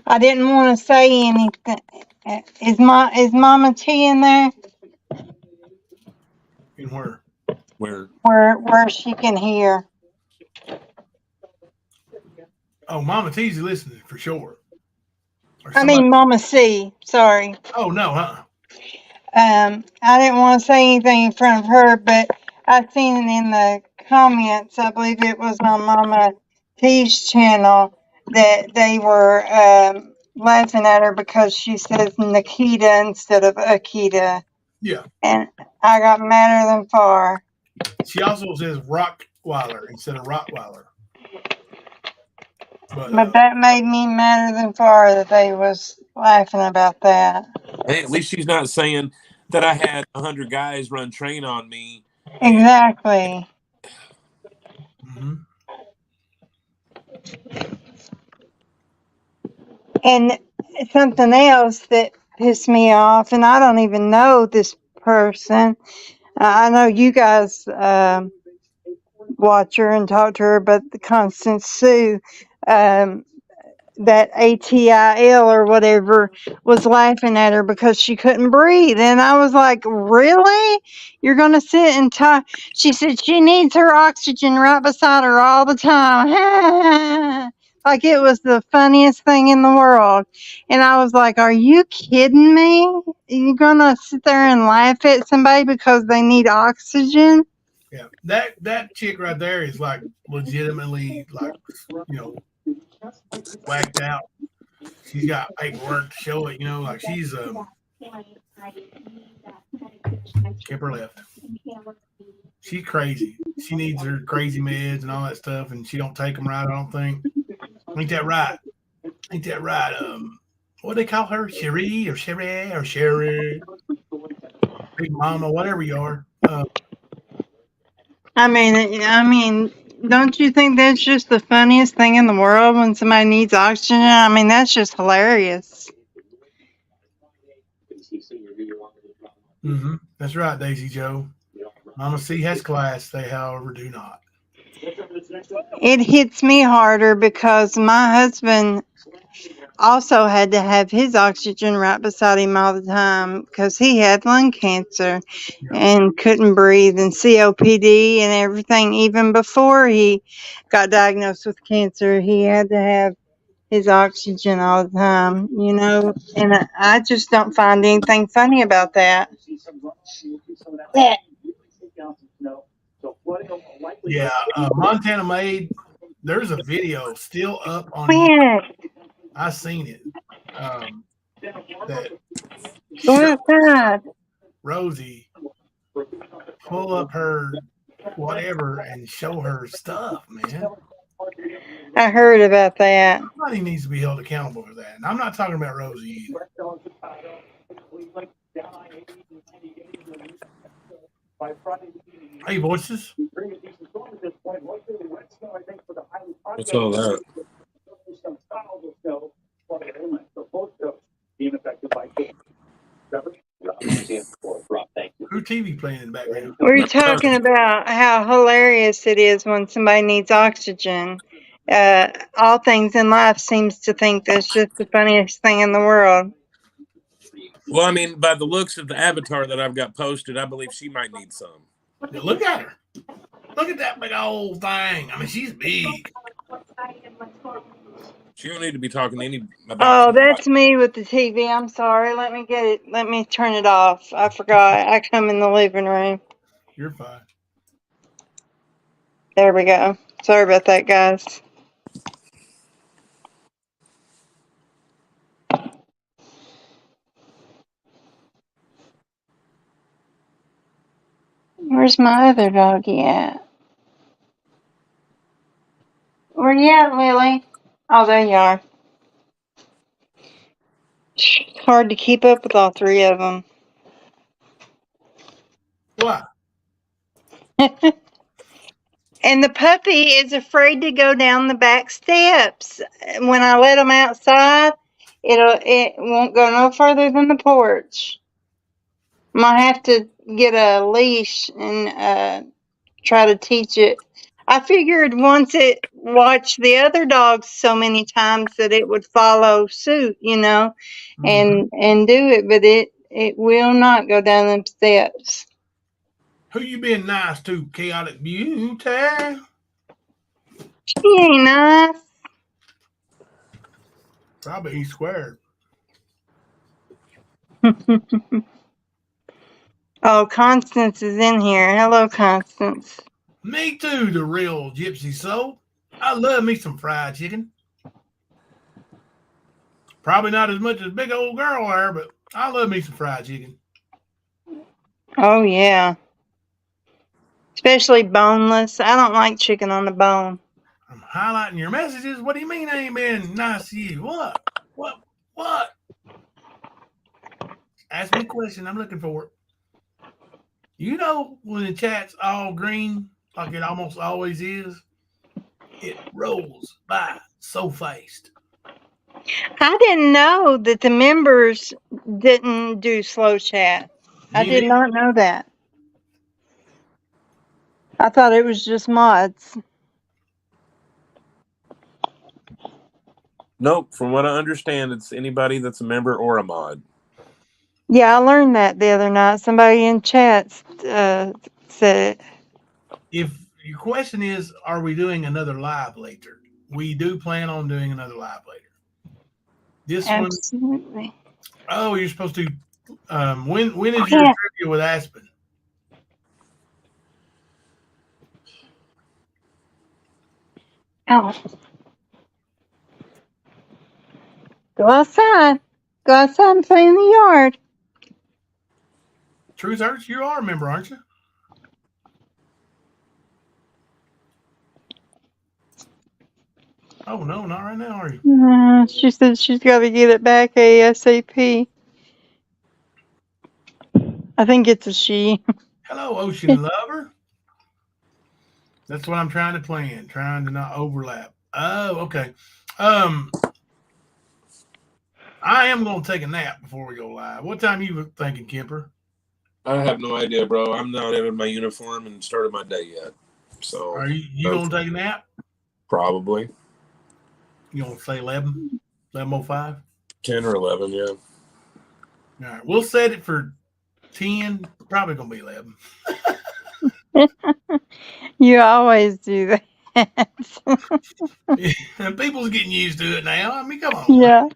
I didn't want to say anything. Is Mama T in there? In where? Where she can hear. Oh, Mama T's listening for sure. I mean, Mama C. Sorry. Oh no, huh? I didn't want to say anything in front of her, but I seen it in the comments. I believe it was on Mama T's channel that they were laughing at her because she says Nikita instead of Akita. Yeah. And I got madder than far. She also says Rockweiler instead of Rottweiler. But that made me madder than far that they was laughing about that. Hey, at least she's not saying that I had 100 guys run train on me. Exactly. Mm-hmm. And something else that pissed me off, and I don't even know this person. I know you guys watch her and talk to her, but the Constance Sue, that ATIL or whatever, was laughing at her because she couldn't breathe. And I was like, really? You're going to sit and talk? She said she needs her oxygen right beside her all the time. Like it was the funniest thing in the world. And I was like, are you kidding me? You're going to sit there and laugh at somebody because they need oxygen? Yeah, that chick right there is like legitimately like, whacked out. She's got paperwork to show it, like she's kept her left. She's crazy. She needs her crazy meds and all that stuff, and she don't take them right, I don't think. Ain't that right? Ain't that right? What do they call her? Cherie or Sherry or Sherry? Big Mama, whatever you are. I mean, don't you think that's just the funniest thing in the world when somebody needs oxygen? I mean, that's just hilarious. Mm-hmm. That's right, Daisy Joe. Mama C has class. They, however, do not. It hits me harder because my husband also had to have his oxygen right beside him all the time because he had lung cancer and couldn't breathe and COPD and everything. Even before he got diagnosed with cancer, he had to have his oxygen all the time, and I just don't find anything funny about that. Yeah, Montana Maid, there's a video still up on YouTube. I seen it. That Go outside. Rosie pull up her whatever and show her stuff, man. I heard about that. Somebody needs to be held accountable for that. And I'm not talking about Rosie either. Hey, voices. What's all that? Who TV playing in the background? We're talking about how hilarious it is when somebody needs oxygen. All things in life seems to think that's just the funniest thing in the world. Well, I mean, by the looks of the avatar that I've got posted, I believe she might need some. Yeah, look at her. Look at that big old thing. I mean, she's big. She don't need to be talking to any about. Oh, that's me with the TV. I'm sorry. Let me get it. Let me turn it off. I forgot. I come in the living room. You're fine. There we go. Sorry about that, guys. Where's my other doggy at? Where you at, Lily? Oh, there you are. It's hard to keep up with all three of them. What? And the puppy is afraid to go down the back steps. When I let him outside, it won't go no further than the porch. I might have to get a leash and try to teach it. I figured once it watched the other dogs so many times that it would follow suit, and do it, but it will not go down them steps. Who you being nice to, Chaotic Beauty? She ain't nice. Probably he's squared. Oh, Constance is in here. Hello, Constance. Me too, the real gypsy soul. I love me some fried chicken. Probably not as much as big old girl there, but I love me some fried chicken. Oh, yeah. Especially boneless. I don't like chicken on the bone. I'm highlighting your messages. What do you mean I ain't been nice to you? What? Ask me a question. I'm looking for it. You know when the chat's all green, like it almost always is, it rolls by so fast. I didn't know that the members didn't do slow chat. I did not know that. I thought it was just mods. Nope. From what I understand, it's anybody that's a member or a mod. Yeah, I learned that the other night. Somebody in chat said it. If your question is, are we doing another live later? We do plan on doing another live later. This Absolutely. one. Oh, you're supposed to. When is your trivia with Aspen? Oh. Go outside. Go outside and play in the yard. Truth hurts. You are a member, aren't you? Oh no, not right now, are you? She said she's got to get it back ASAP. I think it's a she. Hello, ocean lover. That's what I'm trying to plan. Trying to not overlap. Oh, okay. I am going to take a nap before we go live. What time are you thinking, Kemper? I have no idea, bro. I'm not in my uniform and started my day yet. So are you going to take a nap? Probably. You going to say 11? 11:05? 10 or 11, yeah. All right. We'll set it for 10. Probably going to be 11. You always do that. People's getting used to it now. I mean, come on. Yeah.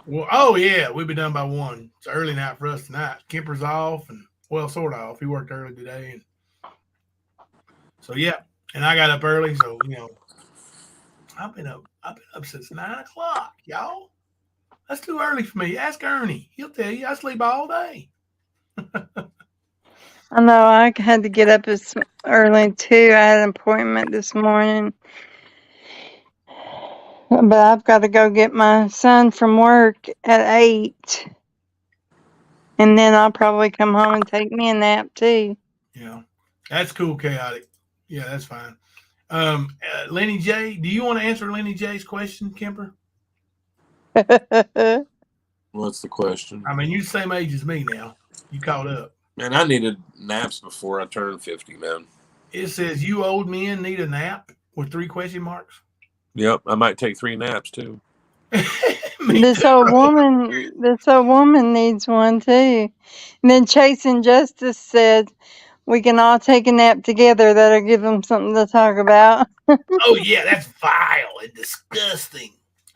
Well, oh, yeah. We'll be done by 1. It's early night for us tonight. Kemper's off, and well, sort of off. He worked early today. And so, yeah. And I got up early, so, I've been up since 9 o'clock, y'all. That's too early for me. Ask Ernie. He'll tell you I sleep all day. I know I had to get up as early too. I had an appointment this morning. But I've got to go get my son from work at 8. And then I'll probably come home and take me a nap too. Yeah. That's cool, Chaotic. Yeah, that's fine. Lenny J, do you want to answer Lenny J's question, Kemper? What's the question? I mean, you're the same age as me now. You caught up. Man, I needed naps before I turned 50, man. It says you old men need a nap with 3 question marks. Yep, I might take 3 naps too. This old woman needs one too. And then Chase and Justice said we can all take a nap together. That'll give them something to talk about. Oh yeah, that's vile and disgusting.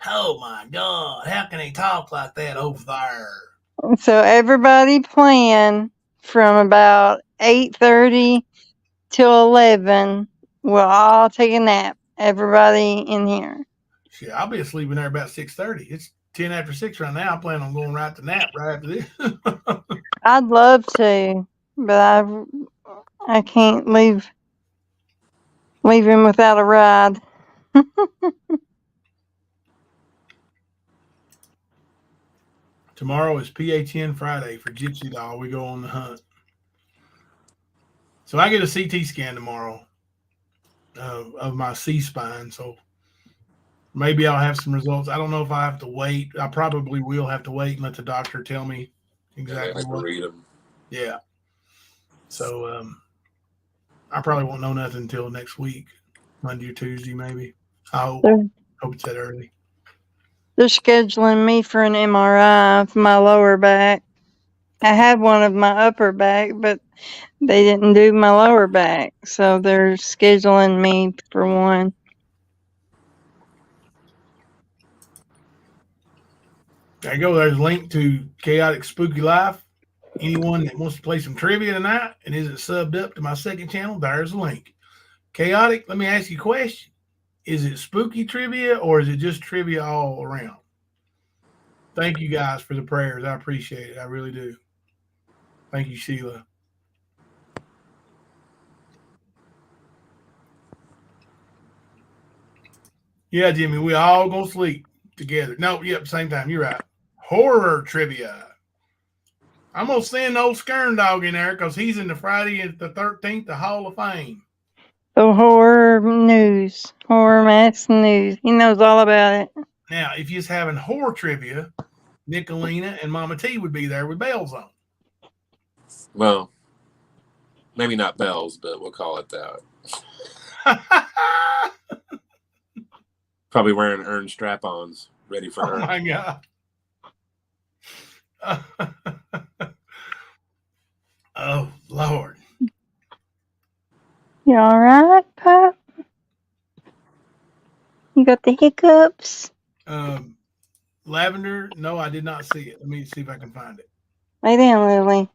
Oh my God, how can they talk like that over there? So everybody plan from about 8:30 till 11. We'll all take a nap. Everybody in here. Shit, I'll be asleep in there about 6:30. It's 10 after 6 right now. I plan on going right to nap right after this. I'd love to, but I can't leave him without a ride. Tomorrow is PHN Friday for Gypsy Doll. We go on the hunt. So I get a CT scan tomorrow of my C-spine. So maybe I'll have some results. I don't know if I have to wait. I probably will have to wait and let the doctor tell me exactly what. Read them. Yeah. So I probably won't know nothing until next week, Monday or Tuesday maybe. I hope it's that early. They're scheduling me for an MRI of my lower back. I had one of my upper back, but they didn't do my lower back, so they're scheduling me for one. There you go. There's a link to Chaotic Spooky Life. Anyone that wants to play some trivia tonight and isn't subbed up to my second channel, there's a link. Chaotic, let me ask you a question. Is it spooky trivia or is it just trivia all around? Thank you guys for the prayers. I appreciate it. I really do. Thank you, Sheila. Yeah, Jimmy, we all gonna sleep together. No, yep, same time. You're right. Horror trivia. I'm gonna send old Skern Dog in there because he's in the Friday the 13th, the Hall of Fame. The horror mask news. He knows all about it. Now, if you're having horror trivia, Nicolina and Mama T would be there with bells on. Well, maybe not bells, but we'll call it that. Probably wearing Ernie strap-ons, ready for Ernie. Oh my God. Oh Lord. You all right, Pop? You got the hiccups? Lavender? No, I did not see it. Let me see if I can find it. Lay down, Lily.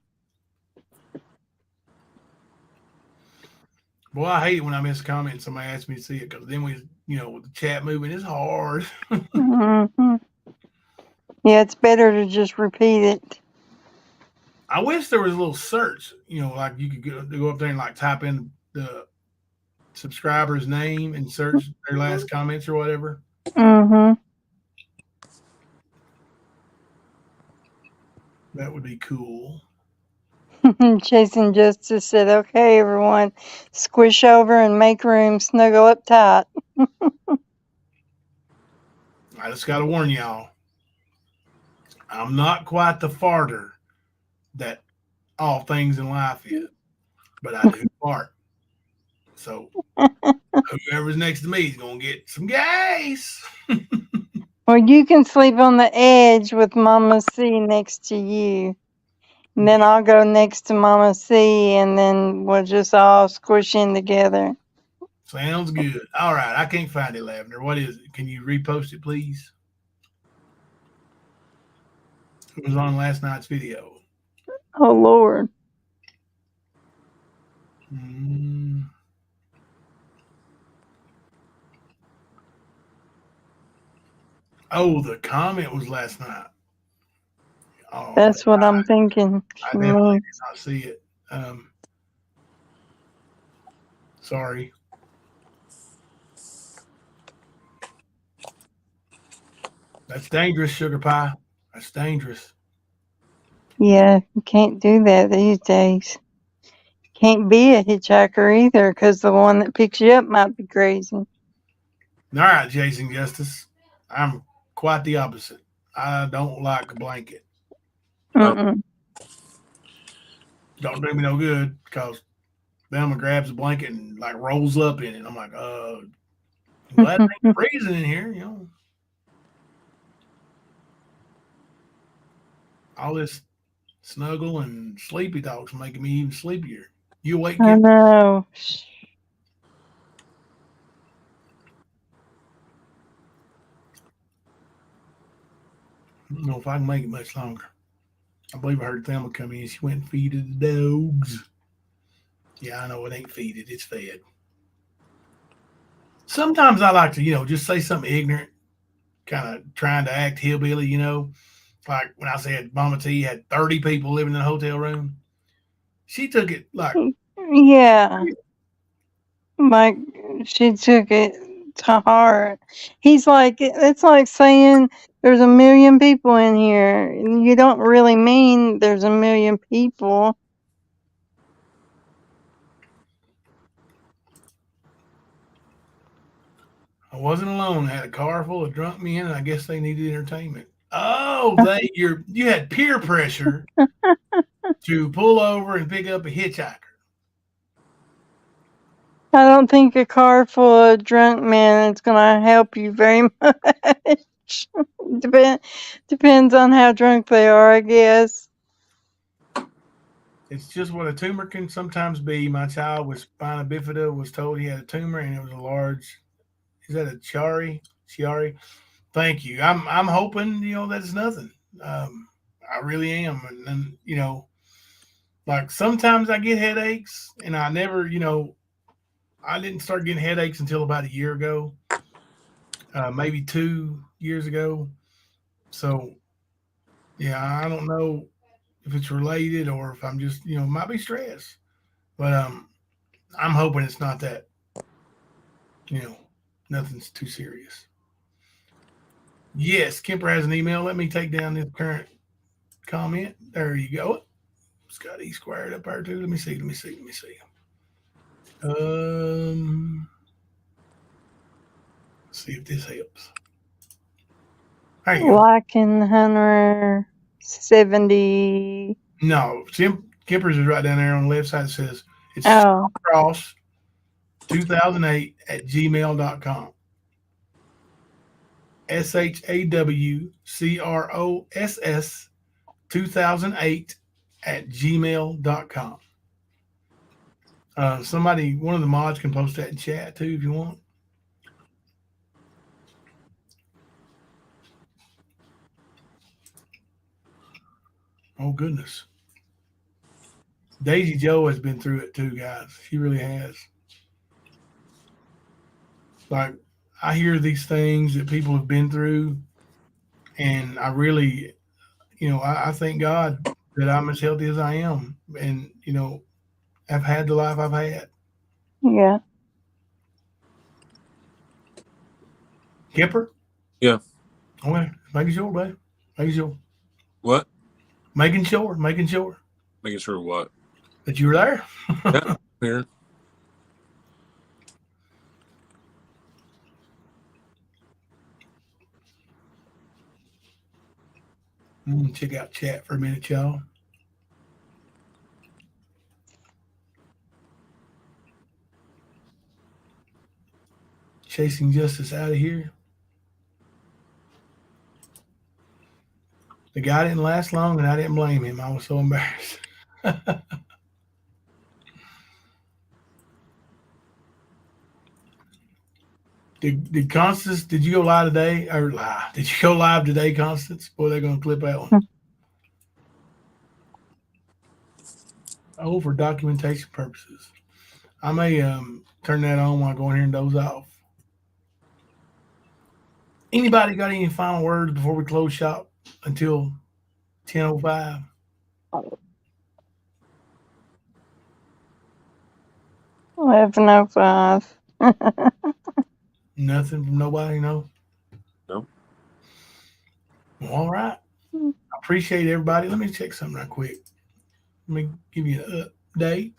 Boy, I hate it when I miss a comment and somebody asks me to see it because then with the chat moving, it's hard. Mm-hmm. Yeah, it's better to just repeat it. I wish there was a little search, like you could go up there and like type in the subscriber's name and search their last comments or whatever. Mm-hmm. That would be cool. Chasing Justice said, okay, everyone, squish over and make room, snuggle up tight. I just got to warn y'all. I'm not quite the farter that all things in life is, but I do fart. So whoever's next to me is going to get some gas. Well, you can sleep on the edge with Mama C next to you. And then I'll go next to Mama C, and then we'll just all squish in together. Sounds good. All right. I can't find it, Lavender. What is it? Can you repost it, please? It was on last night's video. Oh, Lord. Oh, the comment was last night. Oh, That's what I'm thinking. I definitely did not see it. Sorry. That's dangerous, Sugar Pie. That's dangerous. Yeah, you can't do that these days. Can't be a hitchhiker either, because the one that picks you up might be crazy. All right, Jason Justice. I'm quite the opposite. I don't like a blanket. Mm-mm. Don't do me no good because Velma grabs a blanket and like rolls up in it. I'm like, glad it ain't freezing in here, you know. All this snuggle and sleepy talk's making me even sleepier. You awake, I Kim? know. I don't know if I can make it much longer. I believe I heard Thelma come in. She went and feeded the dogs. Yeah, I know it ain't feeded, it's fed. Sometimes I like to, just say something ignorant, kind of trying to act hillbilly, Like when I said Mama T had 30 people living in a hotel room. She took it like, Yeah. Like, she took it to heart. He's like, it's like saying there's a million people in here. You don't really mean there's a million people. I wasn't alone. I had a car full of drunk men, and I guess they needed entertainment. Oh, you had peer pressure to pull over and pick up a hitchhiker. I don't think a car full of drunk men is going to help you very much. Depends on how drunk they are, I guess. It's just what a tumor can sometimes be. My child with spina bifida was told he had a tumor, and it was a large. Is that a Chiari? Thank you. I'm hoping that it's nothing. I really am, and like sometimes I get headaches, and I never, I didn't start getting headaches until about a year ago, maybe 2 years ago. So yeah, I don't know if it's related or if I'm just, might be stress, but I'm hoping it's not that. Nothing's too serious. Yes, Kemper has an email. Let me take down this current comment. There you go. It's got E squared up there too. Let me see. See if this helps. There you go. Lycan Hunter 70. No, Kemper's is right down there on the left side. It says it's cross 2008 at gmail.com. SHAWCROSS 2008 at gmail.com. One of the mods can post that in chat too if you want. Oh, goodness. Daisy Joe has been through it too, guys. She really has. Like, I hear these things that people have been through, and I really, I thank God that I'm as healthy as I am, and, I've had the life I've had. Yeah. Kipper? Yeah. Okay. Making sure, babe. Making sure. What? Making sure. Making sure what? That you were there. Yeah, here. Check out chat for a minute, y'all. Chasing Justice out of here. The guy didn't last long, and I didn't blame him. I was so embarrassed. Did Constance? Did you go live today? Or live? Did you go live today, Constance? Boy, they're gonna clip that one. Oh, for documentation purposes. I may turn that on while I go in here and doze off. Anybody got any final words before we close shop until 10:05? 11:05. Nothing from nobody, no? No. Well, all right. I appreciate everybody. Let me check something right quick. Let me give you an update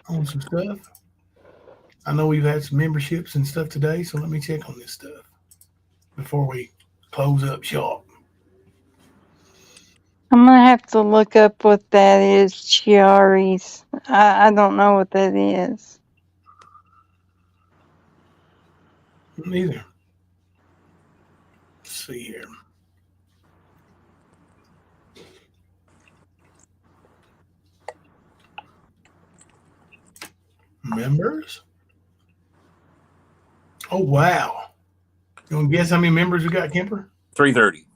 on some stuff. I know we've had some memberships and stuff today, so let me check on this stuff before we close up shop. I'm going to have to look up what that is, Chiari's. I don't know what that is. Neither. Let's see here. Members? Oh, wow. You want to guess how many members we got, Kemper? 330.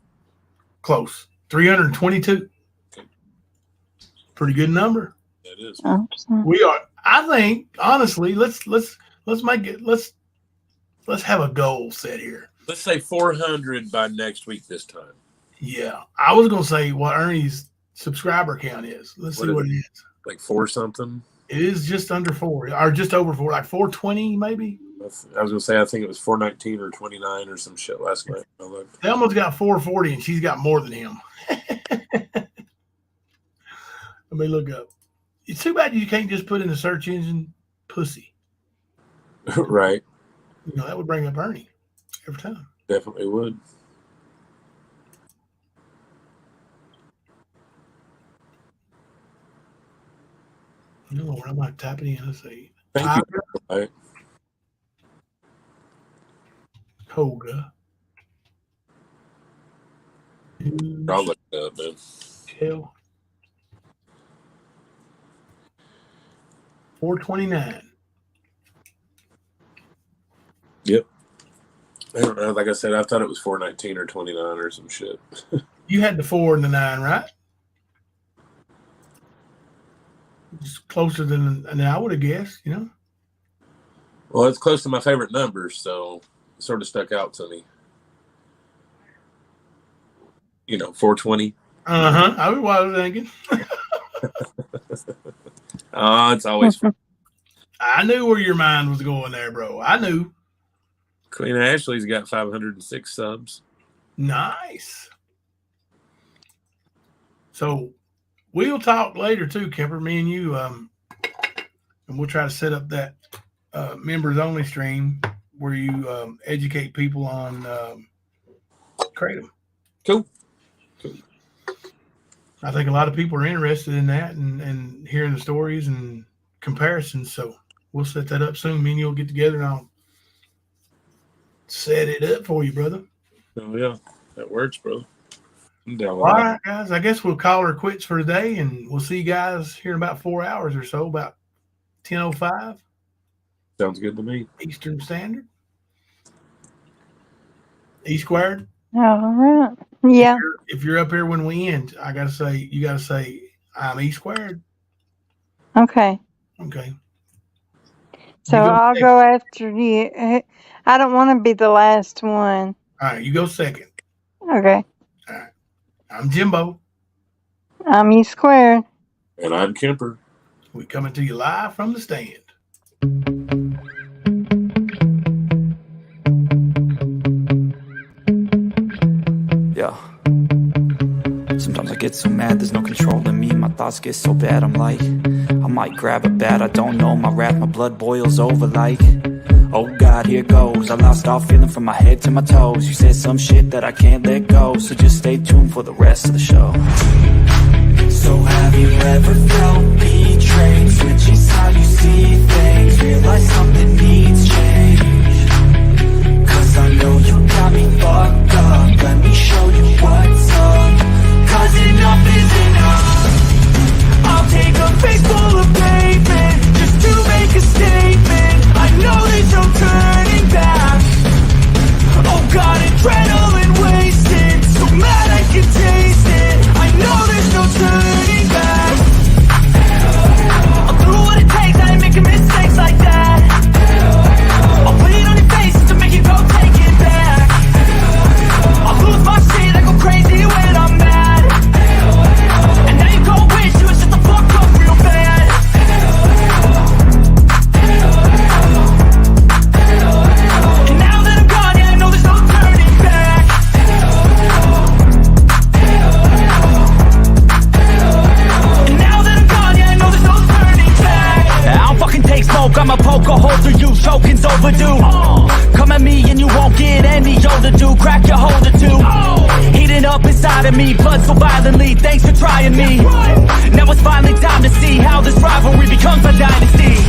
Close. 322. Pretty good number. That is. We are. I think honestly, let's make it. Let's have a goal set here. Let's say 400 by next week this time. Yeah, I was gonna say what Ernie's subscriber count is. Let's see what it is. Like 4 something. It is just under 4, or just over 4, like 420 maybe. I was gonna say I think it was 419 or 29 or some shit last night. Thelma's got 440 and she's got more than him. Let me look up. It's too bad you can't just put in the search engine pussy. Right. You know, that would bring up Ernie every time. Definitely would. No, where am I typing in? Let's see. Thank you. Right. Toga. I'll look it up, man. Kill. 429. Yep. I don't know. Like I said, I thought it was 419 or 29 or some shit. You had the 4 and the 9, right? It's closer than I would have guessed, you know? Well, it's close to my favorite numbers, so it sort of stuck out to me. You know, 420. Uh-huh. I was what I was thinking. Oh, it's always fun. I knew where your mind was going there, bro. I knew. Queen Ashley's got 506 subs. Nice. So we'll talk later too, Kemper, me and you, and we'll try to set up that members only stream where you educate people on Kratom. Cool. I think a lot of people are interested in that and hearing the stories and comparisons. So we'll set that up soon. Me and you'll get together and I'll set it up for you, brother. Oh, yeah. That works, brother. I'm down All with that. right, guys. I guess we'll call her quits for today, and we'll see you guys here in about 4 hours or so, about 10:05. Sounds good to me. Eastern Standard. E squared. All right. Yeah. If you're up here when we end, you gotta say I'm E squared. Okay. Okay. So I'll go after you. I don't want to be the last one. All right, you go second. Okay. All right. I'm Jimbo. I'm E squared. And I'm Kemper. We coming to you live from the stand. Yeah. Sometimes I get so mad, there's no controlling me. My thoughts get so bad, I'm like, I might grab a bat, I don't know. My wrath, my blood boils over like, oh God, here goes. I lost all feeling from my head to my toes. You said some shit that I can't let go, so just stay tuned for the rest of the show. So have you ever felt betrayed? Switches how you see things, realize something needs change. Cause I know you got me fucked up, let me show you what's up. Cause enough is enough. I'll take a face full of pavement just to make a statement. I know there's no turning back. Oh God, adrenaline wasted, so mad I can taste it. I know there's no turning back. I'll do what it takes, I ain't making mistakes like that. I'll put it on your face to make you go take it back. joke, I'ma poke a hole through you, choking's overdue. Come at me and you won't get any older, dude. Crack your holder too. Heating up inside of me, blood so violently. Thanks for trying me. Now it's finally time to see how this rivalry becomes a dynasty.